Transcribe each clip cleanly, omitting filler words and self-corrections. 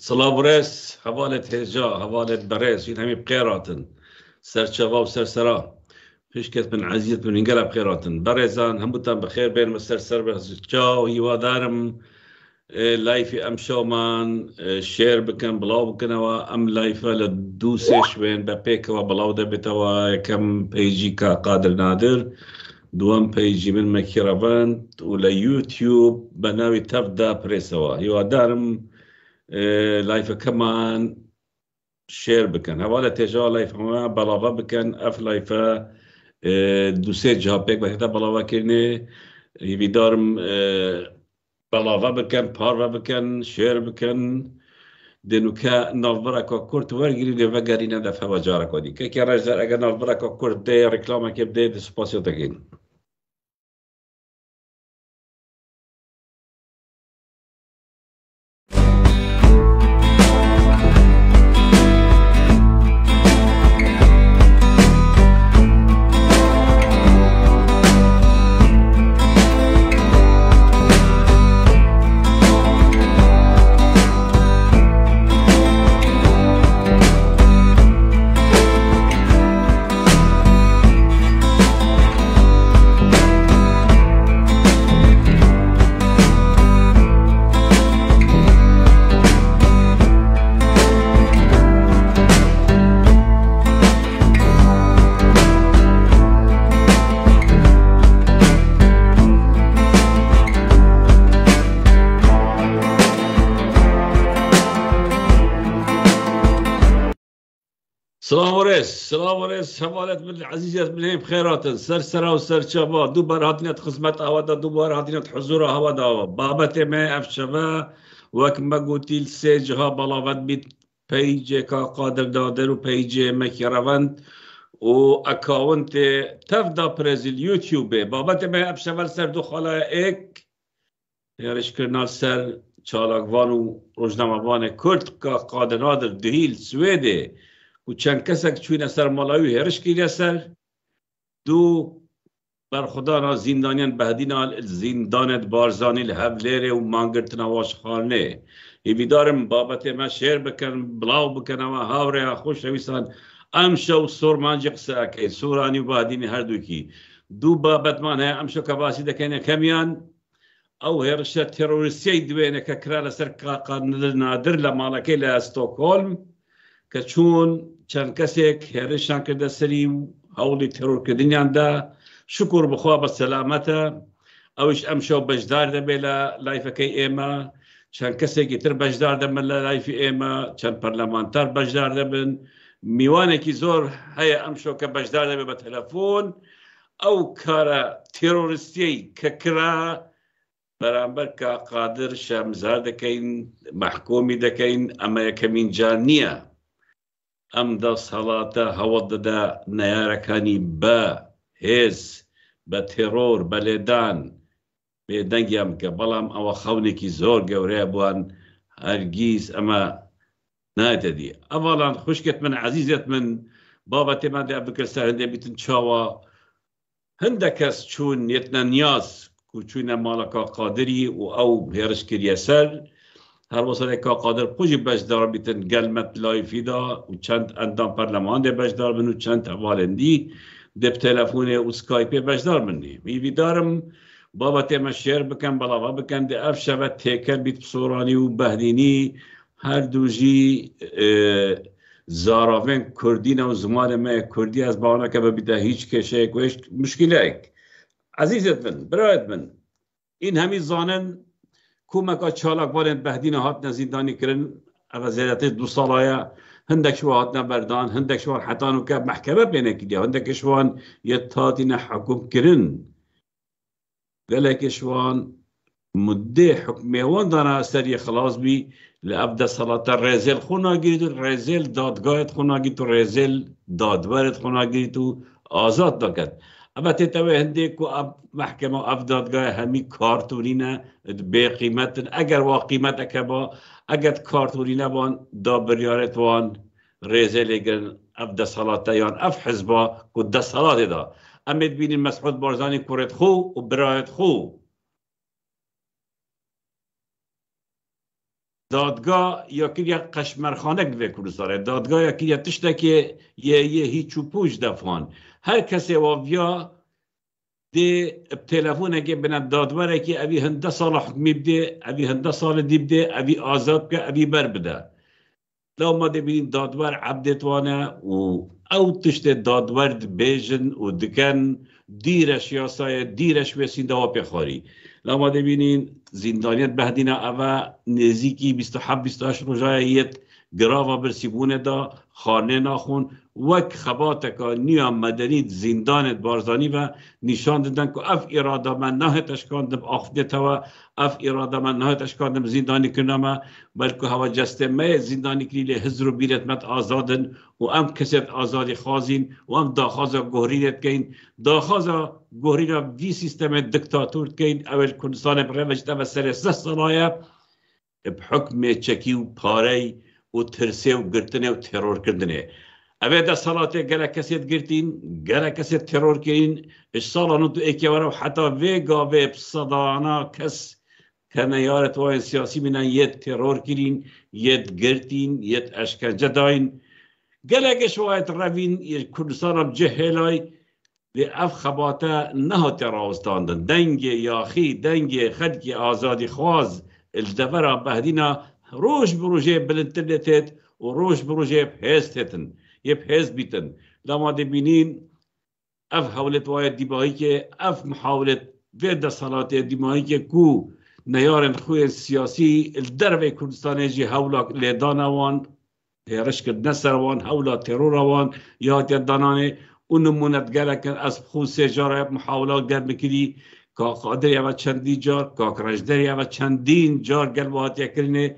سلام برس حوالت هجا حوالت برس این همی بخیراتن سرچوا و سرسرا فشکت من عزیزت من انقلب بخیراتن برزان هموتان بخیر بین مسرسر بسجا و یوادارم لایفی ام شومان شیر بکن بلاو بکن و ام لایفا لدوسش وين بپیک و بلاو ده بتوا کم پیجی کا قادر نادر دوام پیجی من مکیروان و لیوتیوب بناوی تفدا برسوا یوادارم لايف كمان شير بكن هوالا تجا لايف ما بلاوا بكن اف لايف دوسه جابك بهدا بلاوا كرني يبيدارم بلاوا بكن باروا بكن شير بكن دنوكا نافبرا كورت ورغيري دي وغارينا دفا وجارا كودي كي راجر اگر نافبرا كورت دي ريكلاما كيب دي سباسيو تاكين سلام ورس حوالت من عزیزت من هم بخيرات سرسرا و سرچابا دو بار هاتنیت خدمت آوادا دو بار هاتنیت حضور آوادا بابت ما افشوا وک ما گوتیل سه جها بلاوت بیت پیج کا قادر دادر و پیج مکیروند و اکاونت تفدا برزیل یوتیوب بابت ما افشوا سر دو خاله ایک یارش کرنال سر چالاکوان و روزنامه‌وان کرد کا قادر نادر دهیل سویده و چند کسک چوین سر مالایی هرش کیلی سر دو بر خدا نا زندانیان بهدین زندانت بارزانی لحبلیر و مانگرتنا واشخانه ایویدارم بابت ما شیر بکن بلاو بکن و هاوره خوش رویسان امشو سورمانجی قصه اکی سورانی و بهدین هر دو کی دو بابت من های امشو کباسی دکنه کمیان او هرش تروریستی دوینه که کرال سر قانون نادر لمالکی لاستوکهولم که چون چند کسیک هرشان کرده سری هولی ترور کردنیان دا شکر بخوا بسلامتا اوش امشو بجدار ده بلا لایف کی ایما چند کسیک تر بجدار ده بلا لایف ایما چند پرلمانتر بجدار ده بن میوانه کی زور های امشو که بجدار ده به تلفون او کارا تروریستی که کرا برانبر که قادر شمزار دکین محکومی دکین اما یکمین جانیه ام دا صلاة هود دا نیارکانی با هز با ترور بلیدان بیدنگیم که بلام او خونی کی زور گوره بوان هرگیز اما نایتدی اولا خوشکت من عزیزت من بابت من دا بکر سرنده بیتن چاوا هندکس چون یتنا نیاز کو چون مالکا قادری و او هرش کریه سر هر وصل که قادر پوچی بجدار بیتن گلمت لایفی دا و چند اندام پارلمان ده بجدار بن و چند حوالندی دب تلفون و اسکایپ بجدار بنی میوی دارم بابت ما شیر بکن بلاوا بکن ده اف شبت تیکر بیت بصورانی و بهدینی هر دوجی زاراوین کردین و زمان ما کردی از بانا که ببیده هیچ کشه کوش مشکله ایک عزیزت من برایت من این همی زانن کومکا چالاک وارد بهدین هات نزیدانی کرن وزارت دو ساله هندک شو هات نبردان هندک شو حتانو که محکمه بینه کدی هندک شوان یه تاتین حکم کرن گله شوان مده حکمی وان دانا سری خلاص بی لابد صلاة رزل خونا گیرید و رزل دادگاهت خونا گیرید و رزل دادورت خونا گیرید و آزاد داکد البته توی هندی کو محکمه افدادگاه همی کارتونینه به قیمت اگر وا قیمت اکبا اگر کارتونینه وان دا بریارت وان رزل اگر افد صلاة یان اف حزبا کو دا صلاة دا امید بینیم مسعود بارزانی کورت خو و برایت خو دادگاه یا که قشمرخانه به کردستان دادگاه یا که تشته که یه هیچ و پوش دفعان هر کسی وابیا دی تلفونه که بنا دادوره که اوی هنده سال حکمی بده اوی هنده سال دی بده اوی آزاد که اوی بر بده لو ما دی بین دادور عبدتوانه و او تشت دادور بیجن و دکن دیرش یاسای دیرش وسین دواب خاری لو ما دی بینین زندانیت بهدینا اوه نزیکی 27-28 روزاییت گراوا برسیبونه دا خانه ناخون وک خباتکا نیا مدنی زندانت بارزانی و نشان دادن که اف اراده من نه تشکاندم آخدت و اف اراده من نه تشکاندم زندانی کنم بلکه هوا جستمه زندانی کلیل هزر و بیرت مت آزادن و ام کسیت آزادی خوازین و ام داخازا گهرینت کین داخازا گهرین وی سیستم دکتاتور کین اول کردستان بروجت و سر 3 سالایه بحکم چکی و پاره و ترسه و گرتنه و ترور کردنه اوه دا صلاته گره کسیت گرتین گره کسیت ترور کرین اش سالانو تو ایکی ورا و حتی ویگا وی بصدانا کس کنه یارت وای سیاسی منن یت ترور کرین یت گرتین یت اشکنجه داین گله گش وایت روین کردستان بجهلای لی اف خباته نه تراوستاندن دنگ یاخی دنگ خدکی آزادی خواز الدفرا بهدینا روش بروجه بالانترنتت و روش بروجه بحيستتن يبحيز بيتن لما دي بينين اف حولت وايد ديباهي كي اف محاولة فيدا صلاة ديباهي كي كو نيارن خوين سياسي الدرب كردستان يجي حولا ليدانا وان رشك النسر وان حولا تيرور وان يهات يداناني ونمونت گلکن از خود سجاره محاولات گرم کردی که قادر یا چندی جار که رجدر یا چندین جار گل باید یکرینه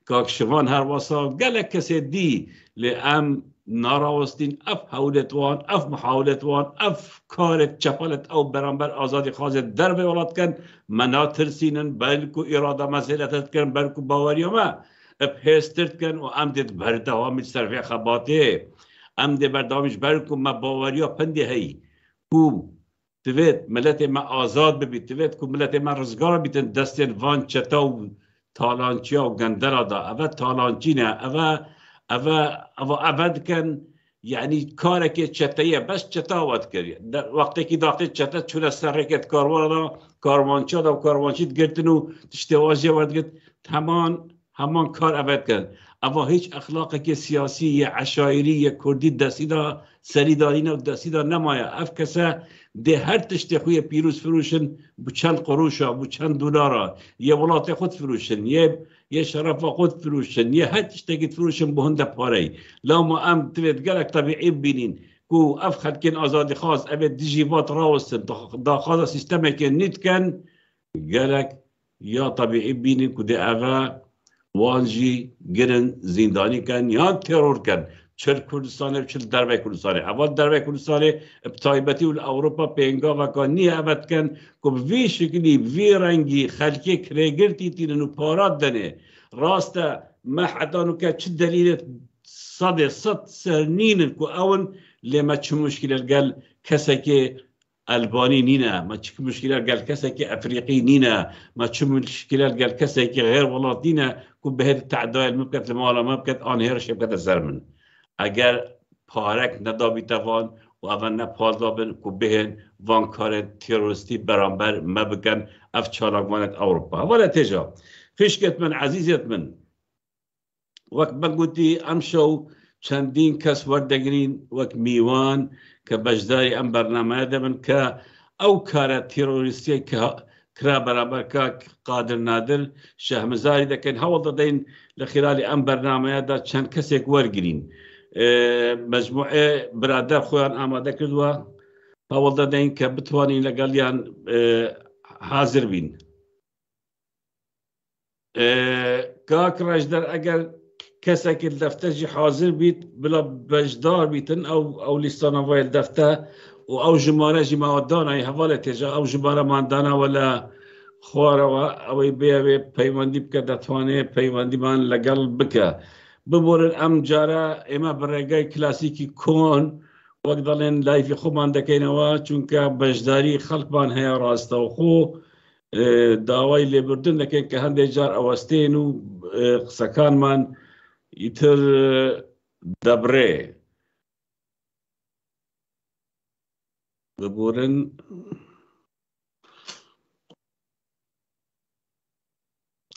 که شوان هر واسا گلک کسی دی لام ناراوستین اف حولت وان اف محاولت وان اف کارت چپالت او برانبر آزادی خواز در به ولاد کن منا ترسینن بلکو اراده مسئلتت کن بلکو باوری ما بهسترد کن و امدت بردوامی صرفی خباته ام ده بردامش برکم ما باوریا پنده هی کو توید ملت ما آزاد ببید توید کو ملت ما رزگار بیتن دستین وان چتا و تالانچیا و گندرا دا اوه تالانچی نه اوه عبد کن یعنی کاره که چتایه بس چتا واد کری وقتی که داخل چتا چون سرکت کاروانچا دا و کاروانچیت گرتن و تشتواجه وارد گرت همان کار عبد کن اما هیچ اخلاقی که سیاسی یا عشایری یا کردی دستیدا سریدارین و دستیدا نمایا اف کسا ده هر تشت خوی پیروز فروشن بو چند قروشا بو چند دلارا یه ولات خود فروشن یه شرف خود فروشن یه هر تشتگی فروشن بو هنده پاره لما ام توید گلک طبیعی بینین کو اف خلکن آزادی خواست اوه دیجیبات راوستن دا خواست سیستمه که نیت کن گلک یا طبیعی بینین که ده اوه وانجی گرن زندانی کن یا ترور کن چل کردستانه چل دربه کردستانه اول دربه کردستانه بطایبتی و اروپا پینگا و کانی عبد کن که وی شکلی وی رنگی خلکی کرگرتی تینن و پارات دنه راست ما حدانو که چه دلیلت صد سرنین که اون لما چه مشکل گل کسی که البانی نينا ما تشكي مشكلة قال كسا افريقي نينا ما تشكي مشكلة قال كسا غير ولاد نينا كون بهذا التعداء ممكن الموالا ممكن انهير شبكة الزرمن اگر پارک ندابی توان و اول نپال دابن که بهن وانکار تیروریستی برانبر ما بکن اف چالاگوانت اوروپا ولا تجا خشکت من عزیزت من وقت بگوتی امشو چندین کس وردگرین وقت میوان که بجداری ام برنامه دبن که او کار تیروریستی که کرا برابر که قادر نادر شهمزاری دکن هول دادین لخلال ام برنامه دا چند کسی ورگرین مجموعه برادر خویان آماده کردوا هول دادین که بتوانین لگلیان حاضر بین کاک رجدر اگر کسی که دفتر جی حاضر بیت بلا بجدار بیتن او لیستان وایل دفتر و او جماره جی موادانا حواله تجا او جماره ماندانا ولا خواره و اوی بیاوی پیوندی بکه دتوانه پیوندی من لگل بکه ببورن ام جاره اما برگای کلاسیکی کون وقت دالین لایفی خوب من دکینوا چونکه بجداری خلق بان هیا راسته و خو داوای لێبوردن دەکەین کە هەندێک جار ئەوەستێن و قسەکانمان ئیتر دەبڕێ ببورن.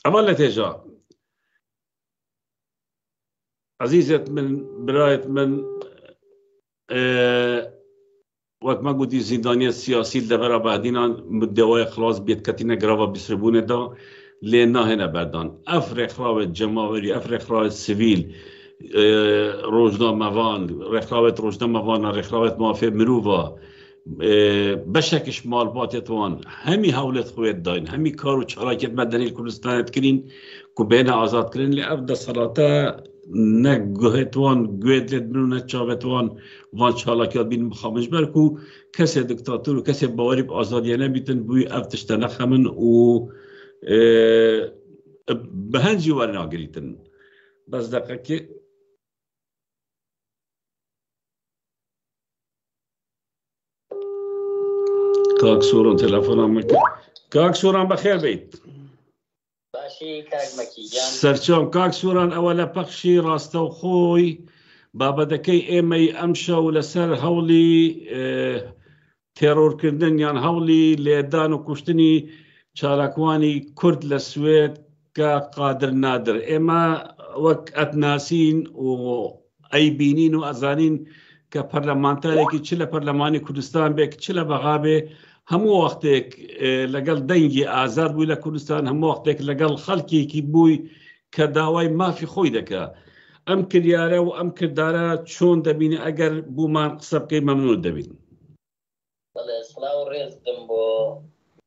ئەمە لە تێژە عزیزت من برایت من وەک مە گوتی زیندانیە سیاسی لەبەرە بەهدینان مدەوای خلاص بێتکەتینە گراوە بیسربوونێدا لێ ناهێنە بەردان ئەف ڕێکخراوێت جەماوەری ئەف ڕێکخراوێت سیڤیل ڕۆژنامەوان ڕێکخراوێت ڕۆژنامەوانە ڕێکخراوێت مافێ مرۆڤە بەشێکش ماڵباتێتوان هەمی هەولێت خۆێت داین هەمی کار و چالاکێت مەدەنی کوردستانێت کرین کو بێنە ئازادکردن لێ ئەف دەسەڵاتە نەک گوهێتوان گوێت لێت بن و نە چاوێتوان وان چالاکیات بین بخامش بەرک و کەسێ دکتاتور و کەسێ باوەری بە ئازادیە نەبیتن بووی ئەف تشتە نەخەمن و بە هەنجی وەرناگریتن بەس دەقەکێ کاک سووران تەلەفۆنام مەکرد. کاک سووران بەخێر بیت. باشی کاک مەکیجان. سەرچۆم کاک سووران ئەوە لە پەخشی ڕاستەوخۆی بابەتەکەی ئێمەی ئەمشەو لەسەر هەوڵی تێڕۆرکردن یان هەوڵی لێدان و کوشتنی چالاکوانی کورد لە سوێد کە قادر نادر ئێمە وەک ئەتناسین و ئەیبینین و ئەزانین کە پەرلەمانتارێکی چ لە پەرلەمانی کوردستان بێ چ لە بەغا بێ هەموو وەختێک لەگەڵ دەنگی ئازاد بووی لە کوردستان هەموو وەختێک لەگەڵ خەڵکێکی بووی کە داوای مافی خۆی دەکا ئەم کریارە و ئەم کردارە چۆن دەبینی ئەگەر بوومان قسە بکەی مەمنون دەبین. بەڵێ سڵاو و ڕێزدم بۆ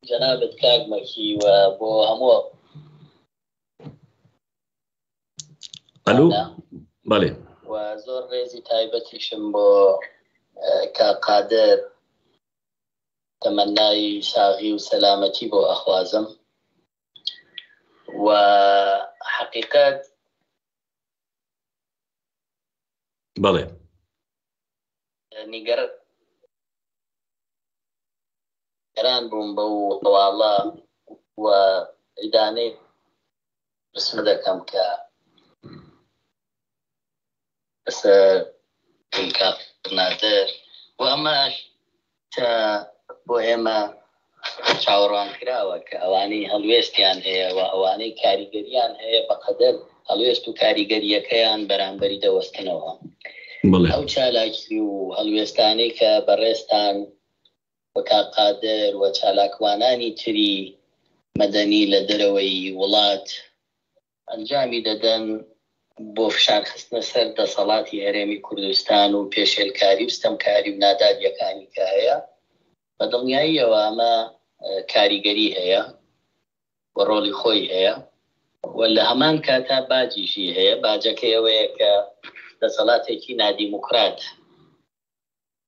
جەنابەت کاک مەکی و بۆ هەموو. ئەلو بەڵێ و زۆر ڕێزی تایبەتیشم بۆ کاک قادر تەمەنای ساغی و سەلامەتی بۆ ئەخوازم و حەقیقەت بەڵێ نیگەران بووم بەو هەواڵە و ئیدانەی بسم دەکەم کە بەسەر کاک نادر و ئەمەش بۆ ئێمە چاوەڕوان کراوە کە ئەوانەی هەڵوێستیان هەیە و ئەوانەی کاریگەریان هەیە بەقەدەر هەڵوێست و کاریگەریەکەیان بەرامبەری دەوەستنەوە ئەو چالاکی و هەڵوێستانەی کە بەڕێستان وە کاک قادر و چالاکوانانی تری مەدەنی لە دەرەوەی وڵات ئەنجامی دەدەن بۆ فشارخستنە سەر دەسەڵاتی هەرێمی کوردستان و پێشێلکاری و ستەمکاری و ناداریەکانی کە هەیە بە دڵنیاییەوە ئەمە کاریگەری هەیە و ڕۆڵی خۆی هەیە و لە هەمان کاتا باجیشی هەیە باجەکەی ئەوەیە کە دەسەڵاتێکی نادیموکرات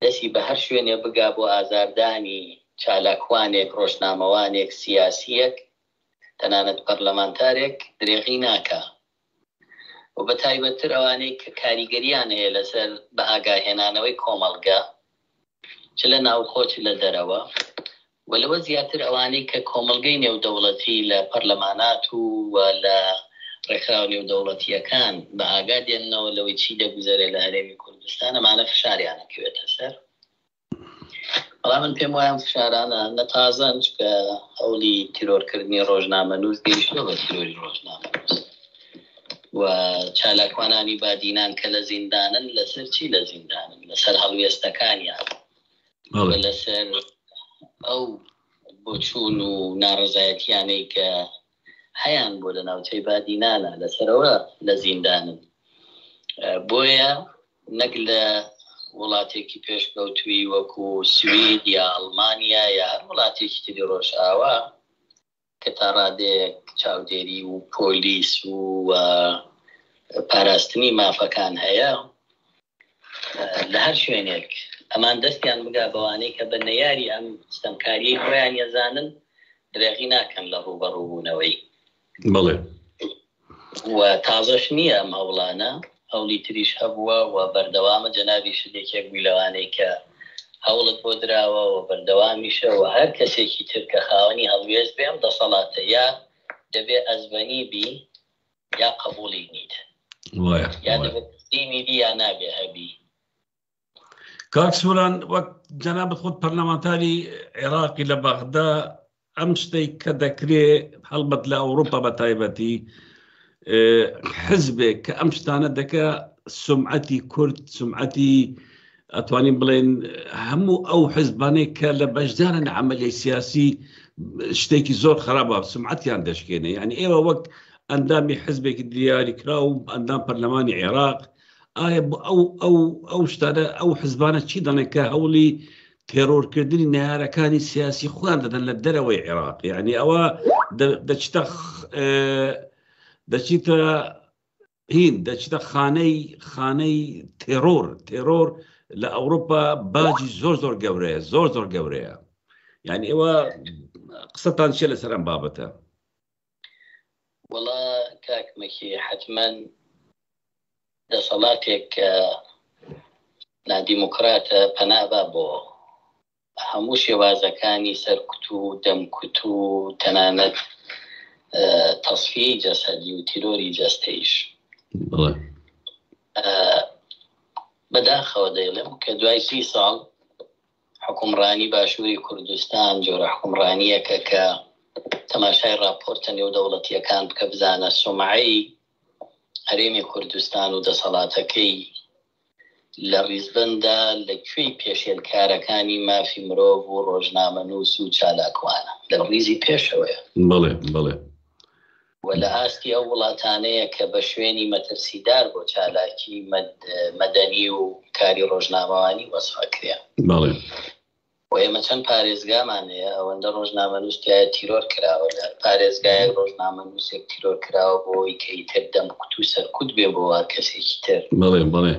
دەستی بە هەر شوێنێ بگا بۆ ئازاردانی چالاکوانێک ڕۆژنامەوانێک سیاسیەک تەنانەت پەرلەمانتارێک درێغی ناکە و بە تایبەتتر ئەوانەی کە کاریگەریان هەیە لەسەر بە ئاگاهێنانەوەی کۆمەڵگە چ لە ناوخۆ چ لە دەرەوە و لەوە زیاتر ئەوانەی کە کۆمەڵگەی نێودەوڵەتی لە پەرلەمانات و لە ڕێکخراو نێودەوڵەتیەکان بە ئاگا دێننەوە لەوەی چی دەگوزارێت لە هەرێمی کوردستان ئەمانە فشاریانەکەوێتە سەر. بەڵام من پێم وایە فشارانە نەتازەن کە هەوڵی تیرۆرکردنی ڕۆژنامەنووس گەیشتووە بە تیرۆری ڕۆژنامەنووس و چالاکوانانی بادینان کە لە زیندانن لەسەر چی لە زیندانن لەسەر هەڵوێستەکانیان لەسەر ئەو بۆچوون و ناڕزایەتیانەی کە هەیان بۆ لە ناوچەی بادینانە لەسەرەوە لە زیندانن بۆیە نەک لە وڵاتێکی پێشکەوتووی وەکو سوید یا ئەڵمانیا یا هەر وڵاتێکی تری ڕۆژئاوا کە تا ڕادێک چاودێری و پۆلیس و پاراستنی مافەکان هەیە لە هەر شوێنێک ئەمان دەستیان بگا بەوانەی کە بە نەیاری ئەم ستەمکاریی خۆیان یەزانن درێغی ناکەن لە ڕوبەڕووبوونەوەی بەڵێ و تازەش نییە ئەم هەوڵانە هەوڵی تریش هەبووە و بەردەوامە جەنابی شتێکێک بووی لەوانەی کە هەوڵت بۆ دراوە و بەردەوامیشە و هەر کەسێکی تر کە خاوەنی هەڵوێست بێ ئەم دەسەڵاتە یا دەبێ ئەزبەنی بی یا قبوڵی نیت یا دەبێت تسلیمی بی یا نابێ هەبی. کاک سووران وەک جەنابەت خۆت پەرلەمانتاری عێراقی لە بەغدا ئەم شتەی کە دەکرێت هەڵبەت لە ئەوروپا بە تایبەتی حزبێک کە ئەم شتانە دەکە سمعەتی کورد سمعەتی ئەتوانین بڵێن هەموو ئەو حزبانەی کە لە بەشدارن عملی سیاسی شتێکی زۆر خراپە سمعەتیان دەشکێنێ یعنی ئێوە وەک ئەندامی حزبێکی دیاری کرا و ئەندام پەرلەمانی عێراق ئایا ئەو شتانە ئەو حزبانە چی دەڵێن کە هەوڵی تێرۆرکردنی نایارەکانی سیاسی خۆیان دەدەن لە دەرەوەی عێراق یعنی ئەوە دەچیتە هین دەچیتە خانەی تێرۆر لە ئەوروپا باجی زۆر گەورەیە زۆر گەورەیە یعنی ئێوە قسەتان چێ لەسەر ئەم بابەتە؟ وەڵا کاکمەکی حتمما دەسەڵاتێک نادیموکراتە پەنابا بۆ هەموو شێوازەکانی سەرکوت و دەمکوت و تەنانەت تەصفیەی جەسەدی و تیرۆری جەستەیش بەداخەوە دەیڵێم کە دوای 30 ساڵ حکومڕانی باشووری کوردستان جۆرە حکومڕانیەکە کە تەماشای راپۆرتە نێودەوڵەتیەکان بکە بزانە سومعەی هەرێمی کوردستان و دەسەڵاتەکەی لە ڕیزبەندا لەکوێی پێشێلکارەکانی مافی مرۆڤ و ڕۆژنامەنووس و چالاکوانە لە ڕیزی پێشەوەیە بڵێ و لە ئاستی ئەو وڵاتانەیە کە بە شوێنی مەترسیدار بۆ چالاکی مەدەنی و کاری ڕۆژنامەوانی وەسفەکرێ و ئێمە چەند پارێزگامانەیە ئەوەندە ڕۆژنامەنووسیایە تیرۆر کراوە لە پارێزگایە ڕۆژنامەنووسێک تیرۆر کراوە بۆی کەی تر دەمکوت و سەرکوت بێ بۆ کەسێکی تر بڵێ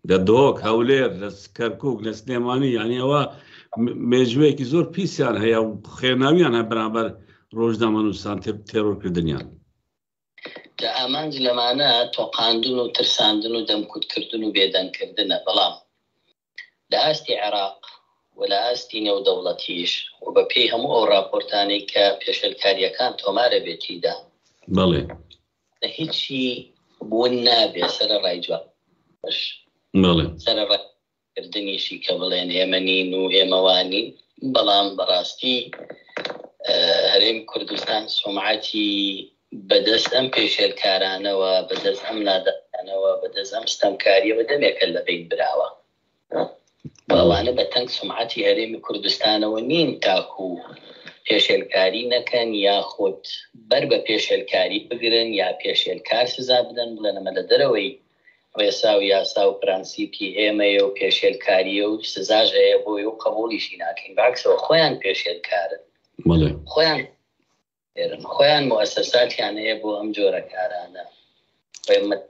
لە دۆک هەولێر لە کەرکووک لە سلێمانی یعنی ئەوە مێژوەیەکی زۆر پیسیان هەیە و خێناویان هە بەرامبەر ڕۆژنامەنووسان تێرۆرکردنیان جا ئامانج لەمانە تۆقاندن و ترساندن و دەمکوتکردن و بێدەنگکردنە بەڵام لە ئاستی عێراق و لە ئاستی نێودەوڵەتیش و بە پێی هەموو ئەو راپۆرتانەی کە پێشێلکاریەکان تۆمارە بێتیدا بەڵێ هیچی بوون نابێ سەرە ڕای جواب سەرە ڕایکردنیشی کە بڵێن ئێمە نین و ئێمەوانین بەڵام بەڕاستی هەرێمی کوردستان سومعەتی بەدەست ئەم پێشێلکارانەوە بەدەست ئەم نادانەوە بەدەست ئەم ستەمکاریەوە دەمێکە لە بین براوە بەڵانە بە تەنگ سومعەتی هەرێمی کوردستانەوە نین تاکو پێشێلکاری نەکەن یاخود بەر بە پێشێلکاری بگرن یا پێشێلکار سزا بدەن بڵێن ئەمە لە دەرەوەی ڕێسا و یاسا و پرانسیپی ئێمەیە و پێشێلکاریە و سزاژ هەیە بۆی و قبوڵیشی ناکەین بەعکسەوە خۆیان پێشێلکارن خۆیان موسساتیان هەیە بۆ ئەم جۆرە کارانە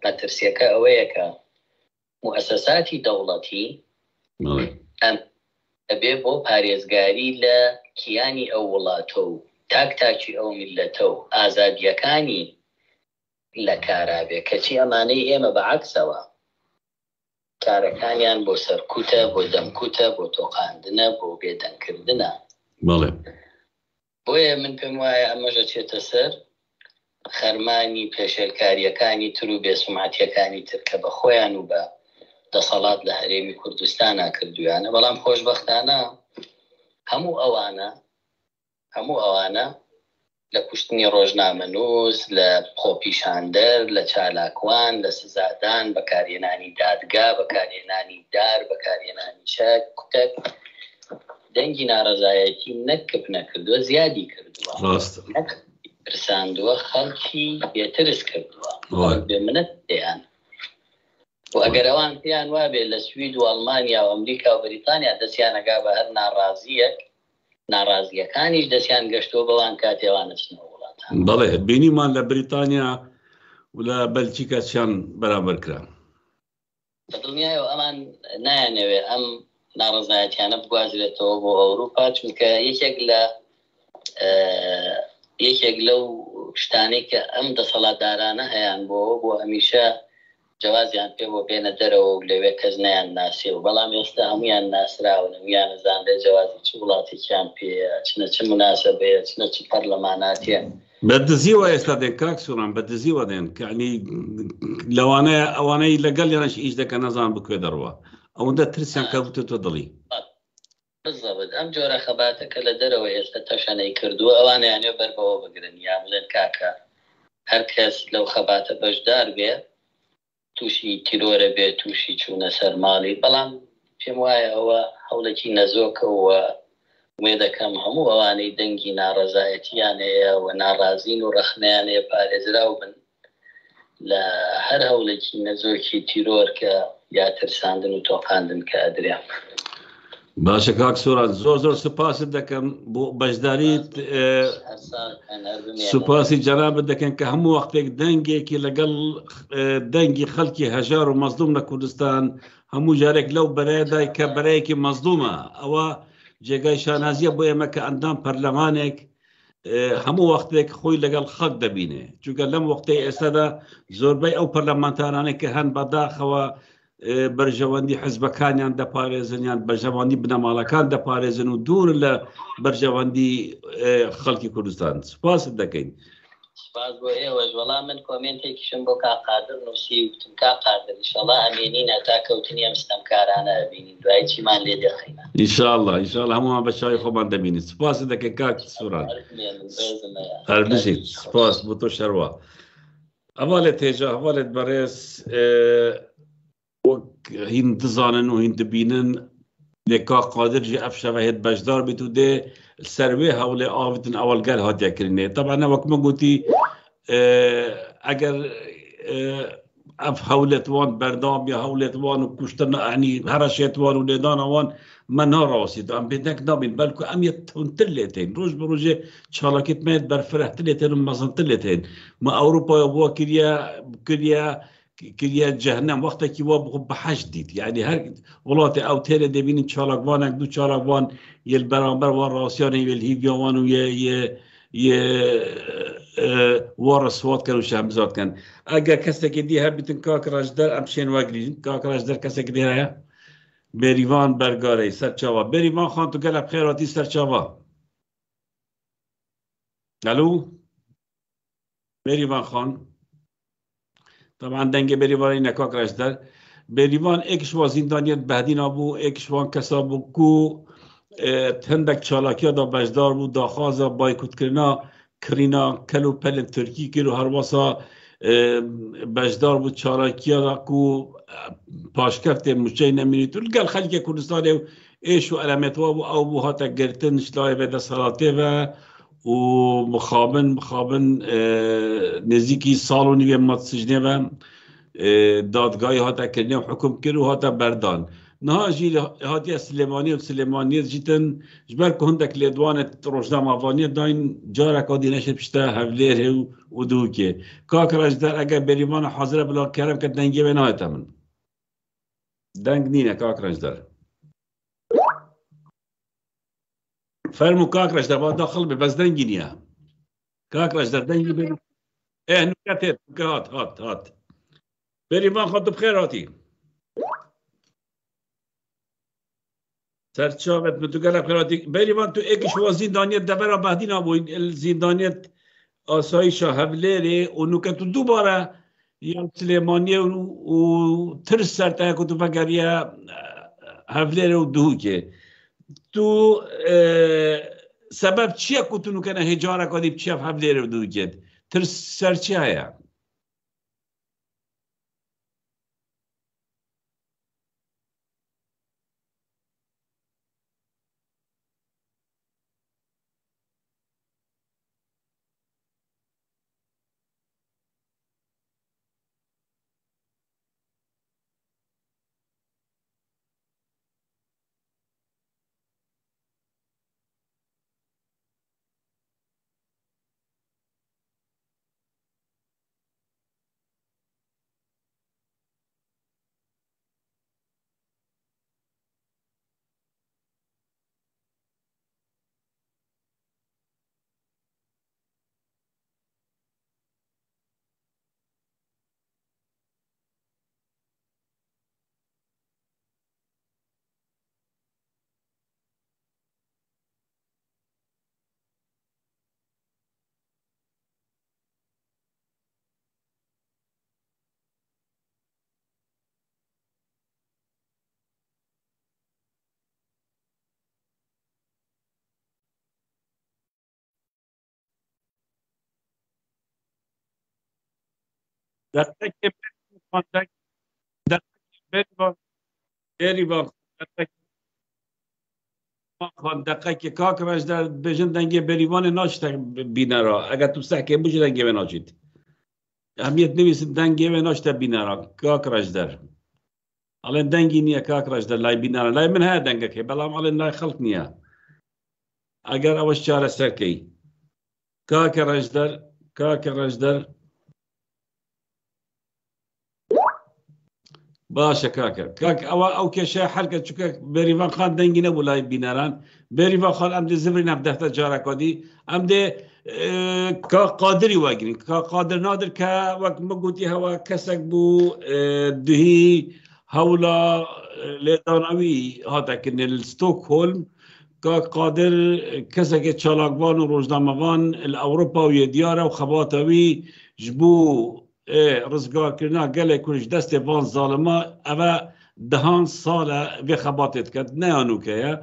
مەترسیەکە ئەوەیە کە موسساتی دەوڵەتی ئەبێ بۆ پارێزگاری لە کیانی ئەو وڵاتە و تاکتاکی ئەو میلەتە و ئازادیەکانی لە کارابێ کەچی ئەمانەی ئێمە بەعکسەوە کارەکانیان بۆ سەرکوتە بۆ دەمکوتە بۆ تۆقاندنە بۆ بێدەنگکردنە بۆیە من پێم وایە ئەمەژە چێتە سەر خەرمانی پێشێلکاریەکانی تر و بێسومعەتیەکانی تر کە بە خۆیان و بە دەسەڵات لە هەرێمی کوردستانە کردویانە بەڵام خۆشبەختانە هەموو ئەوانە لە کوشتنی ڕۆژنامەنووس لە خۆپیشاندەر لە چالاکوان لە سزادان بەکارهێنانی دادگا بەکارهێنانی دار بەکارهێنانی شەک کوتەک دەنگی ناڕەزایەتی نەکب نەکردووە زیادی کردووە پرساندووە خەڵکی بێترس کردووە بێ منەت دەیان و ئەگەر ئەوان پێیان وابێ لە سوید و ئەڵمانیا و ئەمریکا و بریتانیا دەستیانەگا بە هەر ناڕازیەکانیش دەستیان گەشتۆ بەوان کاتێوانە چنەوە وڵاتان بەڵێ بینیمان لە بریتانیا و لە بەلجیکا چیان بەرامبەر کرا دڵنیایەوە ئەمان نایانەوێ ئەم ناڕەزایەتیانە بگوازرێتەوە بۆ ئەوروپا چونکە یەکێک لەو شتانەی کە ئەم دەسەڵاتدارانە هەیان بۆ هەمیشە جوازیان پێ بۆ بێنە دەرەوە و لەوێ کەس نیان ناسی و بەڵام ئێستا هەمویان ناسراون هەمویان نەزانرێ جوازی چ وڵاتێکیان پێەیە چنە چ مناسبەیە چنە چ پەرلەماناتیە بەدزیوە ئێستا دێن کاک سووران بەدزیوە دێن کەعنی لەوانەیە ئەوانەی لەگەڵ یانەش ئیش دەکە نەزان بکوێ دەڕوە ئەوەندە ترسیان کەوتە تۆ دڵی بالضبط ئەم جۆرە خەباتەکە لە دەرەوە ئێستا تەشەنەی کردووە ئەوانیانێ بەربەوە بگرن یا بڵێن کاکە هەر کەس لەو خەباتە بەشدار بێ تووشی تیرۆرە بێت تووشی چوونە سەرماڵی بەڵام پێم وایە ئەوە هەوڵێکی نەزۆکەوە وێ دەکەم هەموو ئەوانەی دەنگی ناڕەزایەتیان هەیە و ناڕازین و ڕەخنیان هەیە پارێزراو بن لە هەر هەوڵێکی نەزۆکی تیرۆر کە یا ترساندن و تۆقاندن کە ئەدرێ باشە کاک سووران زۆر زۆر سوپاست دەکەم بۆ بەشداریت سوپاسی جەنابەت دەکەن کە هەموو وەختێک دەنگێکی لەگەڵ دەنگی خەڵکی هەژار و مەزلوم لە کوردستان هەموو جارێک لەو بەرەیەدای کە بەرەیەکی مەزلومە ئەوە جێگای شانازیە بۆ ئێمە کە ئەندام پەرلەمانێک هەموو وەختێک خۆی لەگەڵ خەڵک دەبینێ چونکە لەم وەختەی ئێستادا زۆربەی ئەو پەرلەمانتارانێک کە هەن بەداخەوە بەرژەوەندی حزبەکانیان دەپارێزن یان بەرژەوەندی بنەماڵەکان دەپارێزن و دوور لە بەرژەوەندی خەڵکی کوردستان سوپاست دەکەین سپاس بۆ ئێوەش وەڵام من کۆمنتێکیشم بۆ کاقادر نووسی وتم کاقادر ئینشەڵڵا ئەمێنین هەتا کەوتنی ئەم ستەمکارانە ئەبینین دوای چیمان لێ دەخینە ئینشاءڵڵا ئینشاءڵڵا هەمومان بە چاوی خۆمان دەبینین سوپاست دەکەین کاک سووران هەربژیت سپاس بۆ تۆ شەروا ئەوالێت هێژە هەواڵێت بەڕێز وەک هین دزانن و هین دبینن لێکا قادرجی ئەف شەوە هێت بەشدار بیت و دێ سەروێ هەوڵێ ئاوتن ئەوەلگەر هاتیەکردنێ طبعا وەکمە گوتی ئەگەر ئەف هەولێت وان بەردام یا هەولێت وان و کوشتن عنی هەرەشێت وان و لێدانەوان مە ناڕاوەسیت ئەم بێدەک نابین بەلکو ئەم یەت تونتر لێتین ڕۆژ بە ڕۆژێ چاڵەکیت مێت بەرفرەتر لێتێن و مەزنتر لێتین مە ئەوروپا بۆ کریە جەهنەم وەختێکی وا بەحەش دیت یعنی هەر وڵاتی ئەو تێرە دەبینین چاڵکوانێک دوو چاڵکوان یل بەرامبەر وان ڕاستیانی وێل هیڤیاوان و وەڕە سواتکەن و شەمزاتکەن ئەگەر کەسێکی دی هەبیتن کاک ڕەشدەر ئەم شێن وەگرین کاک ڕەشدەر کەسێک دی هەیە بێریڤان بەرگارەی سەرچاوە بێریڤان خان تو گەلە بخێراتی سەرچاوە ئەلو بێریڤان خان طبعا دەنگێ بێریڤانی نەکاک ڕەشدەر بێریڤان ئێکشوا زیندانیت بەهدینا بوو ئێکشوان کەسا بوو کو هەندێک چالاکیە دا بەشدار بوو داخوازە بایکوتکردنا کرینا کەل و پەلن تورکی کرد و هەروەسا بەشدار بوو چالاکیە دا کو پاشکەفتێ موچەی نەمینیت و لەگەڵ خەلکێ کوردستانێ و ئێش و ئەلەمێتوا بوو ئەو بوو هاتە گرتن شلای بێدە سەڵاتێڤە و مخابن نزیکی ساڵ و نیوێ مات سژنێڤە دادگای هاتە کردنێ و حکم کرد و هاتە بەردان نها جی هاتیە سلێمانی و سلێمانیت جیتن جبەر کە هەندێک لێدوانێت ڕۆژنامەڤانیە داین جارێکا دینەشە پشتە هەولێر هێ و دووکێ کاک ڕەشدەر ئەگەر بێریڤانە حازرە بڵا کەرەم کە دەنگێ وێ نایەتە من دەنگ نینە کاک ڕەشدەر فەرموو کاک ڕەشدەر با داخڵ بێ بەس دەنگی نییە کاک ڕەشدەر دەنگی بێ نوکەتێت هات بێریڤان خۆت بخێر هاتی سەرچاوێت بتوگەلە بخێراتی بێریڤان تو ئێکشوا زیندانیت دەبەرە بەهدینا بووین زیندانیت ئاسایشە هەولێرێ و نوکەت و دووبارە یان سلێمانیە و ترس سەرتایە کو تو بەگەریە هەولێرە و دووکێ تو سەبەب چییە کو تو نوکەنە هێجارێکا دی بچیە هەولێرە و دووکێت ترس سەر چی هەیە دقیقه بریوان خان دقیقه کاکرش در بجن دنگه بریوان ناشت بینه را اگر تو سحکه بوش دنگه به ناشید اهمیت نویسید دنگه به ناشت بینه را کاکرش در الان دنگی نیه کاکرش در لای بینه را لای من ها دنگه که بلام الان لای خلق نیه اگر اوش چاره سرکی کاکرش در باشا كاك او كشا حركه شكاك بيريفان خان دنجنا ولا بيناران بيريفان خان ام دي زبرنا بدهتا جارك ودي ام دي قادري واجرين قادر نادر كا وقت ما قلتي هوا كسك بو دهي هولا لدانوي هذا كن الستوكهولم قادر كسك تشالاقوان وروزناموان الاوروبا ويديارة وخباتوي جبو رزگار کردن گله کنش دست وان ظالما اما دهان ساله به خباتت کرد نه آنو که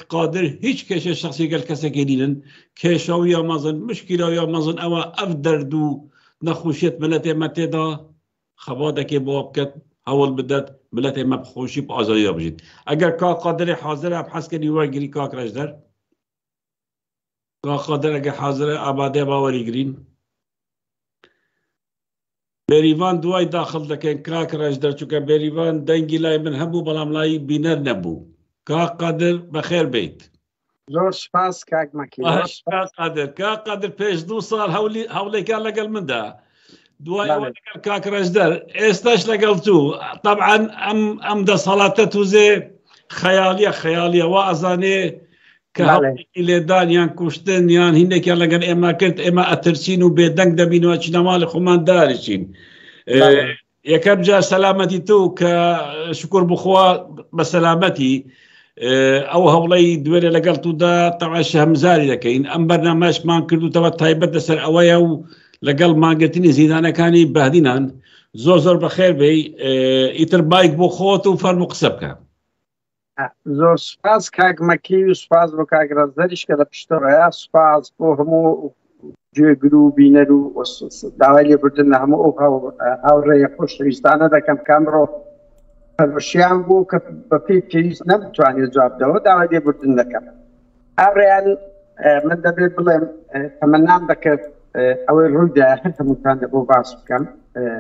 قادر هیچ کشه شخصی گل کسی که دیدن کشاوی آمازن مشکلاوی آمازن اما اف دردو نخوشیت ملت مته دا خباته که باب کد حول بدد ملت مبخوشی با آزادی بجید اگر که قادر حاضر ابحث کنی و گیری که کرش در که قادر اگر حاضر آباده باوری گرین بيريفان دواي داخل لكن كاكراج در چوكا بيريفان دنگي لاي من هبو بلام لاي بينر نبو كا قادر بخير بيت زور سپاس كاك مكي كا قادر پیش 2 سال هولي كان لقل من دا دواي اول لقل كاكراج در استاش لقل تو طبعا ام دا صلاتتو زي خيالية وازاني كهولي اللي دان يان كوشتن يان هناك يلا قال اما كنت اما اترسين وبيدنك دبينو اتشنا مالي خمان دارشين يكب جا سلامتي تو كشكر بخوا بسلامتي او هولي دويري لقلتو دا طبعا شهمزاري لكين ام برنامج ما كردو توا تايبت سر اويا لقل ما قلتني زيدانا كاني بهدينان زوزر بخير بي يتر بايك بخوت وفرمو قسبك زور سپاس کاک مکی و سپاس بو کاک رزدریش که لپشتره سپاس بو همو جوگرو بینرو و داولی بردن همو او رای خوش ریستانه دا کم کامرو پروشیان بو که بپی پیریز نبتوانی جواب دو داولی بردن دا کم او ریان من دا بید بلیم تمنام دا که اوی روی دا همونتان دا بو باس بکم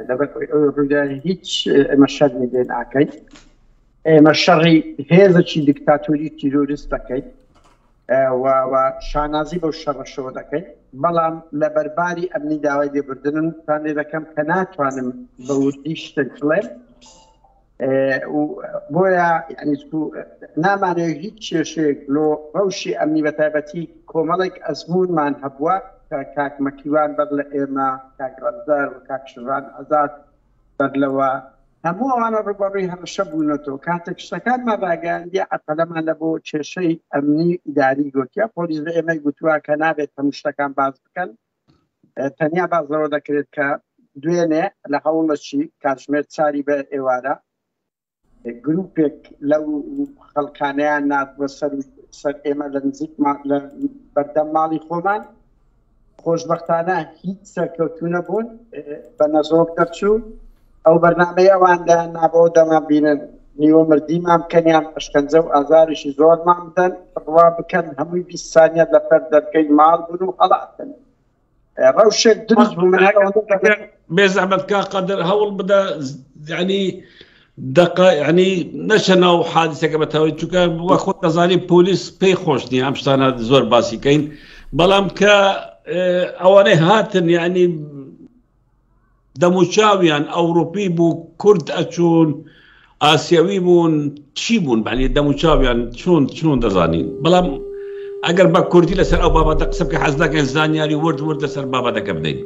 دا بید اوی روی دا هیچ مشهد میدین آکی مشري هذا شيء دكتاتوري تيروريست دكاي وشانازي بالشر شو دكاي بلام لبرباري أبني دعوة دي بردنن ثاني رقم كنات وانم بوديش تكلم وبويا يعني سو نامانه هيك شيء لو روشي أبني بتابتي كمالك أزمون من هبوا كاك مكيوان بدل إما كاك رزار وكاك شران أزاد بدلوا همو انا روبروی همیشه بودنتو کاتک شکن ما باگندی اطلاع من لبو چشی امنی اداری گوتیا پلیس به امی گوتوا کنابه تمشتکن باز بکن تنیا باز رو دکرد که دوینه لحولشی کشمیر ساری به ایوارا گروپک لو خلقانه ناد و سر اما لنزیک بردم مالی خومن خوشبختانه هیچ سرکوتونه بون به نزوک درچو او برنامه اوان ده نابوده ما بینن نیو مردی ما مکنیان اشکنزه و ازارشی زور ما مدن روا بکن هموی 20 ثانیه لفر درکی مال بنو حلاتن روشك درز بمن بزعمت كا قدر هول بدا يعني دقة يعني نشنا حادثة كبتها چوكا وقت نزاني بوليس بي خوشني همشتانا زور باسي كاين بلام كا اواني هاتن يعني دموشاويان اوروبي بو كرد اتشون اسيوي بون تشيبون يعني دموشاويان شون دزانين بلام اگر با كردي لسر او بابا دق سبك حزدك زانياري ورد لسر بابا دق بدين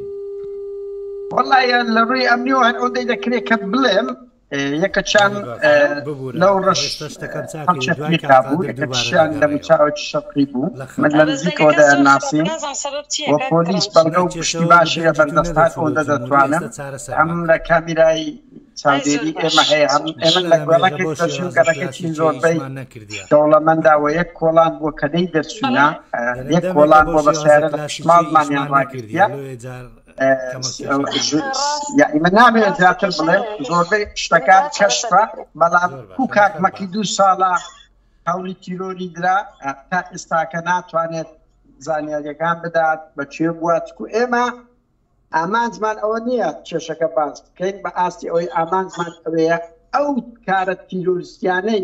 والله يا لري امنيو ان اودي ذكري كبلم يكتشان لو رش يكتشان دموشاو تشقيبو من لنزيك ودا الناسين وبوليس بلغو بشتباشي بردستان اودا دتوانم هم لكاميراي سعودي اما هي هم امن لك تشو كذا زور بي دوله من دا ويك كولان وكدي درسونا يك كولان وبسيره شمال مانيان راكيا يعني من نامێت زیاتر بڵێم زۆربەی شتەکان کەشفە بەڵام کوکاک مەکی 2 ساڵە هەوڵی تیرۆری درا تا ئێستاکە ناتوانێت زانیاریەکان بدات بەکوێ بووە چکو ئێمە ئامانجمان ئەوە نییە کێشەکە باس بکەین بە ئاستی ئەوەی ئامانجمان ئەوەیە ئەو کارە تیرۆریستیانەی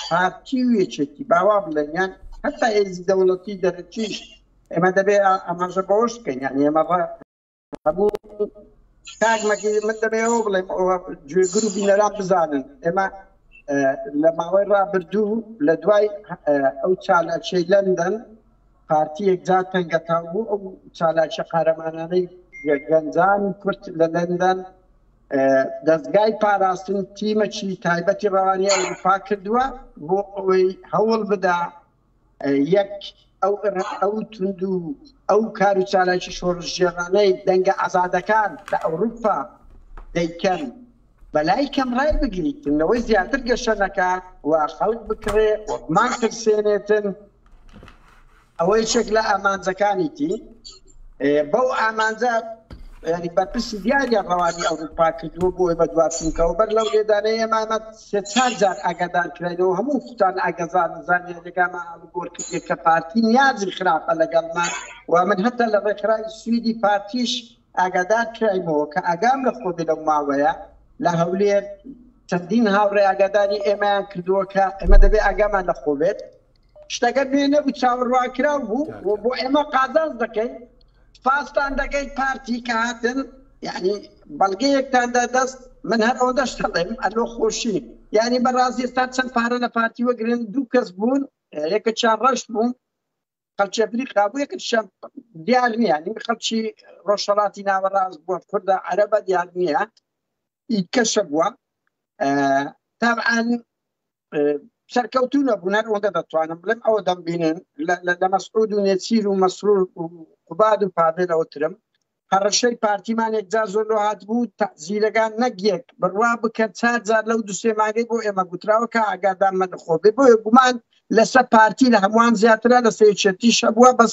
پارتی و یەکێتی باوا بڵێن یان هەتا هێزی دەوڵەتی دەرەچیش ئێمە دەبێت ئاماژە بەوەش بکەین یان ئێمە هەموو کاکمەکی من دەبێەوە بڵێم گوێگر و بینەران بزانن ئێمە لە ماوەی ڕابردوو لە دوای ئەو چالاکیەی لەندەن پارتی یەکجار تەنگەتاو بوو ئەو چالاکیە قارەمانانەی گەنجان کورد لە لەندەن دەستگای پاراستن تیمەکی تایبەتی ڕەوانی ئەوروپا کردووە بۆ ئەوەی هەوڵ بدا یەک ئەو تونند و ئەو کار و چالاکی شۆڕژێڕانەی دەنگە ئازادەکان لە ئەوروپا دەیکەن بەلای کەم ڕای بگریتنەوەی زیاتر گەشەنەکە و خەڵک بکرێ وەکمان ترسێنێتن ئەوەی چێک لە ئامانجەکانیتی بەو ئامانجە ینی بەرپرسی دیاریە ڕەوانی ئەوروپا کردووە بۆی بە دواتونکەەوە بەر لەو لێدانەیە ئێمانە 3-4 جار ئاگادار کرێنەوە هەموو خوتان ئاگەزان زانیاریەکەمان ئەڵگۆڕ کردێت کە پارتی نیازی خراپە لەگەڵمان و من هەتا لە ڕێکخراوی سویدی پارتیش ئاگادار کراینەوە کە ئاگام لە خۆ بێ لەو ماوەیە لە هەولێر چەندین هاوڕێ ئاگاداری ئێمەیان کردووە کە ئێمە دەبێت ئاگامان لە خۆ بێت شتەکە نوێنە بوو چاوەڕواکراو بوو بۆ ئێمە قازانج دەکەین فاستان دەکەیت پارتی کە هاتن یعنی بەڵگەیەکتاندا دەست من هەر ئەو دەشتەڵێم ئەلۆ خۆشی یعنی بەڕاستی ئێستا چەند پارە لە پارتی وەگرن 2 کەس بوون یەکە چیان ڕەشت بوون خەڵکی ئەفریقا بوو یەکەشیان دیار نییە یعنی خەڵکی ڕۆژهەڵاتی ناوەڕاست بووە کوردە عەرەبە دیار نییە کەشە بووە تابعاً سەرکەوتوو نەبوون هەر ئەوەندە دەتوانم بڵێم ئەوە دەمبینن لە مەسعود و نێچیر و مەسرور و قوباد و پاڤێلەوەترم هەڕەشەی پارتیمان یەکجار زۆر لۆهات بوو تەعزیرەکان نەگیەک بڕوا بکەن 4 جار لەو 2-3 مانگەی بۆ ئێمە گوتراوە کە ئاگادارمان لەخۆ بێ بۆیە گومان لەسەر پارتی لە هەمووان زیاترە لە سەرچێتیشە بووە بەس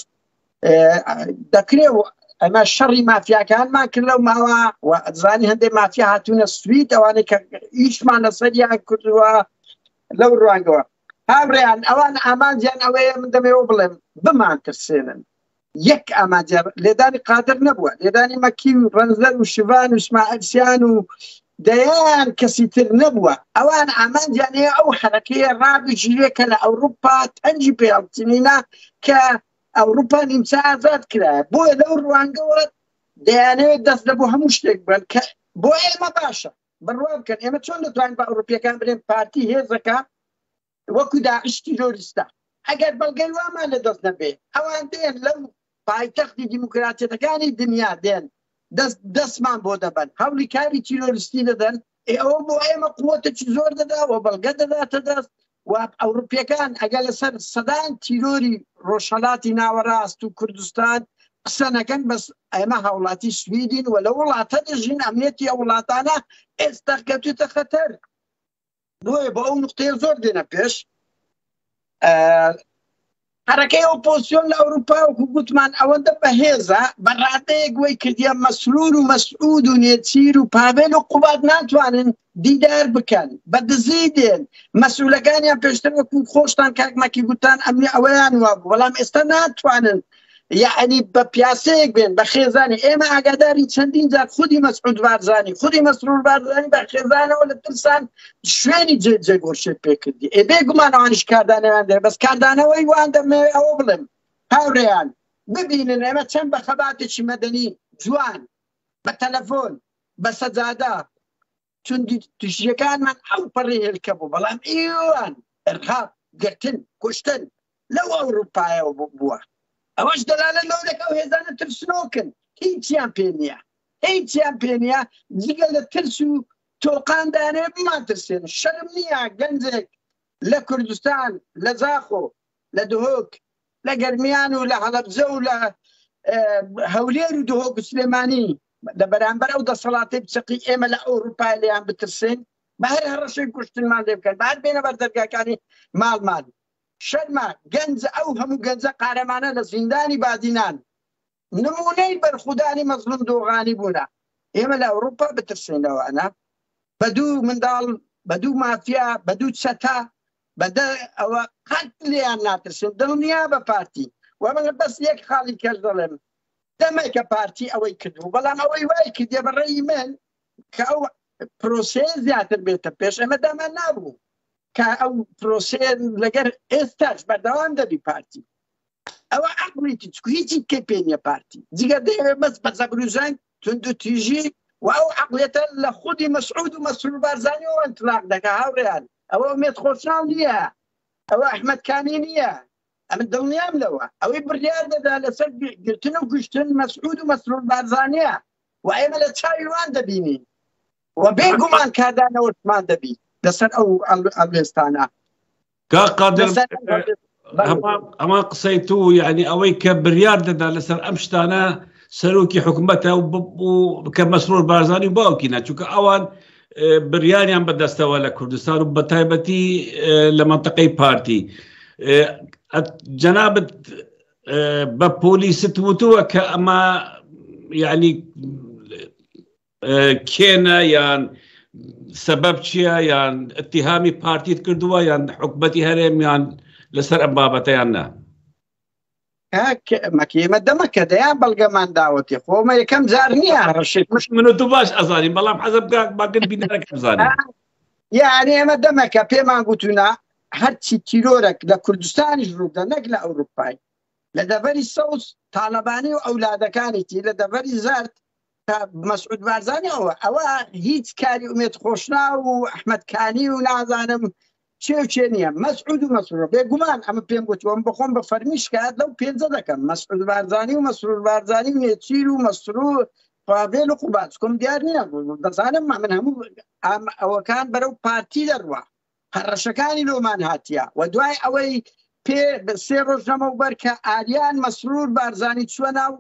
دەکرێت ئەمە شەڕی مافیاکانمان کرد لەو ماوە و ئەزانی هەندێک مافیا هاتوونە سوید ئەوانەی کە ئیشمان لەسەریان کردووە لەو ڕوانگەوە هاوڕێیان ئەوان ئامانجیان ئەوەیە من دەمێەوە بڵێم بمان ترسێنن یەک ئامانجیان لێدانی قادر نەبووە لێدانی مەکی و ڕەنزەر و شیڤان و ئیسماعیلسیان و دەیان کەسی تر نەبووە ئەوان ئامانجیان هەیە ئەو حەرەکەیە ڕابگیرێ کە لە ئەوروپا تەنجی پێڵچنینە کە ئەوروپا نیمچە ئازاد کرایە بۆیە لەو ڕوانگەوە دەیانەوێت دەست لە بۆ هەموو شتێک بن کە بۆ ئێمە باشە بڕوا بکەن ئێمە چۆن دەتوانین بە ئەوروپیەکان برێن پارتی هێزەکە وەکو داعش تیرۆریستە ئەگەر بەڵگەی وامان لە دەست نەبێ ئەوان دێن لەو پایتەختی دیموکراتیەتەکانی دنیا دێن دەستمان بۆ دەبن هەوڵی کاری تیرۆریستی دەدەن ئەوە بۆ ئێمە قووەتێکی زۆر دەداوە بەڵگە دەداتە دەست و ئەوروپیەکان ئەگەر لەسەر سەدان تیرۆری ڕۆژهەڵاتی ناوەڕاست و کوردستان قسە نەکەن بەس ئێمە هاوڵاتی سویدین و لە وڵاتە دەژین ئەمنیەتی ئەو وڵاتانە ئێستا کەوتوتە خەتەر بۆیە بە ئەو نقطەیە زۆر دێنە پێش حرەکەی ئۆپۆزیسیۆن لە ئەوروپا وەکو گوتمان ئەوەندە بەهێزە بەڕادەیەک وەی کردیە مەسرور و مەسعود و نێچیر و پاڤێل و قوباد ناتوانن دیدار بکەن بەدزی دێن مەسئولەکانیان پێشتر وەکو خۆشتان کاکمەکی گوتان ئەمنی ئەوەیان وا بوو بەڵام ئێستا ناتوانن یعنی بە پیاسەیەک بێن بە خێزانی ئێمە ئاگاداری چەندین جار خودی مەسعود بارزانی خودی مەسرور بارزانی بە خێزانەوە لە ترسان شوێنی جێگۆرشێت پێکردی بێگومانەوانیش کاردانەوەیان دێ بەس کاردانەوەی وان دەمێ ئەوە بڵێم هاوڕێیان ببینن ئێمە چەند بە خەباتێکی مەدەنی جوان بە تەلەفۆن بە سەجادە توندی توشیەکانمان ئەو پەڕی هێلکە بوو بەڵام ئێوان ئەرهاب گرتن کوشتن لەو ئەوروپایەوە بووە ئەوەش دەلالە لەوەکە و هێزانە ترسنۆکن هیچیان پێ نییە هیچیان پێ نییە جگە لە ترس و تۆقاندانێ بمان ترسێن شەرم نییە گەنجێک لە کوردستان لە زاخۆ لە دهۆک لە گەرمیان و لە هەڵەبجە و لە هەولێر و دهۆک و سلێمانی لە بەرامبەر ئەو دەسەڵاتی بچەقی ئێمە لە ئەوروپای لێیان بترسێن بە هەر هەڕەشەی کوشتنمان لێ بکەن بعد بێنە بەر دەرگاکانی ماڵمان شەرمە گەنج ئەو هەموو گەنجە قارەمانە لە زیندانی بادینان نمونەی بەرخودانی مەزلوم دۆغانی بوونە. ئێمە لە ئەوروپا بترسێنەوەنا بەدوو منداڵ بەدوو مافیا بەدوو چەتا بەدە ئەوە قەت لێیان ناترسن دڵنیا بە پارتی و من بەس یەک خاڵی کەس دەڵێم دەمێکە پارتی ئەوەی کردو بەڵام ئەوەی وای کردێ بەڕێی من کە ئەو پرۆسێ زیاتر بێتە پێش ئەمە دامان نابوو کە ئەو پرۆسێ لەگەر ئێستاش بەردەوام دەبی پارتی ئەوە عقڵیتی چکو هیچی کە پێنیە پارتی جگە دەیەوێت بەس بە زەبروزان تند و تیژی و ئەو عقلێتە لە خودی مەسعود و مەسرور بارزانی و ئەنتلاق دەکە هاوڕێیان ئەوە ئومێد خۆشناو نییە ئەوە ئەحمەد کانی نییە ئەمن دڵنیام لەوە ئەوەی بڕیار دەدا لەسەر گرتن و گشتن مەسعود و مەسرور بارزانیە و ئێمە لە چاوی وان دەبینین و بێگومان کادانەوەمان دەبی لەسەر ئەو ئەلێستانە قادر ئەمە قسەی تو یعنی ئەوەی کە بڕیار دەدا لەسەر ئەم شتانە سەرۆکی حکوومەتە و کە مەسرور بارزانی و باوکینە چونکە ئەوان بڕیاریان بەدەستەوە لە کوردستان و بە تایبەتی لە منطقەی پارتی جەنابەت بە پۆلیست وتووە کە ئەمە یعنی کێنە یان سەبەب چییە یان اتهامی پارتیت کردووە یان حکومەتی هەرێم یان لەسەر ئەم بابەتەیان نا مەکێمە دەمەکە دەیان بەڵگەمان داوەتی خۆمە یەکەم جار نییە ڕەشێت مش من و تو باش ئەزانین بەڵام حەزم باگەن بینەرەکە بزانین یعنی ئێمە دەمەکە پێمان گوتونا هەرچی تیرۆرێک لە کوردستانیش ڕوودا نەک لە ئەوروپای لە دەڤەری سەوز تاالبانی و ئەولادەکانیتی لە دەڤەری زارد مەسعود بارزانی ئەوە هیچ کاری ئومێد خۆشنا و ئەحمەد کانی و نازانم چێ نییە مەسعود و مەسرور بێگومان ئەمە پێم گوتوم بخۆم بە فەرمیش کات لەو پێنجە دەکەم مەسعود بارزانی و مەسرور بارزانی و نێچیر و مەسرور قابێل و قوبات چکۆم دیار نییە دەزانم من هەموو ئەوەکان بەرەو پارتی دەڕوە هەڕەشەکانی لۆمان هاتیە و دوای ئەوەی پێ سێ ڕۆژ نەمەوبەر کە ئاریان مەسرور بارزانی چوە ناو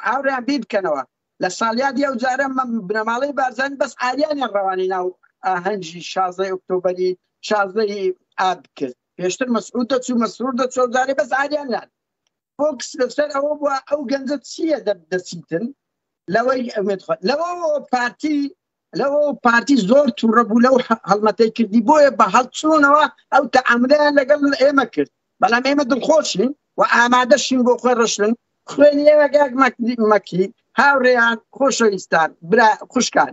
ئاوریان بیر بکەنەوە لە ساڵیادی ئەو جارە بنەماڵەی بارزانی بەس ئاریانیان ڕەوانی ناو ئاهەنگی 16 ئۆکتۆبەری 16 ئاب کرد پێشتر مەسعود دەچوو مەسرور دەچوە جارێ بەس ئاریان نان فۆکس لەسەر ئەوە بووە ئەو گەنجە چییە دەچیتن لەوەی ئەمێدخوات لەوە پارتی زۆر تووڕە بوو لەو هەڵمەتەی کردی بۆیە بە هەڵچوونەوە ئەو تەعاملیان لەگەڵ ئێمە کرد بەڵام ئێمە دڵخۆشین و ئامادەشین بۆ خۆی ڕشن خوێنی ئێمە گاک مەکی هاوڕێیان خۆشەویستان برا خوشکان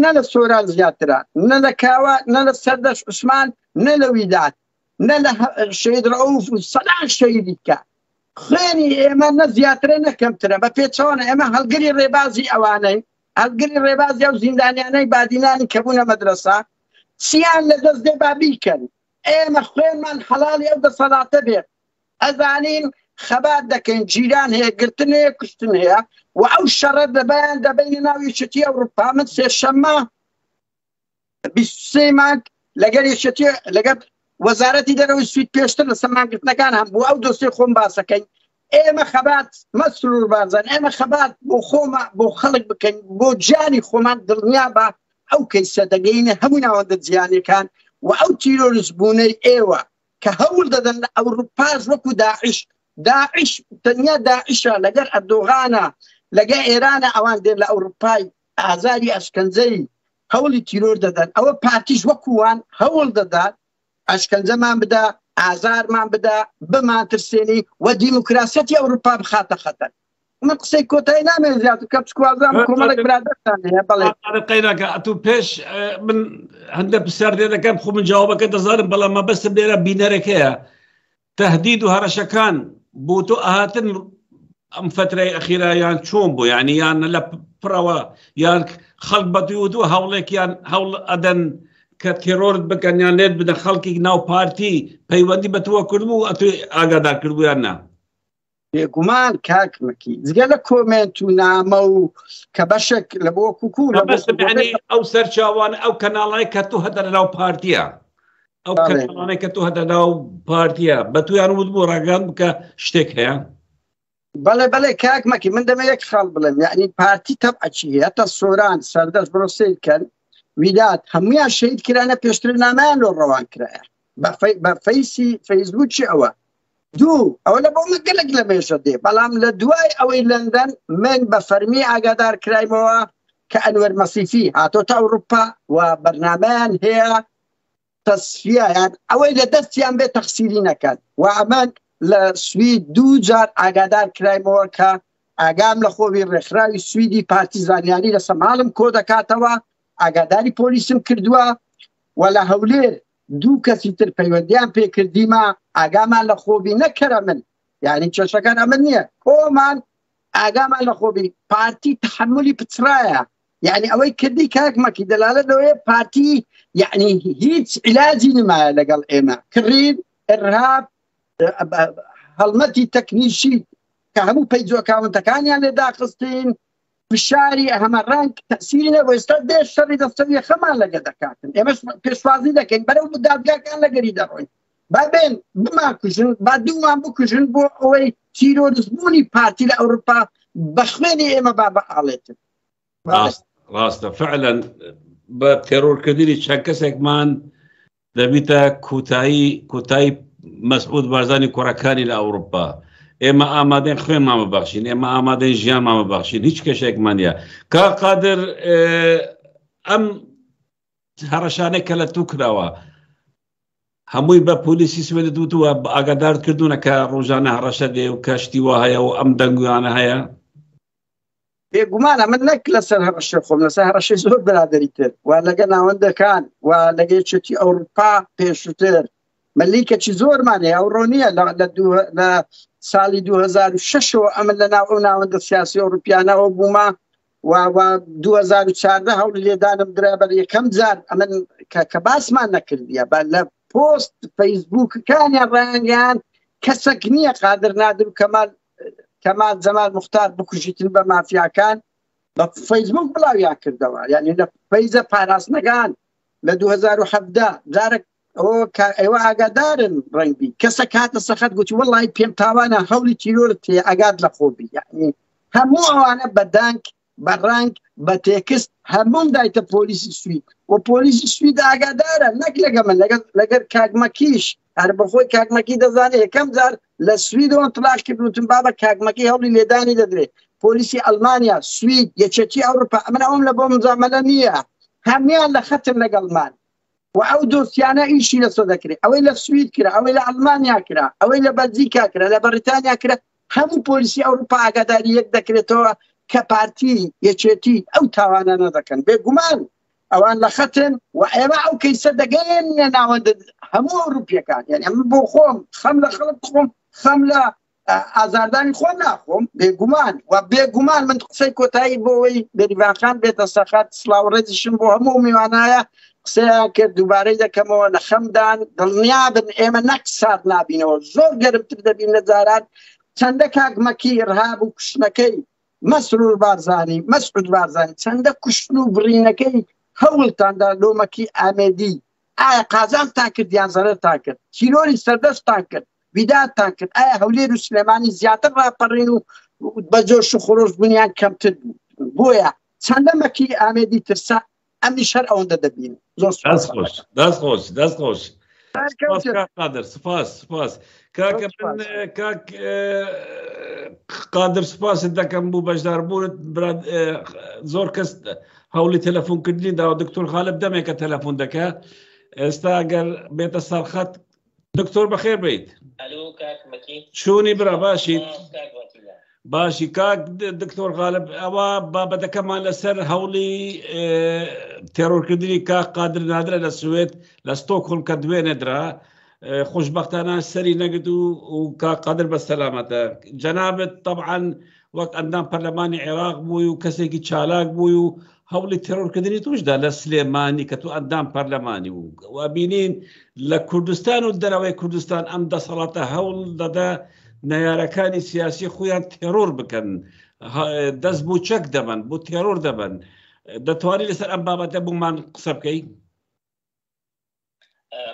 نە لە سۆران زیاترە نە لە کاوە نە لە سەردەش عوسمان نە لە ویدات نە لە شەید ڕەوف و سەدان شەیدی بکە خوێنی ئێمە نە زیاترە نەکەمترە بە پێچەوانە ئێمە هەڵگری ڕێبازی ئەوانەی هەڵگری ڕێبازی ئەو زیندانیانەی بادینانی کە بوونە مەدرسە چیان لە دەست دێ با بیکەن ئێمە خوێنمان حەڵالی ئەو دەسەڵاتە بێت ئەزانین خەبات دەکەین جیران هەیە گرتن هەیە کوشتن هەیە و ئەو شەڕە دەبیان دەبینە ناو یەکێتی ئەوروپا من سێشەممە 23 مانگ لەگەر یەکێتی لەگەر وەزارەتی دەرەوەی سوید پێشتر لە سەمانگرتنەکان هەم بوو ئەو دۆسێ خۆم باسەکەین ئێمە خەبات مەسرور بارزان ئێمە خەبات بۆ خۆمە بۆ خەڵک بکەین بۆ جیانی خۆمان دڵنیا بە ئەو کەیسە دەگەینە هەموو ناوەندە جیانەکان و ئەو تیرۆریست بوونەی ئێوە کە هەوڵ دەدەن لە ئەوروپاش وەکو داعش تەنیا داعشە لەگەر ئەردۆغانە لەگە ئێرانە ئەوان دێن لە ئەوروپای ئازاری ئەشکەنجەی هەوڵی تیرۆر دەدەن ئەوە پارتیش وەکووان هەوڵ دەدات ئەشکەنجەمان بدا ئازارمان بدا بماترسێنی و دیموکراسەتی ئەوروپا بخاتە خەتەر من قسەی کۆتایی نامێ زیاتر کە بچکوازام کۆمەڵێک برادەرتان هەیە بەڵێ قەیراکە ئەتوو پێش من هەندە پرسیاردێ دەکەم خۆ من جاوابەکە دەزانم بەڵام مەبەستم لێرە بینەرێکەیە تهدید و هەڕەشەکان بۆ تۆ ئاهاتن ئەم فترەی ئەخیرە یان چۆن بوو یعنی یان لە پڕەوە یان خەڵک بەدوود و هەوڵێکیان هەوڵ ئەدەن کە تێرۆرت بکەن یان لێت بدەن خەڵکی ناو پارتی پەیوەندی بە تۆوە کردبوو ئەتوی ئاگادار کردبوویان نا بێگومان کاکمەکی جگە لە کۆمنت و نامە و کە بەشێک لە بۆ کوکو ئەو سەرچاوان ئەو کەناڵای کە تۆ هەدە لەناو پارتیە ئەو کەناڵانەی کە تۆ هەدە ناو پارتیە بە تویان وت بۆ ڕاگەان بکە شتێک هەیە بەڵێ کاکمەکی من دەمە یەک خاڵ بڵێم یعنی پارتی تەبعەچی هەیە تا سۆران سەردەست بڕۆسیکەن ویدات هەمویان شەید کرانە پێشتر نامەیان لۆ ڕەوان کرایە بە فەیسی فەیسبووکی ئەوە دوو ئەوە لە بۆ مەگەلێک لە مێژە دێ بەڵام لە دوای ئەوەی لەندەن من بە فەرمی ئاگادار کرایمەوە کە ئەنوەر مەسیفی هاتۆتە ئەوروپا و بەرنامەیان هەیە تەسفیەیان ئەوەی لە دەستیان بێت تەخسیری نەکەن و ئەمە لە سوید 2 جار ئاگادار کرایمەوە کە ئاگام لە خۆوی ڕێکخراوی سویدی پارتیزانیانی لە سەماڵم کۆ دەکاتەوە ئاگاداری پۆلیسم کردووە و لە هەولێر 2 کەسی تر پەیوەندیان پێکردیمە ئاگامان لە خۆبی نەکەرە من یعنی کێشەکان ئەمە نییە کۆمان ئاگامان لە خۆبی پارتی تحملی پچرایە یعنی ئەوەی کردی کاکمەکی دەلالە لەوەیە پارتی یعنی هیچ علاجی نمایە لەگەڵ ئێمە کڕین ئەرهاب هەڵمەتی تەکنیشی کە هەموو پەیجۆکاونتەکانیان لێ داخستین فشاری هەمە ڕنگ تەسیری نەبوو ئێستا دێ شەڕی دەستەویە خەمان لەگە دەکاتن ئێمەش پێشوازی دەکەین بەرەو دادگاکان لەگەری دەڕۆین با بێن بمان کوژن با دوومان بکوژن بۆ ئەوەی تیرۆریزمبوونی پارتی لە ئەوروپا بە خوێنی ئێمە با بەئاڵێتن ڕاستە فعلا بە تێرۆرکردنی چەند کەسێکمان دەبیتە کوتایی مەسعود بارزانی کوڕەکانی لە ئەوروپا ئێمە ئامادەین خوێنمان ببەخشین ئێمە ئامادەین ژیانمان ببەخشین هیچ کەشێکمان نیە کا قادر ئەم هەڕەشانەی کە لە تو کراوە هەمووی بە پۆلیسی سوێدە دوتووە ئاگادار کردوونە کە ڕۆژانە هەڕەشە دێ و کەشتی وە هەیە و ئەم دەنگویانە هەیە بێگومانە من نەک لەسەر هەڕەشە خۆم لەسەر هەڕەشەی زۆر برادەری تر و لەگە ناوەندەکان و لەگە یەکێتی ئەوروپا پێشووتر مەلیکەکی زۆرمان هەیە ئەوڕۆ نییە لە ساڵی 2006ەوە ئەمن لە ناو ئەو ناوەندە سیاسی ئەوروپیانەوە بوومە و 2014 هەوڵ لێدانم درا بەر یەکەم جار ئەمن کە باسمان نەکردیە بە لە پۆست فەیسبووکەکانیان ڕایانگەیان کەسێک نییە قادر نادر و کەمال جەمال موختار بکوژیتن بە مافیاکان بە فەیسبووک بڵاویان کردەوە یعنی لە فەیزە پاراستنەکان لە 2017 جارێک ئێوە ئاگادارن ڕەنگبی کەسە کاتە سەخت گوتی وەڵی پێم تاوانە هەوڵی تیرۆرت هەیە ئاگاد لە خۆبی یعنی هەموو ئەوانە بە دانک بە ڕنگ بە تێکست هەموم دایتە پۆلیسی سوید و پۆلیسی سوید ئاگادارە نەک لەگە من لەگەر کاگمەکیش هەر بەخۆی کاگمەکی دەزانێت یەکەم جار لە سویدەوە تلاش کردوتم بابە کاگمەکی هەوڵی لێدانی دەدرێت پۆلیسی ئەڵمانیا سوید یەکێتی ئەوروپا ئەمن ئەوم لە بۆ مزامەلە نییە هەمیان لە خەتم لەگەڵمان و ئەو دۆستیانە ئیشی لەسۆ دەکرێت ئەوەی لە سوید کرا ئەوەی لە ئەڵمانیا کرا ئەوەی لە بەلجیکا کرا لە بەریتانیا کرا هەموو پۆلیسی ئەوروپا ئاگاداری یەک دەکرێتەوە کە پارتی یەکێتی ئەو تاوانانە دەکەن بێگومان ئەوان لە خەتن و ئێمە ئەو کەیسە دەگەێنە ناوەندە هەموو ئەوروپیەکان یعنی ئەمە بۆ خۆم خەم لە خەڵک خۆم خەم لە ئازاردانی خۆ ناخۆم بێگومان و بێگومان من قسەی کۆتایی بۆ ئەوەی دەریڤانخان بێتە سەخات سڵاو ڕێزیشم بۆ هەموو میوانایە قسەیان کرد دووبارەی دەکەمەوە لە خەمدان دڵنیابن ئێمە نەک سارد نابینەوە زۆر گەرمتر دەبین لە جاران چەندە کاگمەکی ڕهاب و کوشتنەکەی مەسعود بارزانی چەندە کوشتن و بڕینەکەی هەوڵتاندا لۆمەکی ئامێدی ئایا قازانتان کرد یان زەرەرتان کرد تیرۆری سەردەستان کرد بیدادتان کرد ئایا هەولێر و سلێمانی زیاتر ڕاپەڕین و بە جۆش و خۆرۆش بوونیان کەمتر بۆیە چەندە مەکی ئامێدی ترسا ئەمیش هەر ئەوەندە دەبین زۆر دەست خۆش قادر سپاس کاکە کاک قادر سپاست دەکەم بوو بەشداربوونت زۆر کەس هەوڵی تەلەفۆنکردنی داوە دکتۆر خالب دەمێکە تەلەفۆن دەکە ئێستا ئەگەر بێتە سەرخەت دکتۆر بەخێر بیت چوونی برا باشی کاک دکتۆر غالب ئەوە بابەتەکەمان لەسەر هەوڵی تێرۆرکردنی کاک قادر نادرە لە سوێد لە ستۆکهۆلم کە دوێنێدرا خوشبختانە سەری نەگرت و کاک قادر بە سەلامەتە جەنابەت طبعاً وەک ئەندام پەرلەمانی عێراق بووی و کەسێکی چالاک بووی و هەوڵی تێرۆرکردنی توشدا لە سلێمانی کە تو ئەندام پەرلەمانی و بینین لە کوردستان و دەرەوەی کوردستان ئەم دەسەڵاتە هەوڵ دەدا نەیارەکانی سیاسی خۆیان تێرۆر بکەن دەست بۆ چەک دەبن بۆ تێرۆر دەبن دەتوانانی لەسەر ئەم بابەتە بوومان قسە بکەی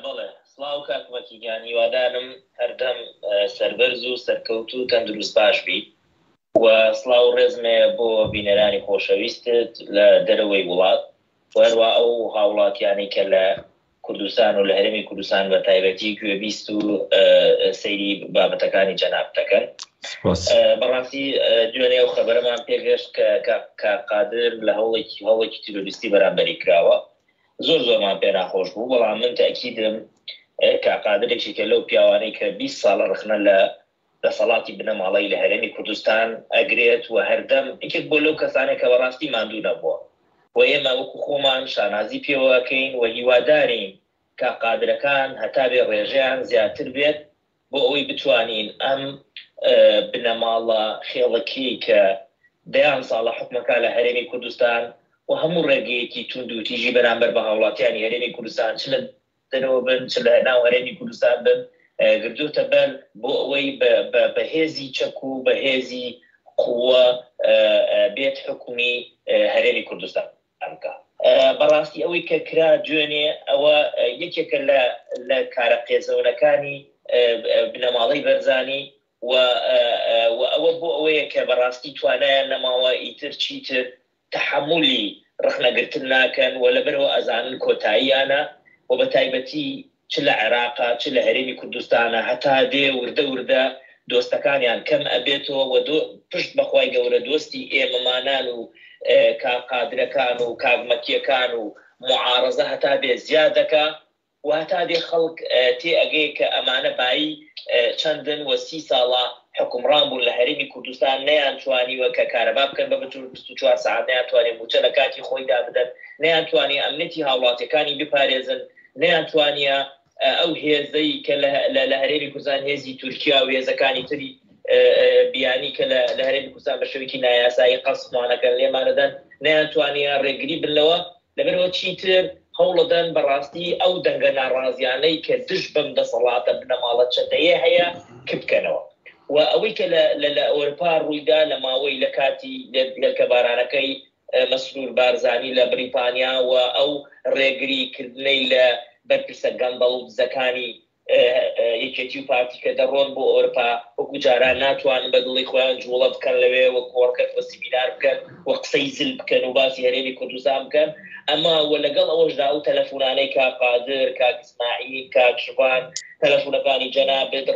بەڵێ سڵاو کاکمەکیگان هیوادارم هەردەم سەربەرز و سەرکەوت و تەندروست باش بیت و سڵاو ڕێزمێ بۆ بینەرانی خۆشەویستت لە دەرەوەی وڵات وەروە ئەو هاوڵاتیانی کە لە کوردستان و لە هەرێمی کوردستان بە تایبەتی گوێبیست و سەیری بابەتەکانی جەناب دەکەن. بەڕاستی دوێنێ و خەبەرەمان پێگەشت کە قادر لە هەوڵێکی تیرۆریستی بەرامبەری کراوە، زۆرمان پێ ناخۆش بوو، بەڵام من تاکیدم کە قادرێکێکە لەو پیاوانەی کە 20 ساڵە ڕخنە لە دەسەڵاتی بنەماڵی لە هەرێمی کوردستان ئەگرێت و هەردەم یەکێک بۆ لەو کەسانێک کە بەڕاستی ماندوو نەبووە و ئێمە وەکو خۆمان شانازی پێوەکەین و هیوادارین کە قادرەکان هەتا بێ ڕێژەیان زیاتر بێت بۆ ئەوەی بتوانین ئەم بنەماڵە خێڵەکەی کە دەیان ساڵە حکومەکە لە هەرێمی کوردستان و هەموو ڕێگەیەکی توند و تیژی بەرامبەر بە هاوڵاتیانی هەرێمی کوردستان چ لە دەرەوە بن چ لە ناو هەرێمی کوردستان بن گردوتە بەر بۆ ئەوەی بەهێزی چەک و بەهێزی قووە بێت حکومی هەرێمی کوردستان بکە. بەڕاستی ئەوەی کە کرا دوێنێ ئەوە یەکێکە لە کارە قێزەونەکانی بنەماڵەی بەرزانی و ئەوە بۆ ئەوەیە کە بەڕاستی توانایان نەماوە ئیتر چیتر تحملی ڕخنەگرتن ناکەن و لەبەرەوە ئەزانن کۆتاییانە و بە تایبەتی چ لە عێراقا چ لە هەرێمی کوردستانە هەتا دێ وردە دۆستەکانیان کەم ئەبێتەوە و پشت بەخوای گەورە دۆستی ئێمەمانان و کاقادرەکان و کاگمەکیەکان و معارەزە هەتا بێ زیادەکە و هەتا دێ خەڵک تێ ئەگەی کە ئەمانە بایی چەندن و 30 ساڵە حکومڕان بوون لە هەرێمی کوردستان نەیانتوانیوە کە کارەبا بکەن بە بەجور 24 ساعت نەیانتوانێت موچە لە کاتی خۆیدا بدەن، نەیانتوانی ئەمنێتی هاوڵاتیەکانی بپارێزن، نەیانتوانیە ئەو هێزەی کە لە هەرێمی کوردستان هێزی تورکیا و هێزەکانی تری بیانی کە لە هەرێمی کوردستان بە شێوەیەکی نایاسایی قەسمانەکەن لێمانەدەن نەیانتوانیە ڕێگری بنەوە لەبەرەوە چیتر هەوڵەدەن بەڕاستی ئەو دەنگە ناڕازیانەی کە دژ بەم دەسەڵاتە بنەماڵە چەندەیە هەیە کبکەنەوە و ئەوەی کە لە ئەوروپا ڕوویدا لە ماوەی لە کاتی لەرکەبارانەکەی مەسرور بارزانی لە بریتانیا و ئەو ڕێگریکردنەی لە بەرپرسە گەندەڵ و دزەکانی یەکێتی و پارتی کە دەڕۆن بۆ ئەوروپا وەکو جاران ناتوانن بە دڵی خۆیان جوڵە بکەن لەوێ وە کۆڕکەت وە سیمینار بکەن و قسەی زل بکەن و باسی هەرێمی کوردستان بکەن. ئەمە وە لەگەڵ ئەوەشدا و تەلەفۆنانەی کاک قادر، کاک ئیسماعیل، کاک شوان، تەلەفۆنەکانی جەنابت،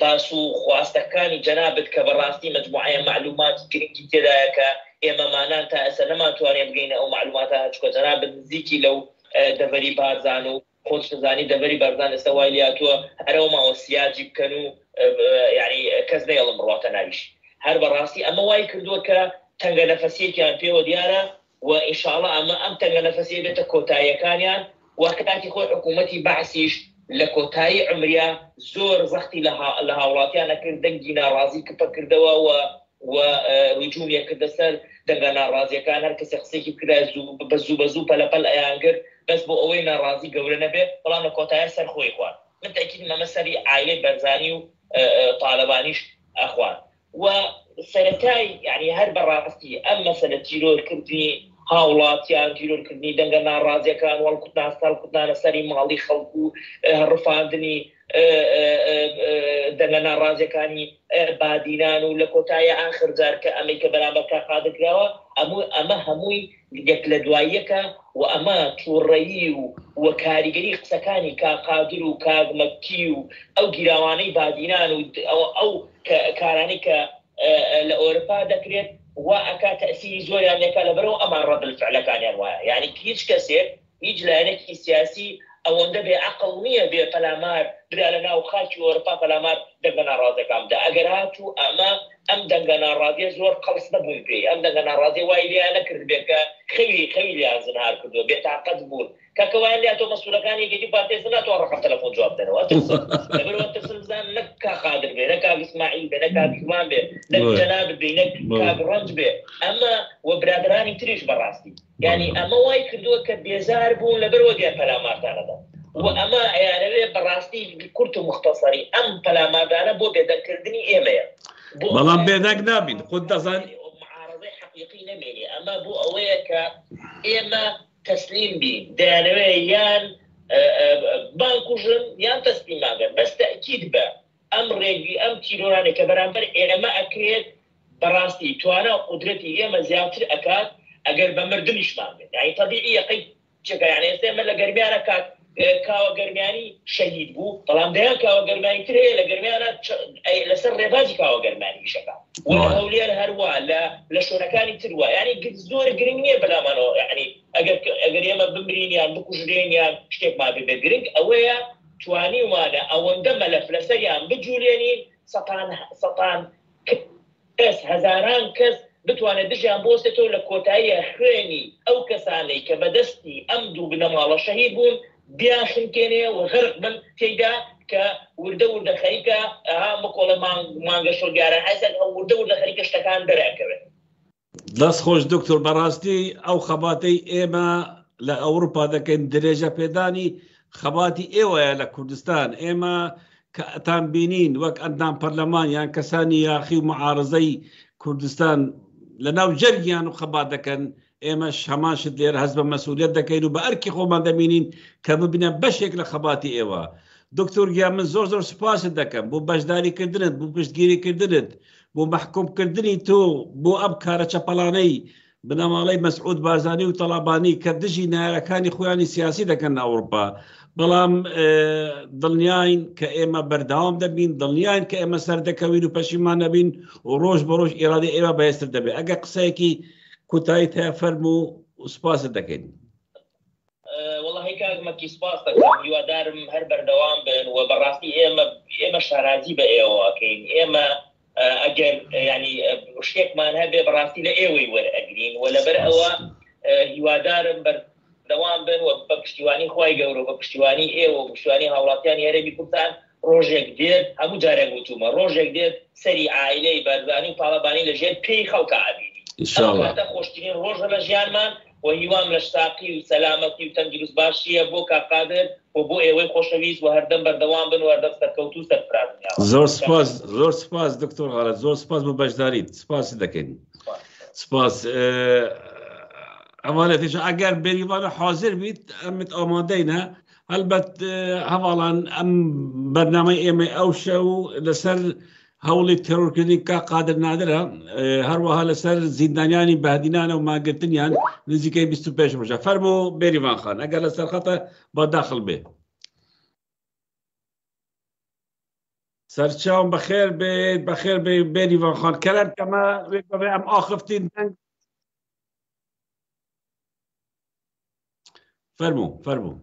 باس و خواستەکانی جەنابت کە بەڕاستی مەجموعەیە معلومات گرنگی تێدایە کە ئێمەمانان تا ئێستا نەماتوانێت بگەینە ئەو معلوماتە چکە جەنابت نزیکی لەو دەڤەری بارزان و خۆشتزانی دەڤەری بارزان ئێستا وای لاتووە هەرەوە ماوە سیاجی بکەن و یعنی کەس نەیەڵم بڕاتە ناویش. هەر بەڕاستی ئەمە وای کردووە کە تەنگە نەفەسیەکیان پێوە دیارە و ئینشاءڵڵا ئەم تەنگە نەفەسیە بێتە کۆتاییەکانیان و کاتی خۆی حکوومەتی بەعسیش لە کۆتایی عمریا زۆر زەختی لە هاوڵاتیان نەکرد، دەنگی ناڕازی کپە کردەوە و ڕجومیە کردە سەر دەنگە ناڕازیەکان، هەر کەسێ قسێکی کرا بەزوو پەلەپەل ئەیانگر بەس بۆ ئەوەی ناڕازی گەورە نەبێت، بەڵام لە کۆتایە سەر خۆی خوارد. من تاکید مەمە سەری عایلەی بەرزانی و تاالبانیش ئەخوان و سەرەتای یعنی هەر بەڕاستی ئەم مەسەلە تیرۆرکردنی هاوڵاتیان، تیرۆرکردنی دەنگە ناڕازیەکان، وەڵکوتنانە سەری ماڵی خەڵکو و ڕفاندنی دەنگە ناڕازیەکانی بادینان و لە کۆتایە ئاخر جار کە ئەمەی کە بەرامبەر قادرکراوە ئەمە هەمووی یەک لە دواییەکە و ئەمە تووڕەیی و کاریگەری قسەکانی کاقادر و کاگمەکی و ئەو گیراوانەی بادینان و ئەو کارانی کە لە ئەوروپا دەکرێت و ئەکا تەسیری زۆریان لێکا لەبەرەوە ئەمان ڕەدڵفعلەکانیان وایە. یعنی هیچ کەسێک هیچ لایەنێکی سیاسی ئەوەندە بێ عەقڵ نییە بێ پەلامار برا لە ناو خاکی ئەوروپا پەلامار دەنگە ناڕازیەکان بدە. ئەگەر هاتوو ئەم دەنگە ناڕازیە زۆر قەڵس نەبوون پێی، ئەم دەنگە ناڕازیە وای لێیان نەکرد بێ کە خەویلیان زنهار کردووە بێتاقەت بوون کەکەوایان لاتۆ مەسئولەکانی یەکێتی پارتێز ناتوان ڕقم تەلەفۆن جواب بدەنەوە لەبەرەوە ترسم بزان نەک کاک قادر بێ، نەک کاک ئیسماعیل بێ، نەک کاک شومان بێ، نەک جەنابت بێ، نەک کاک ڕەنج بێ، ئەمە وە برادرانی تریش بەڕاستی یعنی ئەمە وای کردووە کە بێزار بوون لەبەرەوە دیان پەلامارتانەدا و ئەمە ئەیانەوێ بەڕاستی کورت و مختصری ئەم پەلاماردانە بۆ بێدەنگکردنی ئێمەیە، بەڵام بێدەنگ نابین خۆت دەزانی معارەزەی حەقیقی نەمێنێ. ئەمە بۆ ئەوەیە کە ئێمە تەسلیم بین، دەیانەوێ یان بانکوژن یان تەسلیم ناگەن، بەس تەکید بە ئەم ڕێگی ئەم تیرۆرانێک کە بەرامبەر ئێمە ئەکرێت بەڕاستی توانە و قودرەتی ئێمە زیاتر ئەکات ئەگەر بە مردنیشمان بێت. یعنی تەبیعیە قەی چێکە یعنی ئێستا ئێمە لە گەرمیانە کات كاوە گەرمیانی شەهید بوو بەڵام دەیان کاوە گەرمانی تر هەیە لە گەرمیانە لەسەر ڕێبازی کاوە گەرمانی شەکە و لە هەولێر هەروە لە شوێنەکانی تروە یعنی زۆر گرنگ نییە بەلامانەوە یعنی ئەگەر ئێمە بمرین یان بکوژرێن یان شتێکمان ببێ گرنگ ئەوەیە توانی وانە ئەوەندە مەلەف لەسەریان بجوولێنین سەتان کەس هەزاران کەس بتوانێت دژیان بۆستێتەوە لە کۆتاییە خوێنی ئەو کەسانەی کە بەدەستی ئەم دوو بنەماڵە شەهید بوون بیان خنکێنێ و غرق بن تێیدا کە وردە خەریکە بکۆڵە مانگە شۆگارە حەسەن ئەو وردە خەریکە شتەکان دەرەکەوێت. دەست خۆش دکتۆر بەڕاستی ئەو خەباتەی ئێمە لە ئەوروپا دەکەین درێژە پێدانی خەباتی ئێوەیە لە کوردستان ئێمە کەتان بینین وەک ئەندام پەرلەمان یان کەسانی یاخی و معارزەی کوردستان لە ناو جەرگیان و خەبات دەکەن ئێمەش هەماشت لێرە هەست بە مەسئولیت دەکەین و بە ئەرکی خۆمان دەبینین کە ببینە بەشێک لە خەباتی ئێوە. دکتۆر گیان من زۆر سوپاست دەکەم بۆ بەشداریکردنت بۆ پشتگیریکردنت بۆ محکومکردنی تۆ بۆ ئەم کارە چەپەڵانەی بنەماڵەی مەسعود بارزانی و تەڵابانی کە دژی نایەکانی خۆیانی سیاسی دەکەن لە ئەوروپا بەڵام دڵنیاین کە ئێمە بەردەوام دەبین دڵنیاین کە ئێمە سەر دەکەوین و پەشیمان نەبین و ڕۆژ بە ڕۆژ ئێرادی ئێمە بەهێزتر دەبێت ئەگە قسەیەکی کوتایی هەیە فەرموو و سوپاست دەکەین. والله کاکمەکی سپاس دەکەم هیوادارم هەر بەردەوام بن و بەڕاستی ئێمە شارازی بە ئێوەکەین ئێمە ئەگەر ینی شتێکمان هەبێ بەڕاستی لە ئێوەی وەرئەگرین و لەبەر ئەوە هیوادارم بەردەوام بن و بە پشتیوانی خۆی گەورە بە پشتیوانی ئێوە و پشتیوانی هاوڵاتیانی هەرێمی کوردستان ڕۆژێک دێت هەموو جارێک وتومە ڕۆژێک دێت سەری عائیلەی بەرزانی و تاڵەبانی لەژێر پێی خەڵکە ئابینی ئەواتە خۆشترین ڕۆژە لە ژیانمان و هیوام لە شتاقی و سەلامەتی و تەندروست باشیە بۆ کاقادر و بۆ ئێوەی خۆشەویست و هەردەم بەردەوام بن و هەردەم سەرکەوتو و سەرفراز. زۆر سپاس دکتۆر غارەت زۆر سپاس بۆ بەشداریت سپاسی دەکەین. سپاس ئەمانەتیش ئەگەر بێریوانە حاضر بیت ئەمت ئامادەینە هەلبەت هەواڵان ئەم بەرنامەی ئێمە ئەو شەو لەسەر هەوڵی تێڕۆرکردنی کا قادر نادرە هەروەها لەسەر زیندانیانی بەهدینانە و ماگرتنیان نزیکەی 25 ڕۆژە فەرموو بێریوان خان ئەگەر لەسەر خەتە بە داخل بێ سەرچاوم بەخێر بێت بەخێر بێ بێریوان خان کەرەم کەمە بێ ئەم ئاخفتین دەنگ فەرموو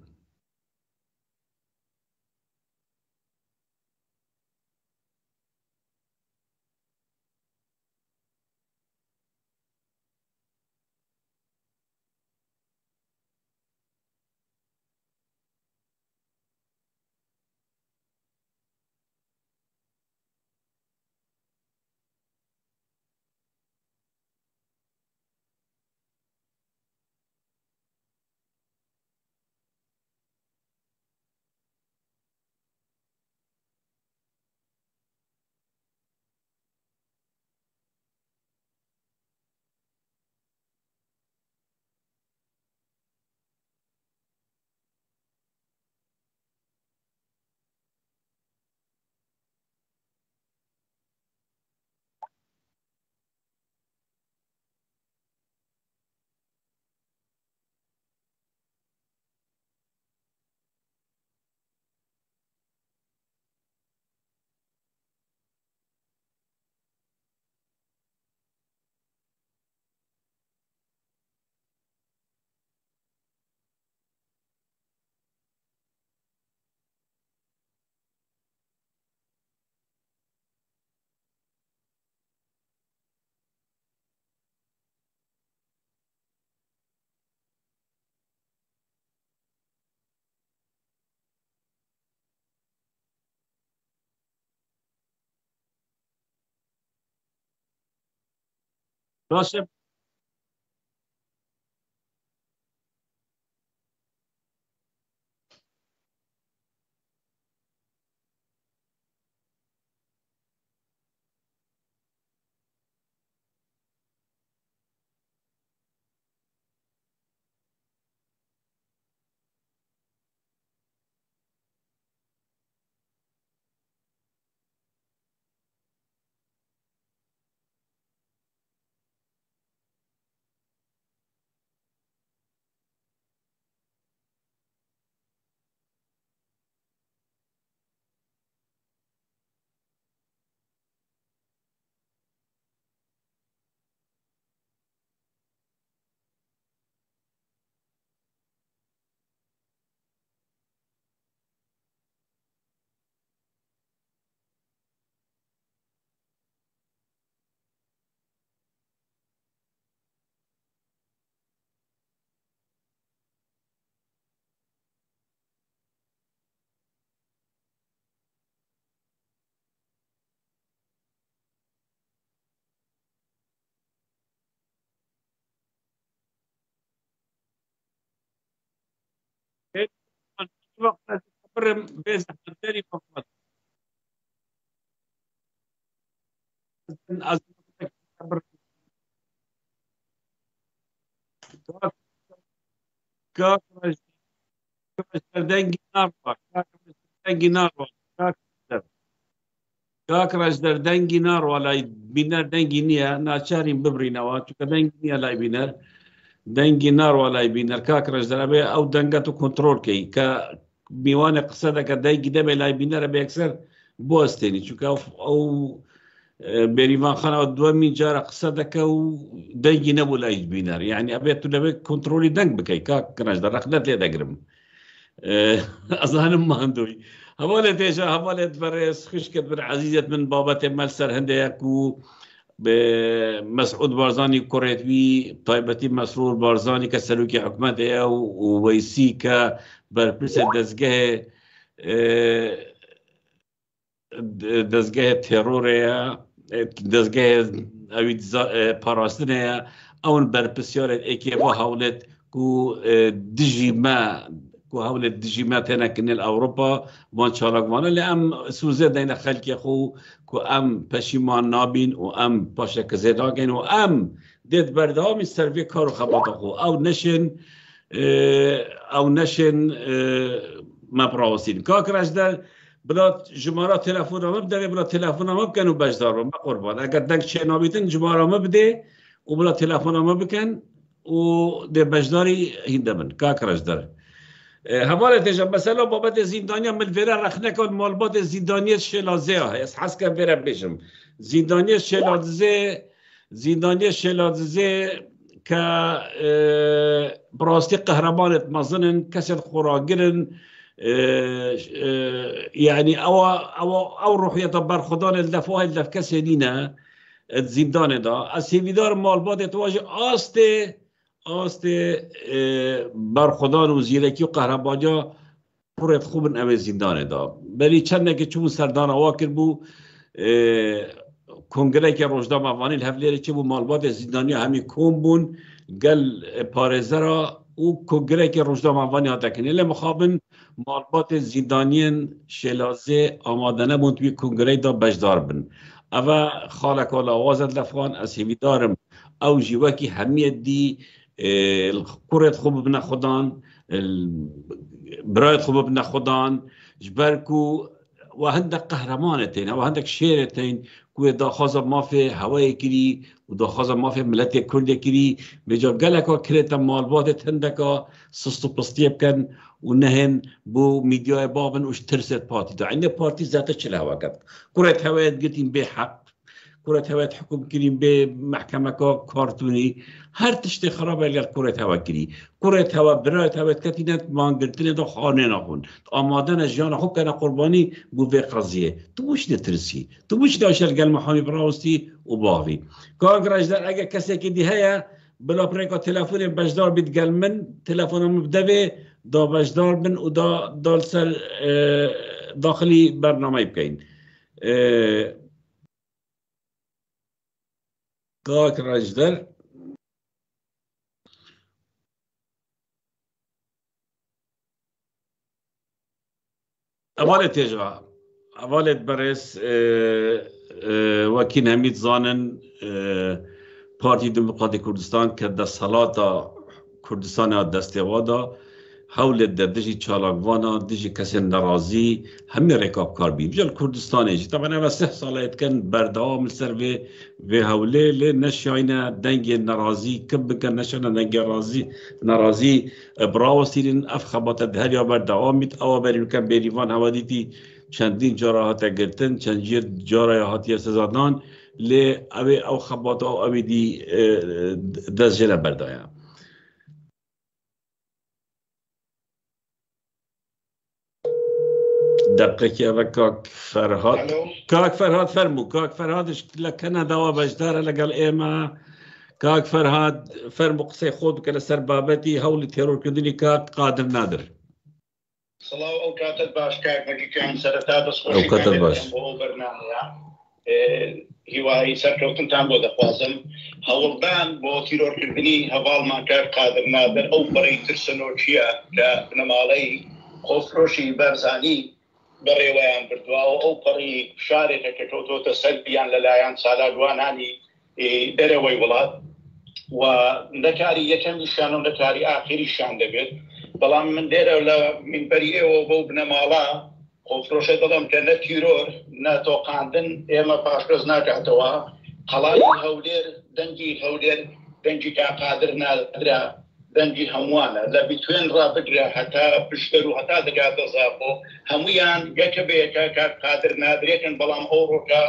باشه وقت برم بيز حتى فقط از كاكرج دنگی ناروا دنگی ناروا كاكرج در دنگی ناروا لای بینر دنگی نیا ناچاریم ببرینەوە چونکە دەنگی نییە لای بینەر دەنگی ناروا لای بینەر کاکرج دەرەبێ ئەو دەنگەت و کۆنتڕۆڵکەی کە میوانە قسە دەکە دایکی دەبێ لای بینەرە بە یەکسەر بۆ ئەستێنی چونکە ئەو بێریڤان خانەوە دووەمین جارە قسە دەکە و دەنگی نەبوو لای بینەر یعنی ئەبێت تو لەبێت کۆنتڕۆلی دەنگ بکەیت کاکرج دەڕەخنەت لێ دەگرم ئەزانم ماندووی هەواڵێت تێژە هەواڵێت بەڕێز خوشکت بن عەزیزت من بابەتێ مەلسەر هەندێک و مسعود بارزانی کوڕێتوی تایبەتی مەسرور بارزانی کە سەرۆکی حکومەتەیە و وەیسی کە بەرپرسە دەستگەهە تێڕۆرەیە دەستگەهە ئەوی پاراستنەیە ئەون بەرپرسیارێت ئێکێ بۆ هەوڵێت و دژی مە هەولێت دژی ما تێنەکردنێت ئەوروپا وان چالاکوانە لێ ئەم سوزێ دەینە خەلکی خۆ کو ئەم پەشیمان نابین و ئەم پاشەکە زێداگەین و ئەم دێت بەردەوامی سەروێ کار و خەباتە خۆ ئەو نەشێن مەپڕاوەسین کاکرەش دەر بڵات ژمارە تەلەفۆنەمە بدەوێ بڵات تەلەفۆنەمە بکەن و بەشدار بن بە قوربان ئەگەر دەنگ چێ نابێتن ژمارەمە بدێ و بڵات تەلەفۆنەمە بکەن و دێ بەشداری هین دەبن کاکرەش دەر هەواڵێت تێژە مەسەلا بابەتێ زیندانیا ملڤێرە ڕەخنەکە ماڵباتێ زیندانیە شێلازەیە هەیە حەسکە فێرە بێژم زیندانیە شێلازێ کە بڕاستی قەهرەمانێت مەزنن کەسێت خۆراگرن یعنی ئەو ڕوحیەتە بەرخودانێت لەفۆهای لەف کەسێ نینە زیندانێدا ئەس هێویدار ماڵباتێت واژە ئاستێ بەرخودان و زیرەکی و قەهرەباجا پڕێت خوبن ئەوێ زیندانێدا بەری چەندێکی چوو سەردانەوا کرد بوو کۆنگرێکی ڕۆژدام ئەڤانیل هەولێرێکی بوو ماڵباتێ زیندانیا هەمی کۆم بوون گەل پارێزەرە و کۆنگرێکی ڕۆژدام ئەڤانی هاتەکردنێ لێ مخابن ماڵباتێ زیندانیên شێلازێ ئامادە نەبوون توی کۆنگرەیدا بەشدار بن ئەڤە خاڵێکا لاوازت لەفان ئەس هێویدارم ئەو ژی وەکی هەمیەت دی کوڕێت خۆ ببنە خودان برایەت خۆ ببنە خودان ji ber ku we hindek qehremanê tên we hindek şêrê tên ku wê daxwaza mafê hewayê kirî û daxwaza mafê miletê Kurdê kirî bêca geleka kirête malbatê hindeka sist û pistiyê bikin û nehên bo mîdyayê babin û ji tirsê partî da endê partî zete çil heweket kurêt hewayê girtîn bê heq kurêt hewayê hikûm kirîn bê mehkemeka kartûnî her tiştê xerab eger kurêt hewa kirî kurêt hewa birayet hewayê ketîne mangirtinê da xanê naxwin amadene jiyana xwe kene qurbanî bû vê qeziyê tu wî netirsî tu wî daşer gel mehamî birawistî û bavî kagrajder eger kesekî dî heye bila pirêka telefonê bejdar bît gel min telefona min bidevê da bejdar bin û da dal ser daxilî bernameyê bikeyn kagrajder ئەوالێت تێژە ئەوالێت بەڕێز وەکین هەمید زانن پارتی دموکراتی کوردستان کە دەسەڵاتە کوردستانە دەستێوادا هەولێت دەردژی چالاکوانە دژی کەسێن نەڕازی هەمی ڕێکابکار بی بژەل کوردستانێژی تەبەن ئەوە سێ ساڵەیەتکەن بەردەوام سەر vê hewlê lê neşayîne dengên nerazî kim bikin neşane dengê nerazî birawestînin ev xebate heriya berdewam bît ewa berînken bêrîvan hewa dîtî çendîn cara hate girtin çend jîr caraya hatiye sezadan lê evê ew xebata evê dî dest jê berdaya دقیقی اوه کاک فرهاد فرمو کاک فرهادش لکنه دوا بجداره لگل ایمه کاک فرهاد فرمو قصه خود که لسر بابتی هولی تیرور کردنی کاک قادر نادر سلاو او کاتت باش کاک مگی کن سرطا بس خوشی او کاتت باش بو برنامه هیوایی سرکوتن تان بو دخوازم هولدان بو تیرور کردنی هوال ما کاک قادر نادر او برای ترسنو چیه که نمالی خۆفرۆشی بەرزانی بەڕێوەیان بردووە و ئەو پەڕی شارێکە کە کەوتۆتە سەربیان لەلایەن سالاگوانانی دەرەوەی وڵات و نەکاری یەکەمیشان و نەکاری ئاخریشان دەبێت. بەڵام من لێرە لە منبەری ئێوە بۆ بنەماڵە خۆفرۆشە دەڵم کە نە تیرۆر ناتۆقااندن ئێمە پاشگەز ناکاتەوە. قەڵاتی هەولێر دەنگی هەولێر دەنگی کاقادر نادرا دەنگی هەمووانە لە بیتوێن ڕابگرە هەتا پشتەر و هەتا دەگاتە زاپۆ هەمویان یەکە بەیەکە کاقادر نادرێکن بەڵام ئەو ڕۆکە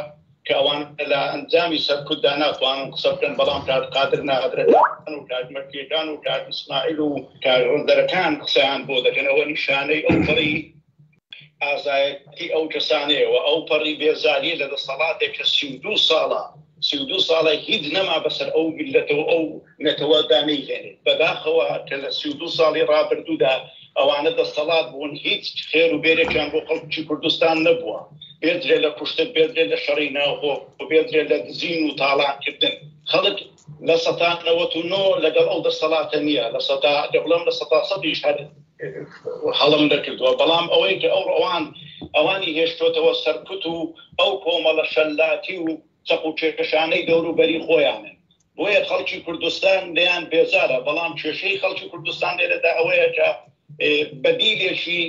کە ئەوان لە ئەنجامی سەرکوتدا ناتوانن قسە بکەن بەڵام کاتقادر نادرەکان و کاتمەکیەکان و کات ئیسماعیل و کارڕۆندەرەکان قسەیان بۆ دەکەنەوە نیشانەی ئەو پەڕی ئازایەتی ئەو کەسانەیەوە ئەو پەڕی بێزاری لە دەسەڵاتێک کە 32 ساڵە هیچ نەما بەسەر ئەو میلەتەوە ئەو نەتەوەدا نەیهێنێت بەداخەوە کە لە 32 ساڵی ڕابردوودا ئەوانە دەسەڵات بوون هیچ خێر و بێرێکیان بۆ خەڵکی کوردستان نەبووە بێدرێ لە کوشتن بێدرێ لە شەڕی ناوخۆ بێدرێ لە دزین و تاڵانکردن خەڵک لە 1999 لەگەڵ ئەو دەسەڵاتە نییە لە دەوڵەم لە 100 هەڵم دەکردووە بەڵام ئەوەی کە ئەو ئەوانی هێشتۆتەوە سەرکوت و ئەو کۆمەڵە شەلاتی و چەق و چێکەشانەی دەوروبەری خۆیانن بۆیە خەڵکی کوردستان لێیان بێزارە بەڵام کێشەی خەڵکی کوردستان لێرەدا ئەوەیە کە بەدیلێکی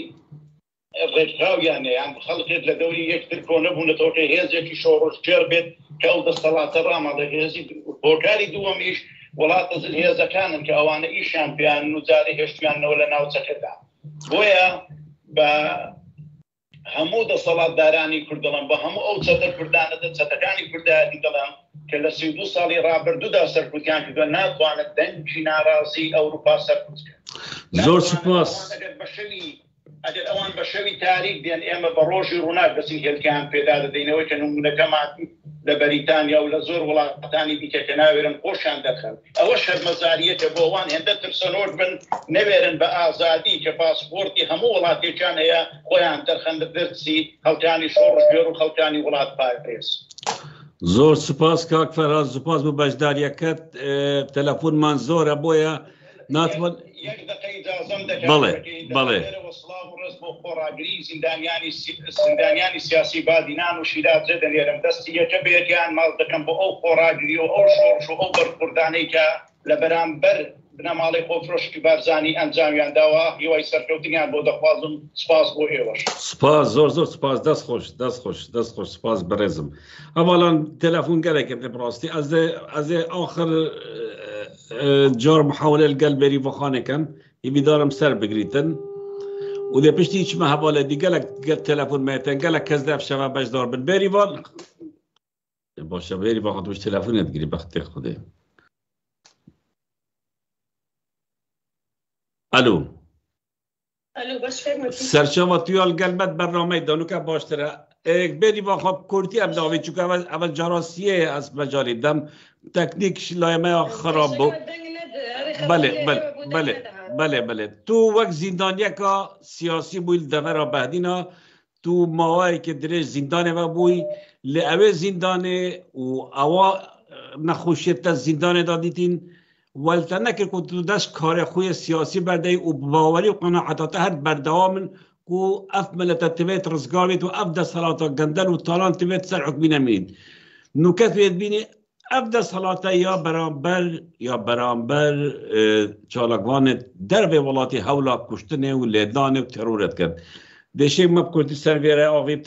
ڕێکخراویانە یان خەڵکێت لە دەوری یەکتر کۆ نەبوونەتەوە کە هێزێکی شۆڕژگێر بێت کە ئەو دەسەڵاتە ڕامەڵە هێزی هۆکاری دووەمیش وڵاتە هێزەکانن کە ئەوانە ئیشیان پیان و جارێ هێشتیانەوە لە ناوچەکەدا بۆیە بە هەموو دەسەڵاتدارانی کوردڵم بە هەموو ئەو چەتە کوردانە چەتەکانی کوردایەتی دەڵم کە لە 32 ساڵی ڕابردوودا سەرکوتیان کردووە ناتوانێت دەنگی ناڕازی ئەوروپا سەرکوت بکەن. زۆر سوپاس. ئەگەر ئەوان بە شەوی تاریک دێن ئێمە بە ڕۆژی ڕووناک بەسین هێلکیان پێدا دەدەینەوەی کە نمونونەکەمان لە بەریتانیا و لە زۆر وڵاتانی دیکە کە ناوێرن خۆشیان دەخەن ئەوە شەرمەزاریەکە بۆ ئەوان هێندە ترسەنۆر بن نەوێرن بە ئازادی کە پاسپۆرتی هەموو وڵاتێکیان هەیە خۆیان دەرخەن لە دەرسی خەڵکانی شۆڕژگێر و خەڵکانی وڵات پارێز. زۆر سوپاس کاک فەرهاد سوپاس بۆ بەشداریەکەت تەلەفۆنمان زۆرە بۆیە ناتوان بەڵێ خۆڕاگری زیندانیانی سیاسی بادینان و شیرازە دەنێرم دەستی یەکە بێتیان ماڵ دەکەم بۆ ئەو خۆڕاگری و ئەو شۆڕش و ئەو بەرخوردانەی کە لە بەرامبەر بنەماڵی خۆفرۆشتی بارزانی ئەنجامیان داوە هیوای سەرکەوتنیان بۆ دەخوازم سپاس بۆ ئێوەش. سپاس زۆر سپاس دەستخۆش سپاس بەڕێزم ئەوڵان تەلەفۆن گەلێکم بڕاستی ئەزێ آخر جار محاولة القلبري فخانكم يبيدارم سر بقريتن وده بشتي هيك ما هبالة دي قالك تلفون ميتن قالك كذاب شباب باش دار بالبيري فال باشا بيري فقط مش تلفون تقري بختي خدي الو باش فهمت سرچاوة تويال قلبت برنامه دانو که باشتره بيري فقط كورتي ام داوي چوك اول جراسية از مجالي دم تکنیک لایمه خراب بود. بله تو وقت زندانیه که سیاسی بویل دفعه بعدینا تو ماهایی که درش زندانه و بوی لعوه زندانه و اوا نخوشیت زندانه دادیتین ولتا نکر که تو دست کار خوی سیاسی برده و باوری و قناعتات هر بردوامن که اف ملتا تبیت رزگار بید و اف دست صلاتا گندن و تالان تبیت سر حکمی نمید نوکت بید بینی افده صلاته یا برانبر چالکوان در به ولاتی حولا کشتنه و لیدانه و ترورت کرد دیشه مبکردی سر ویره آقیب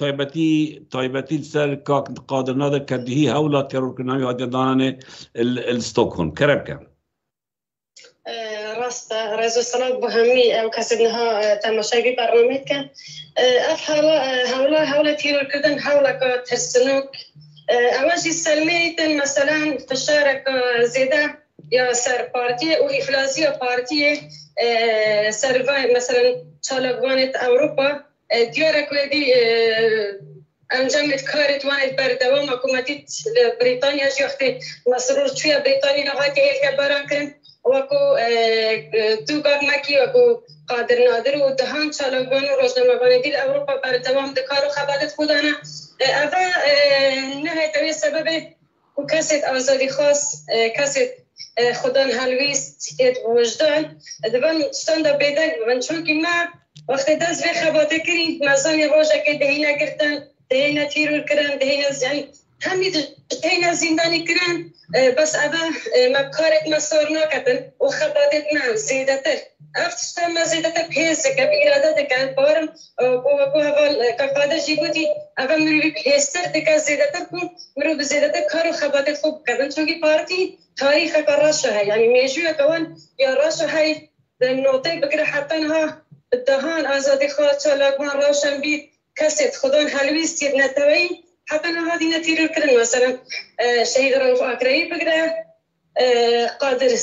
تایبتی سر که قادر نادر کردهی حولا ترور کناوی هاتی دانانه الستوکهولم کرم کن راست رزو سلام بهمی او کسی نها تماشایی برنامه کن اف حولا ترور کردن حولا که ترسنوک اوجی سلمیتن مثلا فشارك زیده یا سر پارتی و افلاسیا پارتی سر مثلا چالگوانت اوروپا دیارک ودی انجامت کارت وانت بردوام حکومتیت بریتانیا جوختی مسرور چوی بریتانیا نهاتی که بران کن وکو دو گاگ مکی وکو قادر نادر و دهان چالگوان و روزنامه‌وان دیل اوروپا بردوام دکار و خبرت بودانه اما نهایت اوی سبب و کسید آزادی خواست کسید خودان هلویست وجدان دوان ستانده بیدنگ ببن چون که ما وقت دست به خباته کری مزانی روژه که دهینا گرتن دهینا تیرور کرن دهینا یعنی همی دهینا زندانی کرن بس ابا مکارت مسار نکتن و خباتت نه زیده تر افتشتن ما زیده تر پیسه که بیراده دکن بارم بو اول کفاده جی بودی اول مروی پیستر دکن زیده تر کن مرو بزیده تر کارو خباتت خوب کردن چونکه پارتی تاریخ که راشه های یعنی میجوی کوان یا راشه های نوته بگره حتی ها دهان آزادی خواه چالاکوان روشن بید کسید خودان حلویستید نتوی حتی ها دینا تیرور کرن مثلا شهید رؤوف آکرایی بگره قادر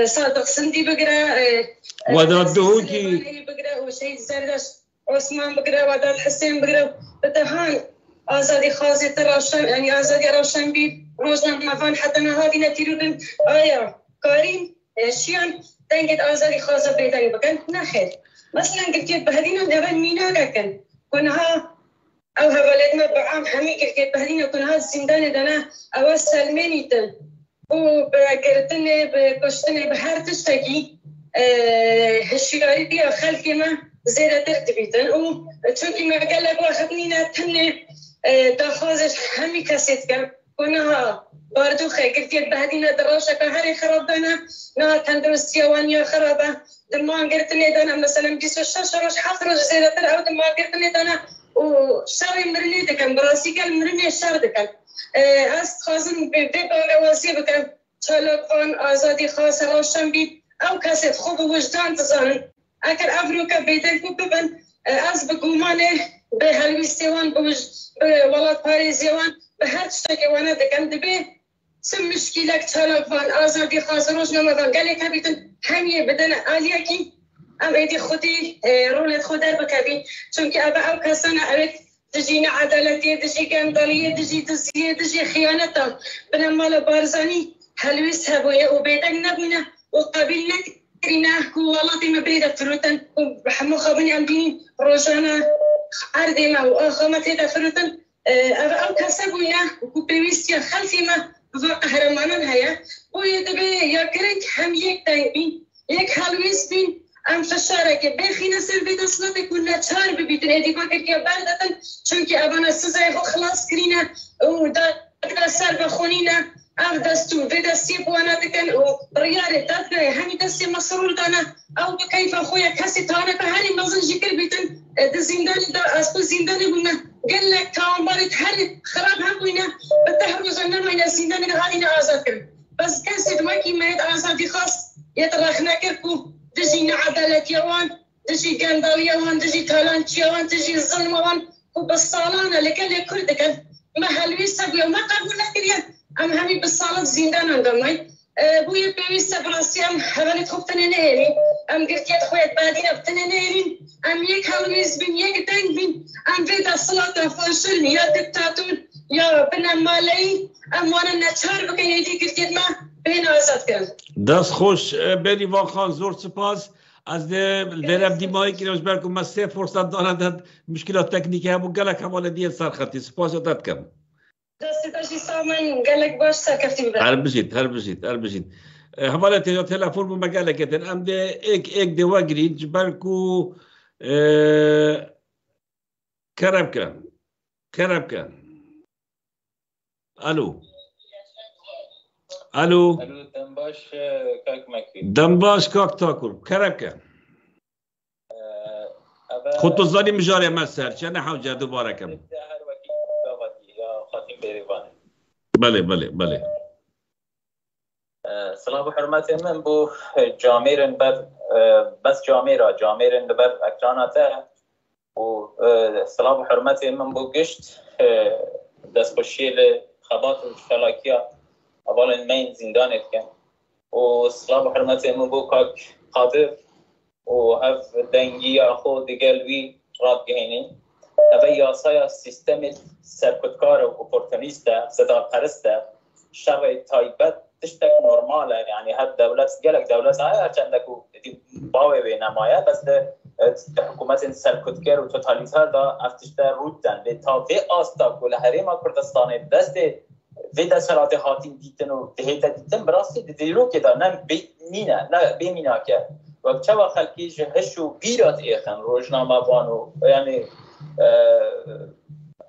صادق سندی بگره وداد دهوکی بگره و شهید زردش عثمان بگره وداد حسین بگره دهان آزادی خوازی روشن یعنی آزادی روشن بید روزنامه نفان حتی ها دینا تیرور کرن آیا کارین شیان دنگت آزادی خوازه بیدنگ بکن نخیر مثلا قلت بهدينا دابا مينا كان كونها او هبلتنا بعام حمي قلت بهدينا كونها الزندان دنا او سلمانيتن و بقرتني بكشتني بحر تشتكي هالشياري دي خلقي ما زيادة ترتبيتن و تشوكي ما قال لك واخدنينا تني داخوزش حمي كاسيت كان كونها باردو خير قلت بهدينا دراشة كهري خربنا نا تندرستيا وانيا خرابة دمان قرتني دانا مثلا 26 روز حفر زيادة تر او دمان قرتني دانا وشاري مرني دكان براسي كان مرني شار دكان است خازن ببا رواسي بكان چالقان آزادي خاصة روشن بيت او كاسد خوب وجدان تزانن اكر افروكا بيدن ببن از بقومانه به هلويستيوان بولاد باريزيوان بهر تشتاكي وانا دكان دبي سم مشكلك چالقان آزادي خاصة روشن مدان قالك هبيتن هميه بدن آلياكي ام ايدي خودي رولت خودر بكابي چونك ابا او كسانا اويت دجينا عدالتي دجي قندالية دجي دزية دجي خيانتا بنمال بارزاني هلويس هبوية وبيدك نبنا وقابلنا كرينا كوالاتي مبيدة فروتن وبحمو خابني امدين روشانا عردي ما وآخامتي دفروتن ابا او كسابويا وكوبيويستيا خلفي ما قهرمانا هيا ويدبي يا كرنك هم يك تايبين يك هلويس بين ام فشارك بخينا سر بدسلات كنا چار ببيتن ادي فكر كي بردتن چونكي ابانا سزاي خلاص كرينا ودا سر بخونينا اف دستو بدستي بوانا دكن وريال داتنا همي دستي مسرور دانا او كيف اخويا كاسي تانا كهاني مزن جكر بيتن دزيندان دا اسكو زيندان بنا قال لك تاون بارت هل خراب هم بينا بتهرز انما زيندان غادينا ازاد كن بس كاسي دماكي مايد ازادي خاص يتراخنا كركو دجي عدالة يوان دجي قندال يوان دجي تالانت يوان دجي الظلم يوان وبالصالانة لكل كردك ما هلويسا بيو ما قبولنا كريان ام همي بالصالة زندان عندهم بويا بيويسا براسي ام هبالت خوب تنينيري ام قرتيات خويات بادينا بتنينيرين ام يك هلويس بين يك دنگ بين ام فيدا صلاة فانشل يا دكتاتور يا بنا مالي ام وانا نتشار بكين يدي قرتيات ما بين آزاد كرن دست خوش بری واخان زور سپاس از درم دیمایی که نوش برکم من 3 فرصت دارند مشکلات تکنیکی همون گلک حواله دیه سرخطی سپاس داد کم دستی داشتی سامان گلک باش سرکفتی ببرد هر بشید حواله تیجا تلفون بو مگلکتن ام ده ایک دوا گرینج برکو کرب کن الو دنباش کاک تاکر کربکه خود تو زانی مجاری من سر چه نحو جا دوباره کم بله سلام و حرمت من بو جامعیرن بر بس جامعیرن بر اکراناته و سلام و حرمت من بو گشت دست باشیل خبات و فلاکیا اولا مین زندانت کن و سلام و حرمت من بو کاک قادر و اف دنگی خود گلوی راد گهینی اف یاسای سیستم سرکتکار و اپورتونیسته صدا پرسته شرع تایبت تشتك نورماله يعني هاد دولت جالك دولت هاي عندكو باوي بينمايه بس حكومات سرکوتگر و توتالیتار دا افتشته رودن لتافه آستا کل حریم کردستان دست ویدا سرات هاتین دیتن و دهیتا دیتن براستی دیرو که دا نه بیمینا که وقت چه خلکی جهشو بیرات ایخن روزنامه بانو یعنی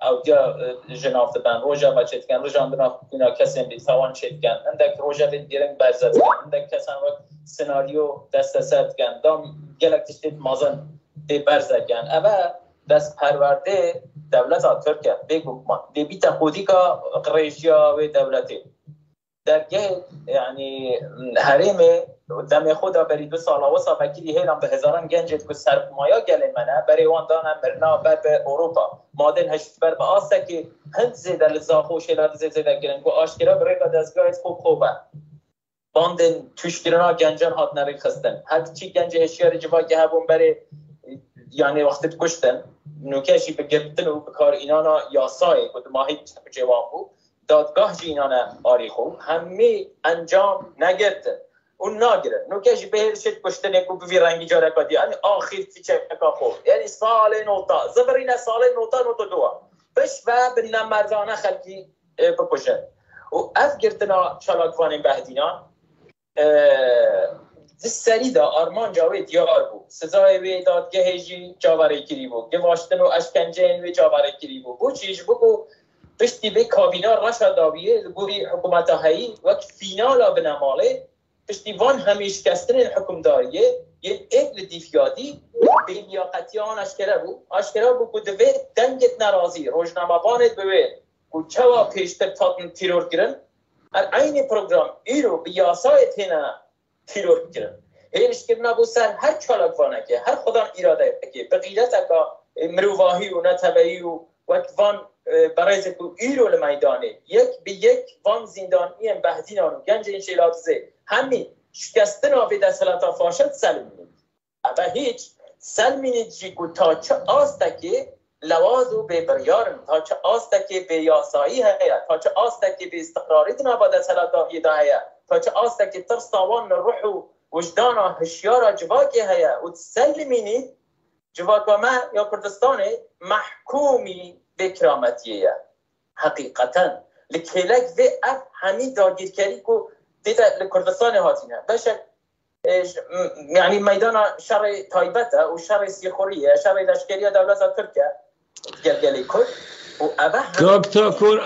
او دیا جنافت بن روزا بچت کن روزا اندنا اینا کسی بیتوان چت کن اندک روزا دیرن برزد کن اندک کسان وقت سناریو دست سرد کن دام گلک تشتید مازن دی برزد کن اما دست پرورده دولت ترکیه بگو ما دی بیت خودی کا قریشیا و دولتی درگه یعنی حریم دم خدا بری 2 سال و فکری هیلم به هزاران گنجت که سرمایه گله منه برای وان دانم مرنا بر به اروپا مادن هشت بر به آسته که هند زیده لزاخو شیلات زیده گرن گو آشکرا برای که دستگاه خوبه باندن توشگرنا گنجان هات نری خستن هر چی گنج هشیار جوا که هبون برای یعنی وقتی کشتن نوکشی به گرفتن و بکار اینانا یاسای که ماهی جواب بود دادگاه جینانه آری خوب همه انجام نگرده اون ناگره نوکشی به هر شد کشتنه که بوی رنگی جاره کدی یعنی آخر فیچه خوب یعنی سال نوتا زبرین سال نوتا دوا بش و بنا مرزانه خلقی بکشه و اف گرتنا چالاکوان بهدینان سری دا آرمان جاوی دیار بود سزای وی دادگاه جی جاوره کری بود گواشتن و اشکنجه وی جاوره کری بود بو چیش بگو پشتی به کابینا رشا داویه گوی حکومت هایی وقت فینالا بنماله پشتی وان همیش کستن حکمداریه یه اقل دیفیادی به لیاقتیان اشکره بود که دوی دنگت نرازی روشنامه بانت بوید که چوا پیشتر تاتن تیرور گرن این پروگرام ایرو بیاسای تینه تیرور گرن ایرش کرنا بو سر هر چالاکوانه که هر خدا ایراده که بقیلت اکا مروواهی و نتبهی و وان برای زکو ایرو لمیدانه یک به یک وان زندانی بهدینانو گنج این شیلات زه همین شکستن آبی در سلطا فاشد سلمینید اما هیچ سلمینید جیگو تا چه آسته که لوازو به بریارن تا چه آسته که به یاسایی هیا تا چه آسته که به استقراری دنا با در سلطا هیدا هیا تا چه آسته که ترساوان روح و وجدانا هشیارا جواکی هیا و سلمینید جواکا ما یا کردستان محکومی بکرامتیه حقیقتا لکلک و اف همین داگیرکری که دیتا لکردستان هاتینه بشه یعنی میدان شر تایبته و شر سیخوریه شر لشکریه دولت ترکیه گلگلی کرد و کاکتاکور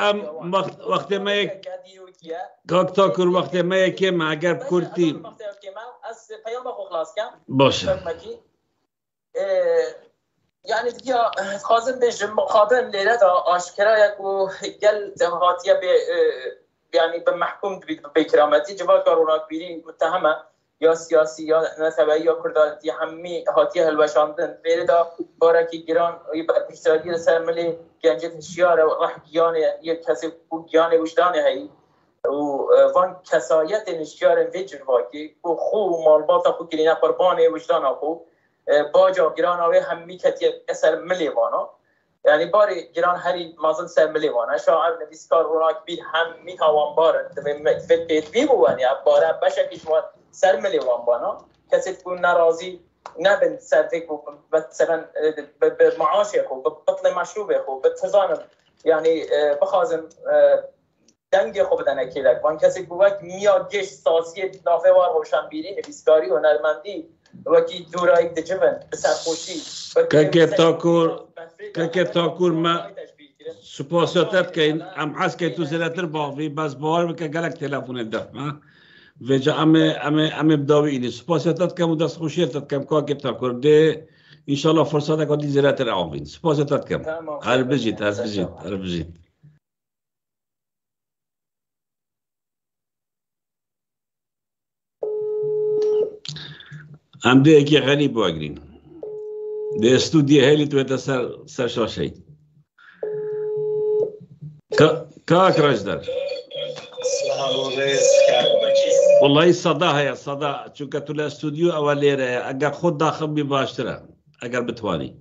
وقتی ما یک کاکتاکور وقتی ما یکیم اگر کردی از پیام خو خلاص کم باشه یعنی دیگه خازم بهش مقابل لیره دا آشکرا یکو گل هاتیه به یعنی به محکوم به کرامتی جواب کاروناک بیری متهمه یا سیاسی یا نتبعی یا کرداتی همی هاتیه هلوشاندن لیره دا بارکی گران یا پیشتراکی سر ملی گنجت هشیار و رح گیانه یک کسی گیانه وجدانه هایی و وان کسایت نشیار ویجر واقعی و خو مالباتا خو کلینه قربانه وجدانه خو باجا گران آوه همی کتیه سر ملیوانا یعنی باری گران هری مازن سر ملیوانا شاعر نویسکار روناک بیر همی تاوان بارن فت بیت بی بوانی باره بشکیش سر ملیوان بانا کسی تکون نرازی نبن سر فکر مثلا به معاشی خو به بطل مشروب خو به تزانم یعنی بخوازم دنگ خو بدن اکیلک وان کسی بوک میاد گشت سازی نافه وار روشنبیری نویسکاری و نرمندی وکی دورایی دجمن بسرخوشی که تاکور ما سپاسیاتت که ام حس که تو زیادتر باقی بس باور بکه گلک تلفون دفت و جا ام بداوی اینی سپاسیاتت که مدست خوشیتت کم که تاکور ده انشالله فرصت که دی زیادتر آمین سپاسیاتت کم هر بجید هم ده اکی غریب باگرین ده استودیه هیلی توی تا سر شاشهی كاك رجدر والله صدا هيا صدا چونك تو الاستوديو اولي اگر خود داخل بباشتره اگر بتواني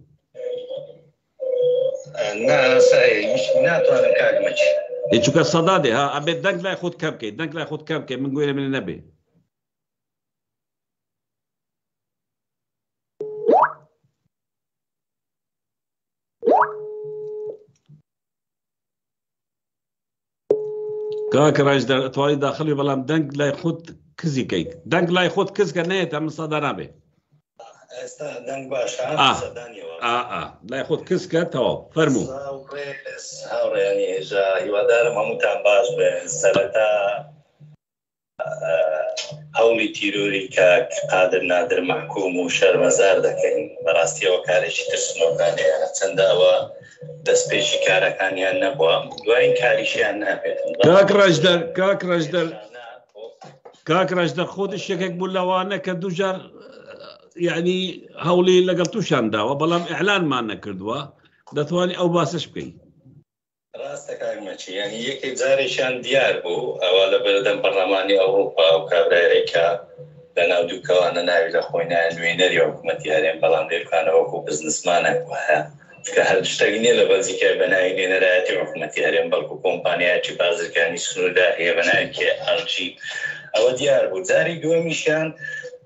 نا ساي مش ناتوانم كاك مجي چونك صدا دي ها ابي دنك لا يخود كبكي من قويله من النبي كاك راجدر توالي داخلي بلام دنك لا يخود كزي كيك دنك لا يخود كز كنيت من صدا نبي استا دنگ باش لا ياخذ كسكة فرمو يعني جا يودار ممتع باش بسلطة هولي تيروري كاك قادر نادر محكوم وشرمزار دكين براستي وكاريشي ترسنو كان يعني تنداوا دسبيشي كاركانيان نبوا دوين كاريشيان نابت كاك رجدر خود الشكك بولاوانا كدوجار يعني هولي لقلتوشان داوا بلام اعلان ما نكردوا دتواني او باسش بكي راستك اگمچی يعني یکی زارشان دیار بو اولا بلدن برلمانی اوروپا و کابرایکا لناو دو کوانا ناوی لخوینا نوینری حکومتی هرین بلان دیر کانا وکو بزنسمانک وها که هر دشتگینی لبازی که بنایی لنرایتی حکومتی هرین بلکو کمپانیا چی بازرگانی سنو داخیه بنایی که هرچی او دیار بو زاری دومیشان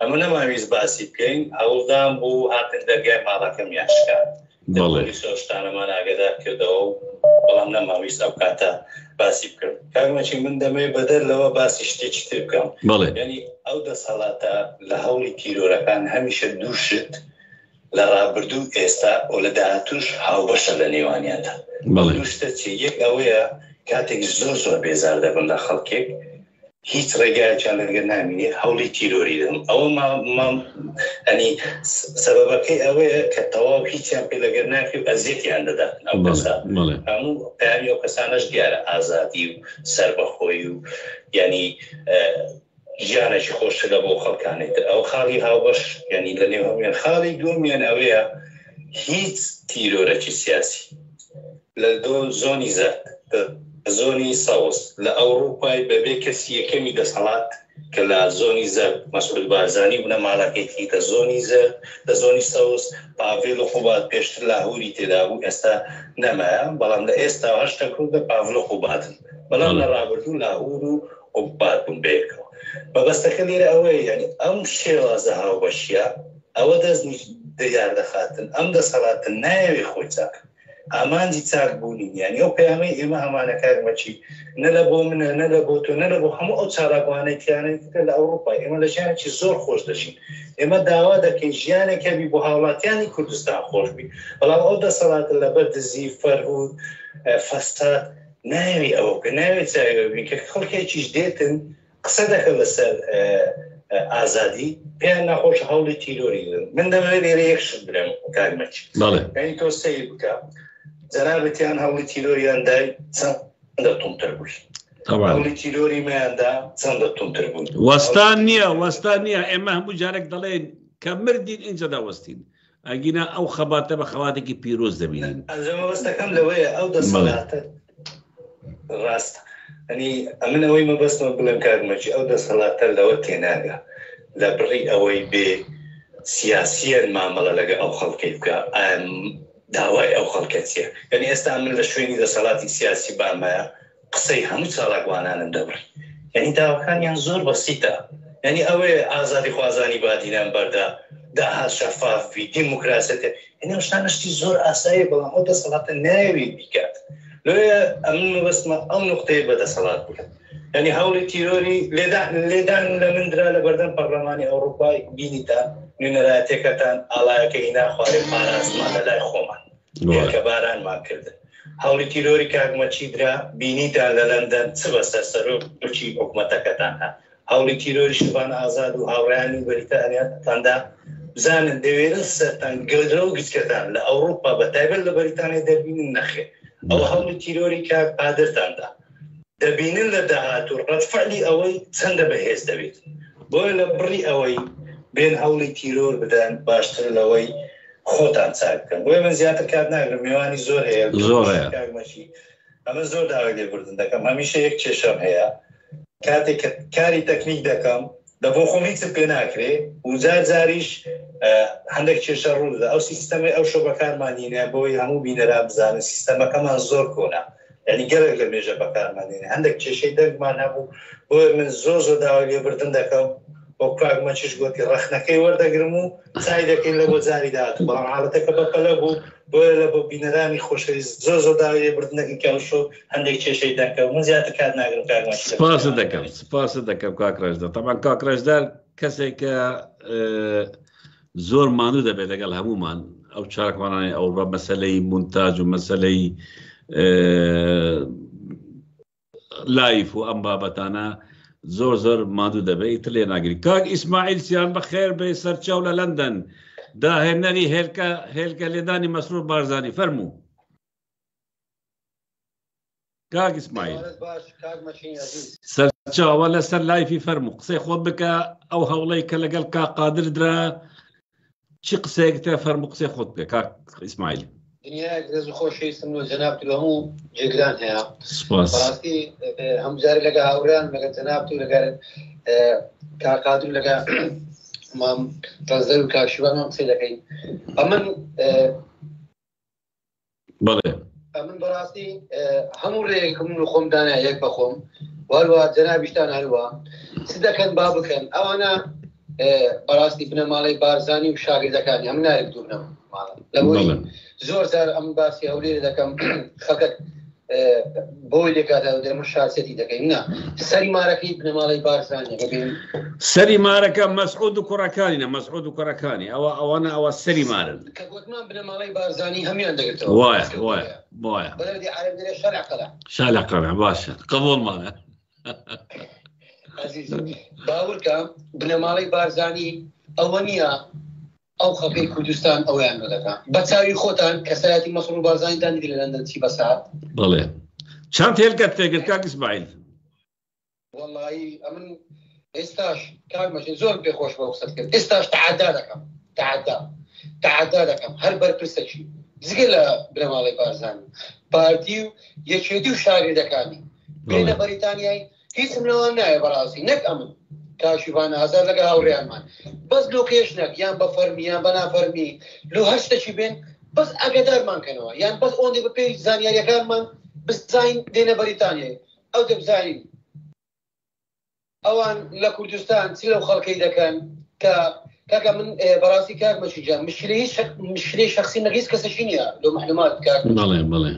اما نماویز باسی بکن اولدان بو هاتن درگاه مالاکم یاشکان دەڵێ سۆشتانەمان ئاگادار کردەوە و بەڵام نەماویست ئەو کاتە باسی بکرد کاکمەچی من دەمەوێت بەدەر لەوە باسی شتێکی تر بکەم یعنی ئەو دەسەڵاتە لە هەوڵی تیرۆرەکان هەمیشە دووشت لە ڕابردوو ئێستا و لە داهاتووش هاوبەشە لە نێوانیاندا دووشتە چی یەک ئەوەیە کاتێک زۆر بێزار دەبن لە خەڵکێک هیچ ڕێگایەکیان لەگەر نامینێ هەوڵی تیرۆری دەم ئەوە ئەنی سەبەبەکەی ئەوەیە کە تەواو هیچیان پێ لەگەر ناکرێ و ئەزیەتیان دەدات ئەو کەسە هەموو پەیامی ئەو کەسانەش دیارە ئازادی و سەربەخۆی و یعنی ژیانێکی خۆشترە بۆ خەڵکانێتر ئەو خاڵی هاوبەش یعنی لە نێو هەمویان خاڵی دووەمیان ئەوەیە هیچ تیرۆرەکی سیاسی لە زۆنی زەرد زۆنی سەوز لە ئەوروپای بەبێ کەسی یەکەمی دەسەڵات کە لە زۆنی زەرد مەسعود بارزانی بوونە ماڵەکەیەتی لە زۆنی زەرد لە زۆنی سەوز پاڤێل خوبات پێشتر لاهوری تێدا بوو ئێستا نەمایە بەڵام لە ئێستا هەشتا کوردە پاڤل خوباتن بەڵام لە ڕابردوو لاهور و خوبات بوون بێکەوە بەبەستەکە لێرە ئەوەیە یعنی ئەم شێوازە هاوبەشیە ئەوە دەستنی دیار دەخاتن ئەم دەسەڵاتن نایەوێ خۆی چاکن ئامانجی چاک بوونین یعنی ئەو پەیامەی ئێمە هەمانە کارمەچی نە لە بۆ منە نە لە بۆ تۆ نە لە بۆ هەموو ئەو چالاکوانەتیانە لە ئەوروپای ئێمە لە ژیانێکی زۆر خۆش دەشین ئێمە داوا دەکەین ژیانێکە بی بۆ هاوڵاتیانی کوردستان خۆش بی بەڵام ئەو دەسەڵاتە لەبەر دزی فەرهود فەستات ناوێ ئەوە کە ناوێت چاوێ بین کە خەڵکێکیش دێتن قسە دەکە لەسەر ئازادی پێیان ناخۆش هەوڵی تیرۆری من دەمەوێت لێرە یەک شت برێم کارمەچی یعنی تۆ سەیر بکە جەنابەتیان هەوڵی تیرۆریان دای چەندە تومتر بووی هەوڵی تیرۆری مەیاندا چەندە تومتر بوون وەستان نییە ئێمە هەموو جارێک دەڵێن کە مردین اینجا داوەستین ئەگینا ئەو خەباتە بە خەواتێکی پیرۆز دەبینین ئەنجامە بەستەکەم لەوەیە ئەو دەسەڵاتە ڕاستە ئەنی ئەمن ئەوەی مەبەستمە بڵێم کارمەچی ئەو دەسەڵاتە لەوە تێناگە لە بڕی ئەوەی بێ سیاسیەن مامەڵە لەگە ئەو خەڵکەی بکە داوای ئەو خەڵکە چیە یعنی ئێستا من لە شوێنی دەسەڵاتی سیاسی بامایە قسەی هەموو چالاکوانانم دەبڕی یعنی داواکانیان زۆر بەسیتە یعنی ئەوەیە ئازادی خوازانی بادینان بەردا داهات شەفافی دیموکراسەتە یعنی ئەو شتانەشتی زۆر ئاساییە بەڵام ئەو دەسەڵاتە ناوێت بیکات لۆیە ئەمن مەبەستمە ئەو نوقتەیە بەدەسەڵات بکەن یعنی هەوڵی تیرۆری لێدان لە مندرا لە بەردەم پەرلەمانی ئەوروپای بینیتان نوێنەرایەتەکەتان ئاڵایەکەی ناخوارێ پاراستمان لە لای خۆمان کە بارانمان کردن هەوڵی تیرۆری کاکمەچی درا بینیتان لە لەندەن چ بەسەر سەرۆکی حکومەتەکەتان هات هەوڵی تیرۆری شوان ئازاد و هاوڕێیانی بەریتانیاتاندا بزانن دەوێرن سەرتان گەدرە و گچکەتان لە ئەوروپا بەتایبەت لە بەریتانیا دەبینن نەخێ ئەو هەوڵی تیرۆری کاک پادرتاندا دەبینن لە داهاتوو ڕەتفعلی ئەوەی چەندە بەهێز دەبێت بۆیە لە بڕی ئەوەی بێن هەوڵی تیرۆر بدەن باشتر لەوەی خۆتان چاک بکەن بۆیە من زیاتر کات ناگرم میوانی زۆر هەیە کاکمەچی ئەمە زۆر داوای لێبوردن دەکەم هەمیشە یەک کێشەم هەیە کاتێک کاری تەکنیک دەکەم لە بۆ خۆم هیچم پێ ناکرێ و جاریش هەندێک کێشە ڕوو دەدا ئەو سیستەمەی ئەو شۆ بەکارمانینە بۆی هەموو بینەرا بزانن سیستەمەکەمان زۆر کۆنا یعنی گەلێک لە مێژە بەکارمانینە هەندێک کێشەی دەنگمان هەبوو بۆیە من زۆر داوای لێبوردن دەکەم بۆ کاکمەچیش گوتی ڕەخنەکەی وەردەگرم و چای دەکەین لە بۆ جاری داهاتوو بەڵام حاڵەتەکە بەپەلە بوو بۆیە لە بۆ بینەرانی خۆشەویست زۆر داوای لێبوردنەکەی کە ئەو شۆ هەندێک کێشەی دەکە و من زیاتر کات ناگرم کاکمەچی سپاس دەکەم کاک ڕەشدار تەمان کاک ڕەشدار کەسێک کە زۆر ماندوو دەبێت لەگەڵ هەمومان ئەو چاکمانانی ئەو بە مەسەلەی مونتاژ و مەسەلەی لایف و ئەم بابەتانە زۆر ماندوو دەبێت ئیتر لێ ناگری. کاک ئیسماعیل سیان بەخێر بێ سەرچاو لە لەندەن داهێنەری هێلکە لێدانی مەسرور بارزانی فەرموو. کاک ئیسماعیل سەرچاوە لەسەر لایفی فەرموو قسەی خۆت بکە ئەو هەوڵەی کە لەگەڵ کاک قادر درا چی قسەیەک تێ فەرموو قسەی خۆت بکە کاک ئیسماعیل. دنیایەک ڕێز و خۆشەویستم و جەنابت و هەموو جێگران هەیە. بەڕاستی هەمجارە لەگە هاوڕێیان لەگە جەنابت و لەگەر کاک قادر و لەگە مام ڕەزەر و کاکشیوانمان قسەی دەکەین. ئەمن بەڕاستی هەموو ڕێیەکم و خۆم دانای یەک بە خۆم وەروە جەنابیشتان هەروە چ دەکەن با بکەن. ئەوانە بەڕاستی بنەماڵەی بارزانی و شاگردەکانی هەم نارێکدوو بنەماڵە لەبۆی زۆر جار ئەم باسی هەولێرە دەکەم خەڵکەک بۆی لێکاتە دەمە شاسێتی دەکەین نا سەری مارەکەی بنەماڵەی بارزانیە ببین سەری مارەکە مەسعود و کوڕەکانینە مەسعود و کوڕەکانی ئەوانە ئەوە سەری مارن کە گوتمان بنەماڵەی بارزانی هەمیان دەگرێتەوە. وایە بەلەردی عەرەب دەرێ شەرع قەلع شەرع قەلع باشە قبوڵمانە. باورکە بنەماڵەی بارزانی ئەوە نییە ئەو خەڵکەی کوردستان ئەویان دەکەن بە چاوی خۆتان کەسایەتی مەسرور بارزانیتان دیدی لە لەندەن چی بەسات. بەڵێ چەند هێلکەت تێگرت کاک ئیسماعیل؟ وەڵڵی ئەمن ئێستاش کاک مەژن زۆر پێخۆش بە قسەت کرد. ئێستاش تەعەدا دەکەم هەر بەرپرسەکی جگە لە بنەماڵەی بارزانی پارتی و یەکێتی و شاگردەکانی بێنە بەریتانیای هیچم لەوان نایە بەڕاستی نەک ئەمن کاشیوان ئازار لەگە هاوڕێیانمان بەس لۆکێشنێک یان بە فەرمی یان بە نافەرمی لۆ هەر شتێکی بێن بەس ئاگادارمانکەنەوە یان بەس ئەوەندەی بە پێی زانیاریەکانمان بزانین دێنە بەریتانیای ئەو دەبزانین ئەوان لە کوردستان چ لەو خەڵکەی دەکەن کە کاکە من بەڕاستی کاک مەشیجان مشکلەی شەخسی نەگەیز کەسەشی نییە لۆ مەحلومات کاک بەڵێ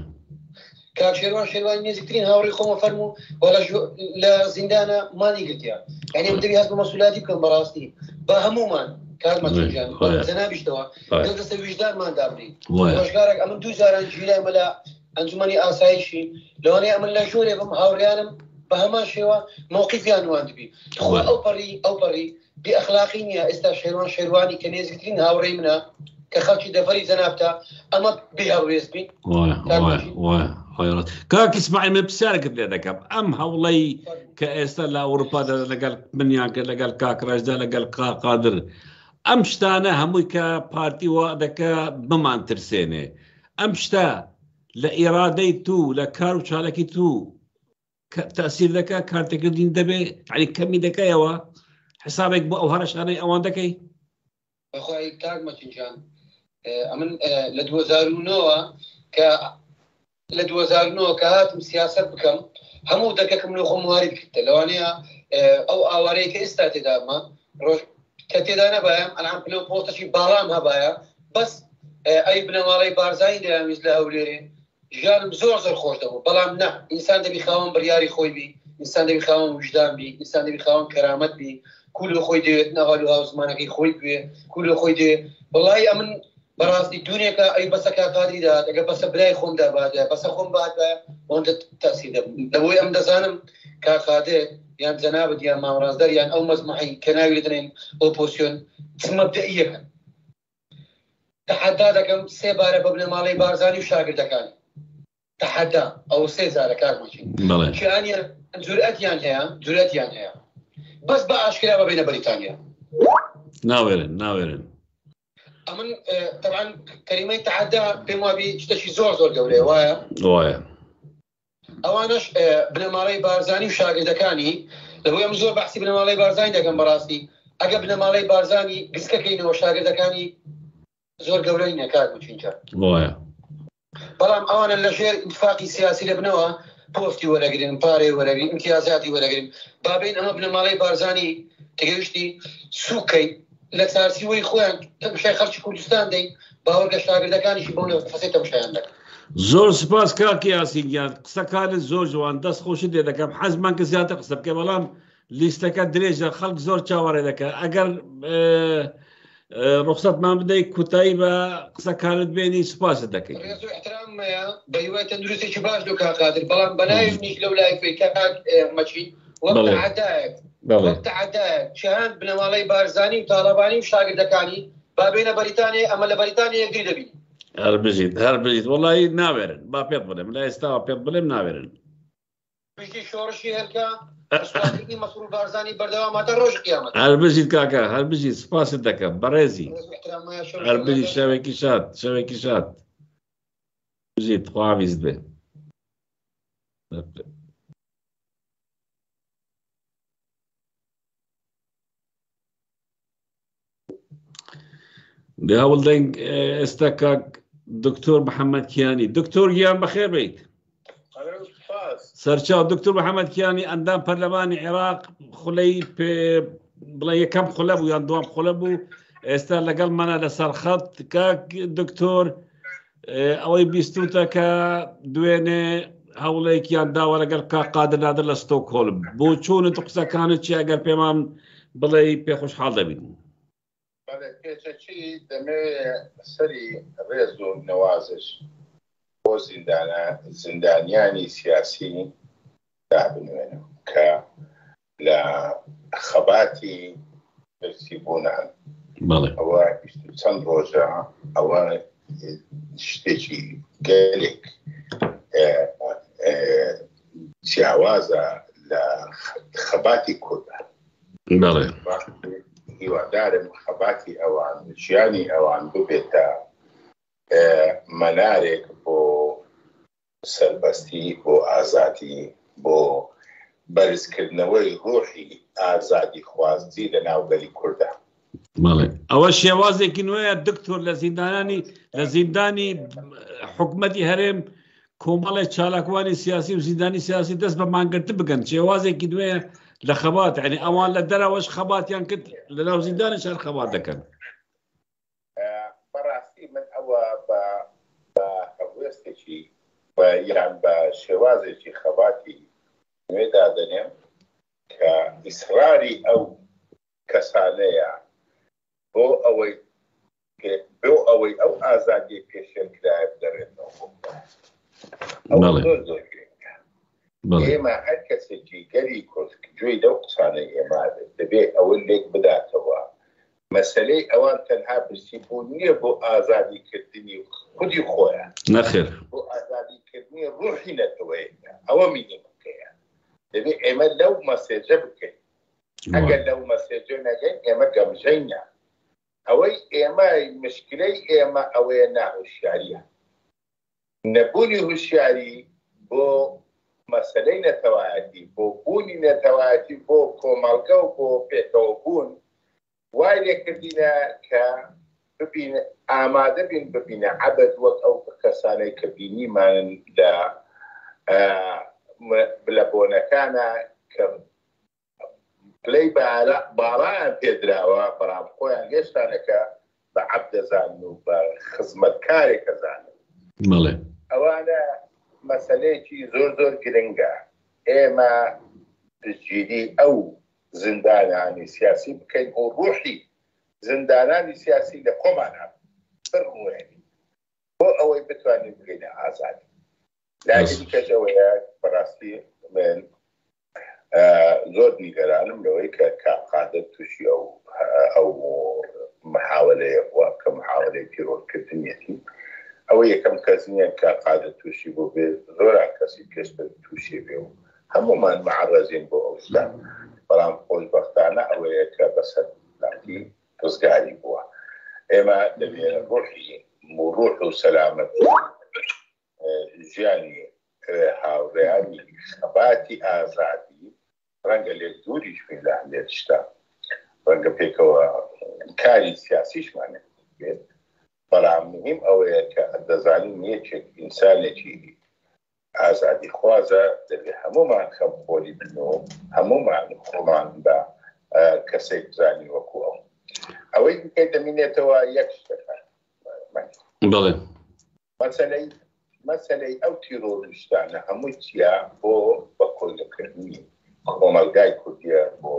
کاک شێروان نێزیکترین هاوڕێی خۆمە فەرموو لە زیندانە مانی گرتیا یعنی دەبی هەست بە مەسئولاتی بکەم بەڕاستی بە هەمومان کاک مەشیجان جەنابیشتەوە دەستە ویژدانمان دابنین ڕۆژگارێک ئەمن دوو جاران گیرای مەلا ئەنجومەنی ئاسایشی لەوانەیە ئەمن لە ژوورێ بم هاوڕیانم بە هەمان شێوە مووقیفیان وان دەبی خۆ ئەو پەڕی بێئەخلاقی نییە. ئێستا شێروانی کە نێزیکترین هاوڕێی منە کە خەڵکی دەفەری جەنابتە ئەمە بێهاوڕێز بین. کاک ئیسماعیل من پرسیارێکت لێ دەکەم ئەم هەوڵەی کە ئێستا لە ئەوروپادا لەگەڵ منیان کرد لەگەڵ کاک ڕەشدا لەگەڵ کاک قادر ئەم شتانە هەمووی کە پارتی وا دەکە بمان ترسێنێ ئەم شتە لە ئێرادەی تو لە کار و چالەکی تو تەسیر دەکە کارتەکردین دەبێ یعنی کەمی دەکەیەوە حسابێک بۆ ئەو هەرشانەی ئەوان دەکەی؟ بەخوای کاک مەچینجان ئەمن لە 2009 کە لە 2009 کە هاتم سیاست بکەم هەموو دەکەکم لە خۆم وارد کردە لەوانەیە ئەو ئاوارەیە کە ئێستا تێدامە ڕۆژ کە تێدا نەبایە ئەلان پلۆ پۆستەشی باڵام هەبایە بەس ئەی بنەماڵەی بارزانی دەیانویست لە هەولێرێ ژیانم زۆر خۆش دەبوو بەڵام نە ئینسان دەبی خاوەن بڕیاری خۆی بی ئینسان دەبی خاوەن وجدان بی ئینسان دەبی خاوەن کەرامەت بی کولو خۆی دێت نەهاڵ و هاوزمانەکەی خۆی بێ کولو خۆی دێ وڵی ئەمن بەڕاستی دونێکە ئەی بەسە کاکادری داات ئەگە بەسە برای خۆمدا بادە بەسە خۆم بادە ئەوەندە تاسی دەبوو لەبۆی ئەم دەزانم کاکادێ یان جەنابەت یان مامڕازدەر یان ئەو مەزمەحی کە ناوی دەنێن ئۆپۆسیۆن مەبدەئیەکەن تەحەدا دەکەم سێ بارە بە بنەماڵەی بارزانی و شاگردەکانی تەحەدا ئەو سێ جارە کارمەچین کیانیان جورئەتیان هەیە بەس بە ئاشکرا بەبێنە بەریتانیا ناوێرن ئەمن طبعا کەریمەی تەحەدا پێم وابی شتێکی زۆر گەورەیە وایە ئەوانش بنەماڵەی بارزانی و شاگردەکانی لەبۆی ئەم زۆر بەحسی بنەماڵەی بارزانی دەکەم بەڕاستی ئەگە بنەماڵەی بارزانی گسکەکەینەوە شاگردەکانی زۆر گەورەی نییە کار بچینجا بەڵام ئەوانە لە ژێر ئیتفاقی سیاسی دەبنەوە پۆستی وەرەگرن پارەی وەرەگرن ئیمتیازاتی وەرەگرن بابین ئەمە بنەماڵەی بارزانی تێگەیشتی سوکەی لە چارچوبەی خۆیان تەماشای خەڵکی کوردستان دەین باوەڕگە شاگردەکانیشی بۆ لە فەسەی تەماشایان دەکەن. زۆر سپاس کاکی یاسینگیان قسەکانت زۆر جوان دەست خۆشی لێ دەکەم حەزمان کە زیاتر قسە بکە بەڵام لیستەکە درێژە خەڵک زۆر چاوەڕێ دەکە ئەگەر رخصت ما بدي كتيبة قصة كانت بيني سباس دكي رئيس احترام يا بيوت تندرسي شباش لو قادر بلان بناي نيش لو لاي في كاك ماشي وقت عداك شهان بنوالي بارزاني وطالباني وشاقردكاني بابينا بريطانيا اما لبريطانيا يقري دبي هربجيت والله ناورن با بيت بلم لا يستوى بيت بلم ناورن بيجي شورشي هلكا سواتي مسؤول بارزاني بردوا ما تروج قيامت هربجيت كاكا هربجيت سباس دكا بريزي هربجيت شوي شات جيت خوابيز به ده أول دين استكاك دكتور محمد كياني دكتور جيان بخير بيت سرچاو دكتور محمد كياني اندام برلماني عراق خلي بلا كم خلبو يان دوام خلبو استا لقل منا لسر خط كاك دكتور اوي بيستوتا كا دوينه هوليك يان دا ولا قال كا قادر نادر لستوكهولم بو چون تقصا كانت شي اگر بيمام بلا بيخوش حال دبين بله كيشي دمي سري ريزو نوازش بو زندانياني سياسي دابن منه لا خباتي يسيبونا بله او چند روزا او شتيجي قالك شعوازة لخباتي كلها بله هو دارم خباتي او عن جياني او عن ببتا منارك بو سربستي بو آزادي بو برزکردنەوەی ڕۆحی ئازادی خوازی لە ناوگەلی کوردە. بەڵێ ئەوە شێوازێکی نوێیە دکتۆر لە زیندانی حکومەتی هەرێم کۆمەڵی چالاکوانی سیاسی و زیندانی سیاسی دەست بە مانگرتن بکەن شێوازێکی نوێیە لە خەبات یعنی ئەوان لە دەرەوەش خەباتیان کرد لە ناو زیندانیش هەر خەبات دەکەن. بەڕاستی من ئەوە بە هەڵوێستێکی یان بە شێوازێکی خەباتی نوێدا دەنێم کە ئیسراری ئەو کەسانەیە بۆ ئەوەی ئەو ئازادی پێشێنکرایە بدەڕێتەوە ئەوە زۆر زۆر گرنگە. ئێمە هەر کەسێکی گەری کورد گوێی لەو قسانەی ئێمە دەبێت ئەوە لێک بداتەوە مەسەلەی ئەوان تەنها برسیبوو نییە بۆ ئازادیکردنی خودی خۆیان نەخێر بۆ ئازادیکردنی ڕوحی نەتەوەیەکە ئەوە مینیمەکەیە دەبێت ئێمە لەو مەسێجە بکەین ئەگەر لەو مەسێجە نەگەین ئێمە گەمژەینە ئەوەی ئێمە مشکلەی ئێمە ئەوەیە ناهوشیاریە نەبوونی هوشیاری بۆ مەسەلەی نەتەوایەتی بۆ بوونی نەتەوایەتی بۆ کۆمەڵگە و بۆ پێکەوە بوون وای لێکردینە کە ببین ئامادە بین ببینە عەبەد وەک ئەو کەسانەی کە بینیمان لە بۆنەکانە کە پلەی باڵایان پێدراوە بەڵام خۆیان هێشتانەکە بە عەبد دەزانن و بە خزمەتکارێک دەزانن. ئەوانە مەسەلەیەکی زۆر زۆر گرنگە ئێمە پشتگیری ئەو زندانانی سیاسی بکەین و ڕوحی زندانانی سیاسی لە خۆمانە بڕوێنین بۆ ئەوەی بتوانین بگەینە ئازادی. لاگەلی کەشەوەیە بەڕاستی من زۆر نیگەرانم لەوەی کە کاقادر تووشی ئەو محاولەیە بووە کە محاولەی تیرۆرکردنیەتی ئەوە یەکەم کەس نییە کاقادر تووشی بۆ بێ زۆران کەسی کەسبەر تووشی بێ و هەمومان معرەزین بۆ ئەو شتە بەڵام خۆشبەختانە ئەوەیە کە بەسەر لاتی ڕزگاری بووە. ئێمە دەبێت ڕوح و سەلامەت ژیانی هاوڕێیانی خەباتی ئازادی ڕەنگە لێک دووریش بین لە هەندێک شتە ڕەنگە پێکەوە کاری سیاسیشمانێت بێت بەڵام مهم ئەوەیە کە دەزانین یەکێک ئینسانێکی ئازادی خوازە دەبێت هەمومان خەمخۆری بن و هەمومان خۆمان بە کەسێک بزانی وەکو ئەو ئەوەی بکەیت دەمینێتەوە یەک شتەکە بەڵێ مەسەلەی ئەو تیرۆریستانە هەمووی چیا بۆ بە کۆلەکردنی کۆمەلگای کوردیە بۆ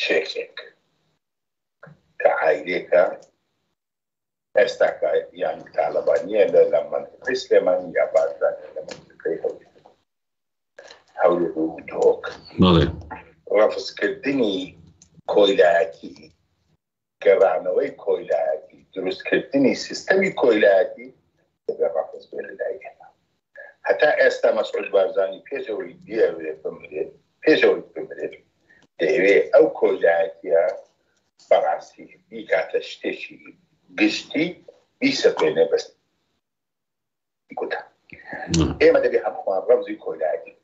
شێخێک کە عایلێکە ئێستا یان تاالبانیە لە منطقەی سلێمانی یا بارزانە لە منطقەی هەولێر و تۆک ڕەفزکردنی کۆیلایەتی گەڕانەوەی کۆیلایەتی دروستکردنی سیستەمی کۆیلایەتی دەبێت ڕەفز بێ لەلایەنە هەتا ئێستا مەسعود بارزانی پێشەوەی دەیەوێت بمرێت دەیەوێت ئەو کۆیلایەتیە بەڕاستی بیکاتە شتێکی گشتی بیسەپێنێ بەست گوتە ئێمە دەبێت هەموومان ڕەمزی کۆیلایەتی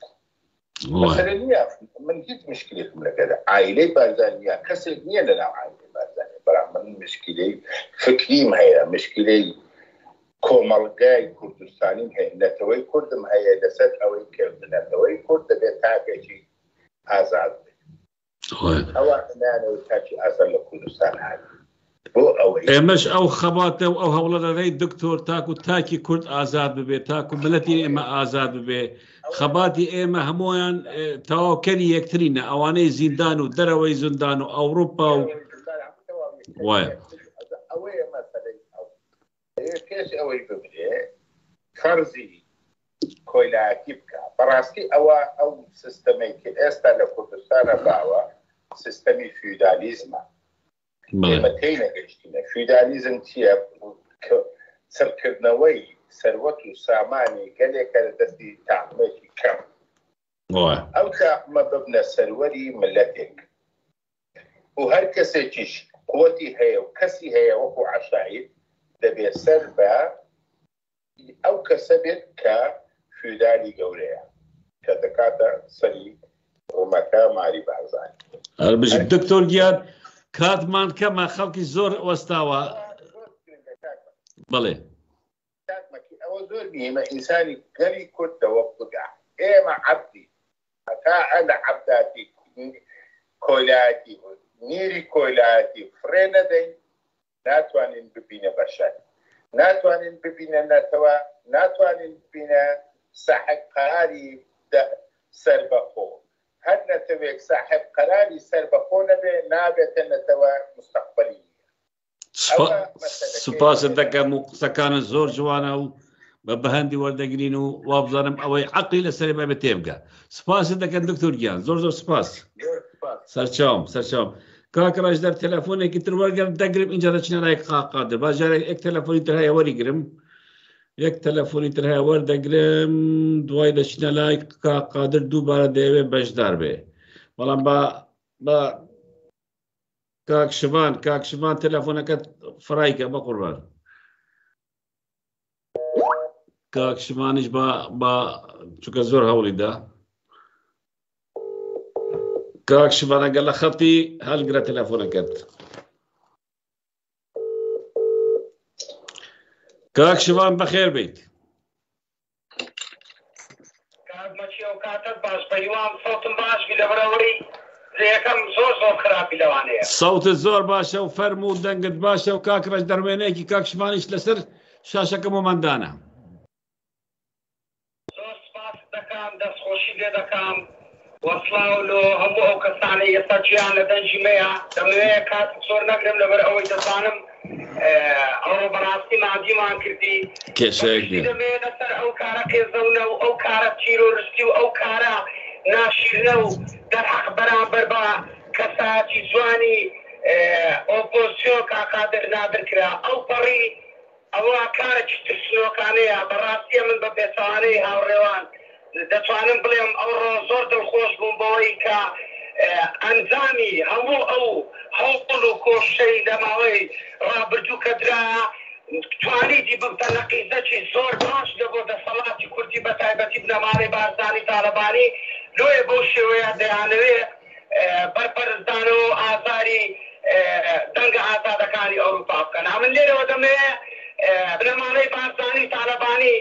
مەسەلە نییە من هیچ مشکلێکم لەگەڵە عائیلەی بارزان نییە کەسێک نییە لەناو عائیلەی بارزانێ بەڵام من مشکلەی فکریم هەیە مشکلەی کۆمەڵگای کوردستانیم هەیە نەتەوەی کوردم هەیە لەسەر ئەوەی کرد نەتەوەی کورد دەبێت تاکێکی ئازاد بێت ئەوە نانەوەی تاکی ئازاد لە کوردستان هەیە بۆ ئەوەی ئێمەش ئەو خەباتە و ئەو هەوڵە دەدەی دکتۆر تاکو تاکی کورد ئازاد ببێت تاکو ملەتی ئێمە ئازاد ببێت خەباتی ئێمە هەمویان تەواوکەری یەکترینە ئەوانەی زیندان و دەرەوەی زیندان و ئەوروپا و وایە ئەوەیە مەسەلەی پێش ئەوەی ببرێ فەرزی کۆیلایەتی بکە بەڕاستی ئەوە ئەو سیستەمەی کە ئێستا لە کوردستانە باوە سیستەمی فیودالیزمە ئێمە تێی نەگەشتینە فیودالیزم چییە سەرکردنەوەی سەروەت و سامانی گەلێکە لە دەستی تاقمێکی کەم ئەو تاقمە ببنە سەروەری ملەتێک و هەر کەسێکیش قووەتی هەیە و کەسی هەیە وەکو عەشایر دەبێت سەر بە ئەو کەسە بێت کە فیودالی گەورەیە کە دەکاتە سەری ڕوومەکە ماری بارزانی هەربژم دکتۆر گیان کاتمان کەمە خەڵکی زۆر وەستاوە بەڵێ ئەوە زۆر مهمە ئینسانی گەلی کوردەوە بگا ئێمە عەبدی هەتا ئەلە عەبداتی کۆیلایەتی نیری کۆیلایەتی فڕێ نەدەین ناتوانین ببینە بەشەر ناتوانین ببینە نەتەوە ناتوانین ببینە ساحب قەراری سەربەخۆ هەر نەتەوێک ساحب قەراری سەربەخۆ نەبێ نابێتە نەتەوە مستەقبەلی سوپاست دەکەم و قسەکانت زۆر جوانە و بە بەهەندی وەردەگرین و وابزانم ئەوەی عەقلی لەسەری بە تێبگە سوپاست دەکەن دکتۆر گیان زۆر زۆر سوپاس سەرچاوم کاکڕژ دەر تەلەفۆنێکی تر وەرگەرم دەگرم اینجا دەچنە لای قاقادر باژارێک یەک تەلەفۆنی تر هەیە وەریگرم یەک تەلەفۆنی تر هەیە وەردەگرم دوای دەچنە لای قاقادر دووبارە دەیەوێت بەشدار بێ بەڵام بە کاکشمان تەلەفۆنەکەت فڕایکە بە قوربان کاکشمانیش بە چونکە زۆر هەوڵیدا کاکشمان ئەگەر لە خەڵتی هەڵگرە تەلەفۆنەکەت کاکشمان بەخێر بیت کاتمەچی ئەو کاتت باش بەیوان سەوتم باشبی لە بەرەوەی یەکەم زۆر خراپی لەوانەیە سەوتت زۆر باشە و فەرم و دەنگت باشە و کاکڕژ دەروێنەیەکی کاکشمانیش لەسەر شاشەکەم و مندانە زۆر سپاس دەکەم دەستخۆشی لێ دەکەم وەسڵاو هەموو ئەو کەسانەی ئێستا گیان لە دەنجی مەیە دەمەوێت کات زۆر نەگرم لەبەر ئەوەی دەزانم ئەوە بەڕاستی مادیمان کردی دەمێت لەسەر ئەو کارە قێزەونە و ئەو کارە تیرۆریستی و ئەو کارە ناشیرنە و دەرحەق بەرامبەر بە کەساتی جوانی ئۆپۆزیسیۆن کاکادر نادرکرا ئەو پەڕی ئەوە کارێکی ترسنۆکانەیە بەڕاستی من بە پێچەوانەی هاوڕێوان دەتوانم بڵێم ئەوڕۆ زۆر دڵخۆش بووم بەوەی کە ئەنجامی هەموو ئەو هەوڵ و کۆشەی لە ماوەی ڕابردوو کە درا توانیتی ببتە نەقیزەکی زۆر باش لەبۆ دەسەڵاتی کوردی بە تایبەتی بنەماڵەی بارزانی تاالبانی لۆیە بەو شێوەیە دەیانەوێت بەرپەرزدانەوە ئازاری دەنگە ئازادەکانی ئەوروپا بکەن من لێرەوە دەمەوێت بنەماڵەی بارزانی تاالبانی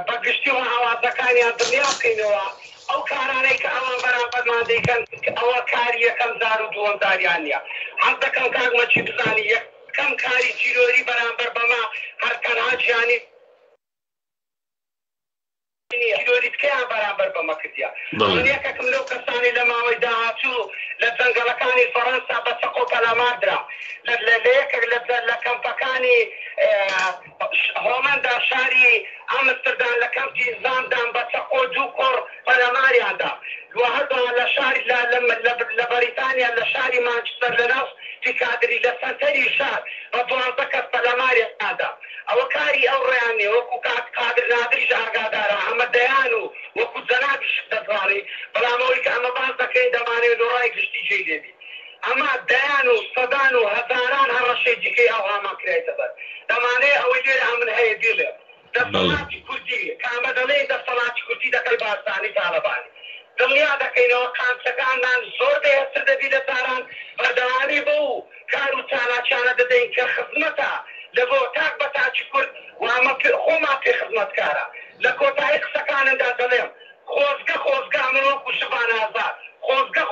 بەگشتیەوە ئاوازەکانیان دنیا بکەینەوە ئەو کارانەی کە ئەوان بەرامبەرمان دەیکەن ئەوە کاری یەکەم زار و دووەمداریان نییە هەم دەکەم کاکمەچی بزانی یەکەم کاری تیرۆری بەرامبەر بەما هەر تەنها گیانی تیرۆریتکەیان بەرامبەر بەمە کردیە یەکێکم لەو کەسانی لە ماوەی داهاتوو لە زنگەڵەکانی فەڕەنسا بە چەقۆ پەلاماردرا لە کەمپەکانی هۆمەندا شاری ئامستردان لە کەمپی زاندان بە چەقۆ دوو کۆڕ پەلاماریاندا هەردووە لە شاری لە بەریتانیا لە شاری مانچستەر لە ناو پیکادری لە سەنتەری شار بە 12 کەس پەلاماریاندا ئەوە کاری ئەو ڕێیانێ وەکو قادر نادریش ئاگادارە ئەمە دەیان و وەکو جەنابیش دەزانێ بەڵام ئەوەی کە ئەمە باز دەکەین دەمانێت ڕای گشتی جێی لێبی ئەمە دەیان و سەدان و هەزاران هەڕەشێجیکەی ئەو هامان کرایتە بەر دەمانێت ئەوەی لێرە ئەمن هەیە بیڵێ دەسەڵاتی کوردی کە ئەمە دەڵێ دەسەڵاتی کوردی دەکەی بارزانی تاالبانی دڵنیا دەکەینەوە قامچەکانمان زۆر دەیەسر دەبی لە تاران بەردەوانی بە و کار و چالاچانە دەدەین کە خزمەتە لە بۆ تاک بە تاچی کورد و ئەمە خۆمان پێ خزمەتکارە لە کۆتایی قسەکانمدا دەڵێم خۆزگە من وەکو شەبان ئازاد خۆزگە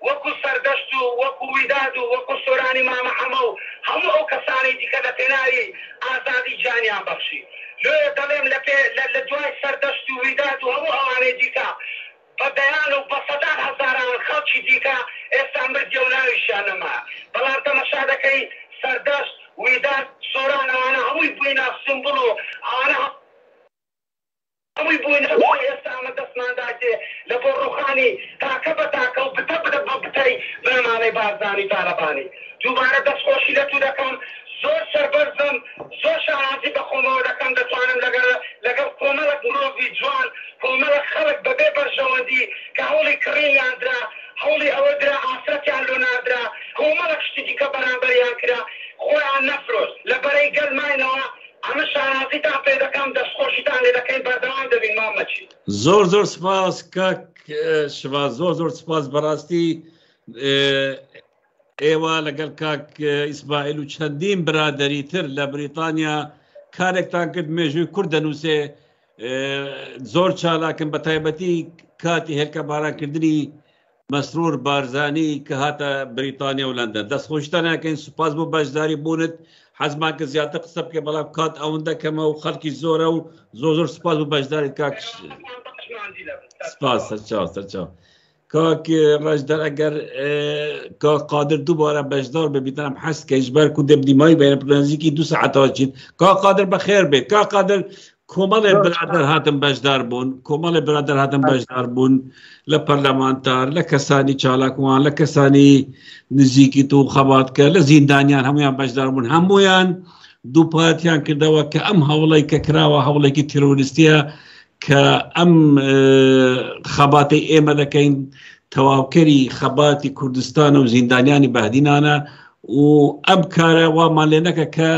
وەکو سەردەشت و وەکو ویداد و وەکو سۆرانی مامە حەمە و هەموو ئەو کەسانی دیکە لە پێناوی ئازادی جانیان بەخشی لێ دەڵێم لە دوای سەردەشت و ویداد و هەموو ئەوانەی دیکە بەدەیان و بە سەدان هەزاران خەڵکی دیکە ئێستا مردی و ناویشیان نەما بەڵام تەماشا دەکەی سەردەشت ویداد سۆران ئەوانە هەمووی بووینە سمبڵ و ئەوانە هەمووی بووینە ئێستا ئەمە دەستمانداتێ لە بۆ ڕوخانی تاکە بە تاکە و بتە بە بتەی بەمانەی بازانی تالەبانی دووبارە دەستخۆشی لە تو دەکەم زۆر سەربەرزم زۆر شانازی بە خۆمەوە دەکەم دەتوانم لەگەڵ کۆمەڵک مرۆڤی جوان کۆمەڵک خەڵک بەبێ بەرژەوەندی کە هەوڵی کڕینیان درا هەوڵی ئەوە درا ئاسرەتیان لۆ نادرا کۆمەڵک شتێکی کە بەرامبەریان کرا خۆیان نەفرۆش لە بەرەی گەلماینەوە ئەمە شانازیتان پێ دەکەم دەستخۆشیتان لێ دەکەین بەردەوام دەبین مامەچی زۆر سپاس کاک شەوا زۆر سپاس بەڕاستی ئێوە لەگەڵ کاک ئیسماعیل و چەندین برادەری تر لە بریتانیا کارێکتان کرد مێژووی کورد دەنووسێ زۆر چالاکن بە تایبەتی کاتی هێلکە بارانکردنی مەسرور بارزانی کە هاتە بریتانیا و لەندەن دەستخۆشتان ناکەین سوپاس بۆ بەشداری بوونت حەزمان کە زیاتر قسە بکە بەڵام کات ئەوەندە کەمە و خەڵکی زۆرە و زۆر سوپاس بۆ بەشداریت کاک سپاس سەرچاو کاک ڕەشدەر ئەگەر کاک قادر دووبارە بەشدار ببیتەنم حەز کە هیچبەر کو دەبنیمایی بەینە نزیکی 2 سەعەتەوە چیت کاک قادر بەخێر بێت کاک قادر کۆمەڵێ برادەر هاتن بەشدار بوون لە پەرلەمانتار لە کەسانی چالاکوان لە کەسانی نزیکی تو خەباتکە لە زیندانیان هەمویان بەشدار بوون هەمویان دووپاتیان کردەوە کە ئەم هەوڵی کە کراوە هەوڵێکی تیرۆریستیە کە ئەم خەباتی ئێمە دەکەین تەواوکەری خەباتی کوردستان و زیندانیانی بەهدینانە و ئەم کارە وامان لێ نەکە کە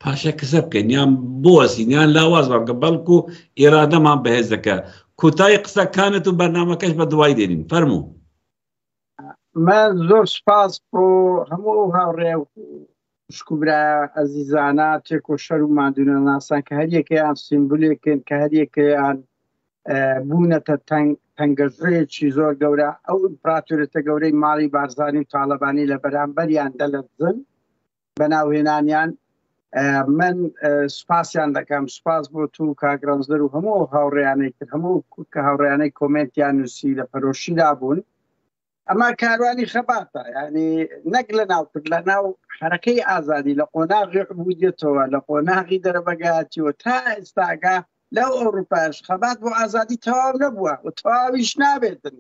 پاشە کەسە بکەین یان بۆسین یان لاواز بکە بەڵکو ئێرادەمان بەهێز دەکە کوتای قسەکانت و بەرنامەکەش بە دوای دێنین فەرموو من زۆر سپاس بۆ هەموو هاوڕێ و شکوبرا ئەزیزانە تێک و شەر و مادونە ناسان کە هەریەکەیان سیمبولێکن کە هەریەکەیان بوونەتە تەنگەژڕەیەکی زۆر گەورە ئەو ئیمپراتۆریەتە گەورەی ماڵی بارزانی و تاالبانی لە بەرامبەریان دەلەرزن بەناوهێنانیان من سوپاسیان دەکەم سوپاس بۆ تو کاگرانزدەر و هەموو هاوڕێیانەی کرد هەموو کە هاوڕێیانەی کۆمنتیان نووسی لە پەرۆشیدا بوون ئەمە کاروانی خەباتە ینی نەک لە ناوکرد لە ناو حرەکەی ئازادی لە قۆناغی عبودیەتەوە لە قۆناغی دەرەبەگاتیەوە تا ئێستاگا لەو ئەوروپاش خەبات بۆ ئازادی تەواو نەبووە و تەواویش نابێتن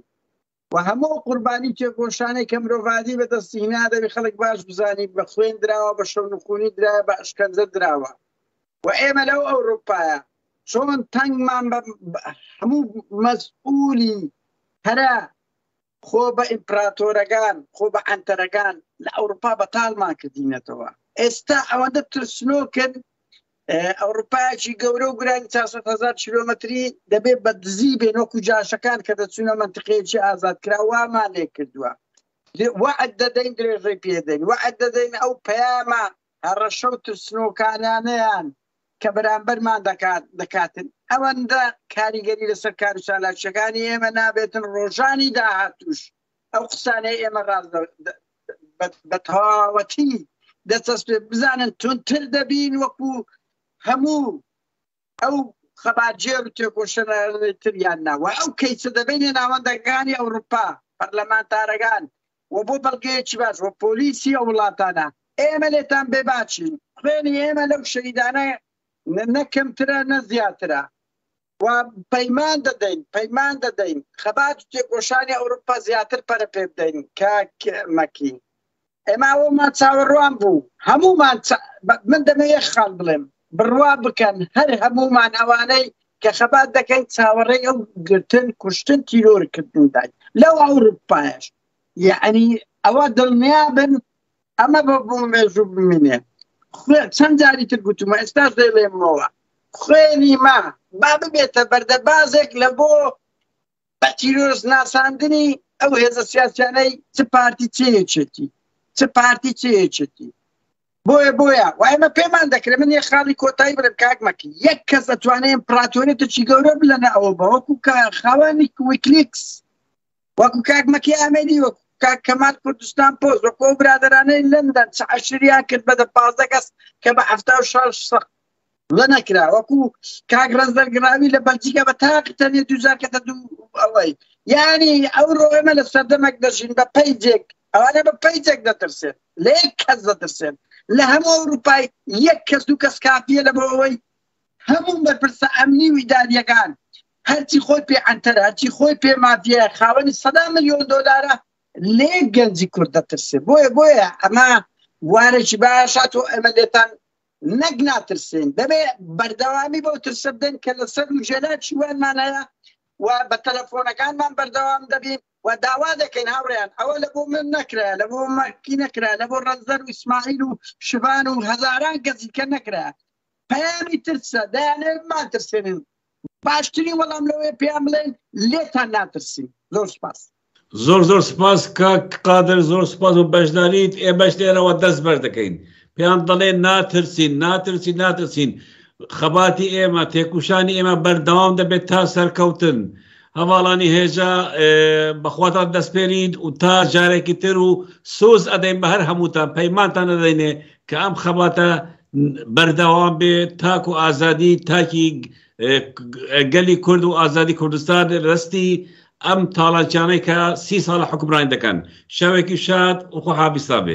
و هەموو قوربانی تێکۆشانەی کە مرۆڤادی بەدەستی هێنا دەبێ خەڵک باش بزانی بە خوێن دراوە بە شەونخوونی درایە بە ئەشکەنجە دراوە و ئێمە لەو ئەوروپایە چۆن تەنگمان هەموو مەسئولی هەرە خۆ بە ئیمپراتۆرەکان خۆ بە ئەنتەرەکان لە ئەوروپا بەتاڵمان کردینەتەوە ئێستا ئەوەندە ترسنۆکن ئەوروپایەکی گەورە و گرانی 400,000 کیلۆمەتری دەبێت بە دزی بێن وەکو جاشەکان کە دەچونە منتقەیەکی ئازادکرا وامان لێ کردووە وعد دەدەین درێژەی پێدەین وعد دەدەین ئەو پەیامە هەڕەشە و ترسنۆکانانەیان کە بەرامبەرمان دەکاتن ئەوەندە کاریگەری لەسەر کار و چالاکیەکانی ئێمە نابێتن ڕۆژانی داهاتوش ئەو قسانەی ئێمە ڕاست بە تەواوەتی دەچەسپێ بزانن تونتر دەبین وەکو هەموو ئەو خەباتجێر و تێکۆشەنەی تریان ناوە ئەو کەیسە دەبینێ ناوەندەکانی ئەوروپا پەرلەمانتارەکان وبۆ بەڵگەیەکی باش وە پۆلیسی ئەو وڵاتانە ئێمە لێتان بێباچین خوێنی ئێمە لەو شەهیدانە نەکەمترە نە زیاترە و پەیمان دەدەین خەبات و تێکۆشانی ئەوروپا زیاتر پەرە پێ بدەین کاک مەکی ئێمە ئەومان چاوەڕوان بوو هەمومان من دەمەوێت خاڵ بڵێم بڕوا بکەن هەر هەمومان ئەوانەی کە خەبات دەکەین چاوەڕێی ئەو گرتن کوشتن تیرۆرکردندای لەو ئەوروپایش یعنی ئەوە دڵنیابن ئەمە بە بۆ مێژوو بمینێ چەند جاری تر گوتومە ئێستاش دەڵێمەوە خوێنی ما با ببێتە بەردەبازێک لە بۆ بە تیرۆز ناساندنی ئەو هێزە سیاسیانەی چ پارتی چێچێتی بۆیە و ئێمە پێمان دەکرێت من یە خاڵی کۆتایی بڵێم کاک مەکی یەک کەس دەتوانێت ئیمپراتۆریەتێکی گەورە بلەنە ئەوە بە وەکو خاوەنی ویکلیکس وەکو کاک مەکی ئامێدی وەکو کاک کەمال کوردستان پۆست وەکو ئەو برادەرانەی لەندەن عەشریان کرد بەدە 15 کەس کە بە 76 سەق لە نەکرا وەکو کاک ڕەزدەرگراوی لە بەلجیکا بە تاقی تەنێ 2000 کەتە دوو ئەوەی یعنی ئەوڕۆ ئێمە لە سەردەمێک دەژین بە پەیجێک ئەوانە بە پەیجێک دەترسێن لە یەک کەس دەترسێن لە هەموو ئەوروپای یەک کەس دوو کەس کافیە لە بۆ ئەوەی هەموو بەرپرسە ئەمنی و ئیداریەکان هەرچی خۆی پێ ئەنتەرە هەرچی خۆی پێ مافیە خاوەنی 100 ملیۆن دۆلارە لێ گەنجی کورد دەترسێ بۆیە ئەمە وارێکی باشات و ئەمە لێتان نەک ناترسێن دەبێ بەردەوامی بۆ ترسە بدەن کە لەسەر وژێلات چوانمان هەیە و بە تەلەفۆنەکانمان بەردەوام دەبین و داوا دەکەین هاوڕێیان ئەوە لە بۆ من نەکرا لە بۆ مەکی نەکرا لە بۆ ڕەزەر و ئیسماعیل و شبان و هەزاران کەسی کە نەکرا پەیامی ترسە دەیانێمان ترسێنن باشترین وەڵام لەوەیە پێیان بڵێن لێتان ناترسین زۆر سپاس زۆر سپاس کاک قادر زۆر سپاس و بەشداریت ئێمەش لێرەوە دەست بەردەکەین پێیان دەڵێن ناترسین خەباتی ئێمە تێکوشانی ئێمە بەردەوام دەبێت تا سەرکەوتن هەواڵانی هێژە بەخواتان دەستپێرین و تا جارێکی تر و سۆز ئەدەین بە هەر هەمووتان پەیمانتان ئەدەینێ کە ئەم خەباتە بەردەوام بێت تاک و ئازادی تاکی گەلی کورد و ئازادی کوردستان ڕستی ئەم تاڵانچانەی کە 30 ساڵە حکومڕانی دەکەن شەوێکی شاد و خۆ حابیستا بێ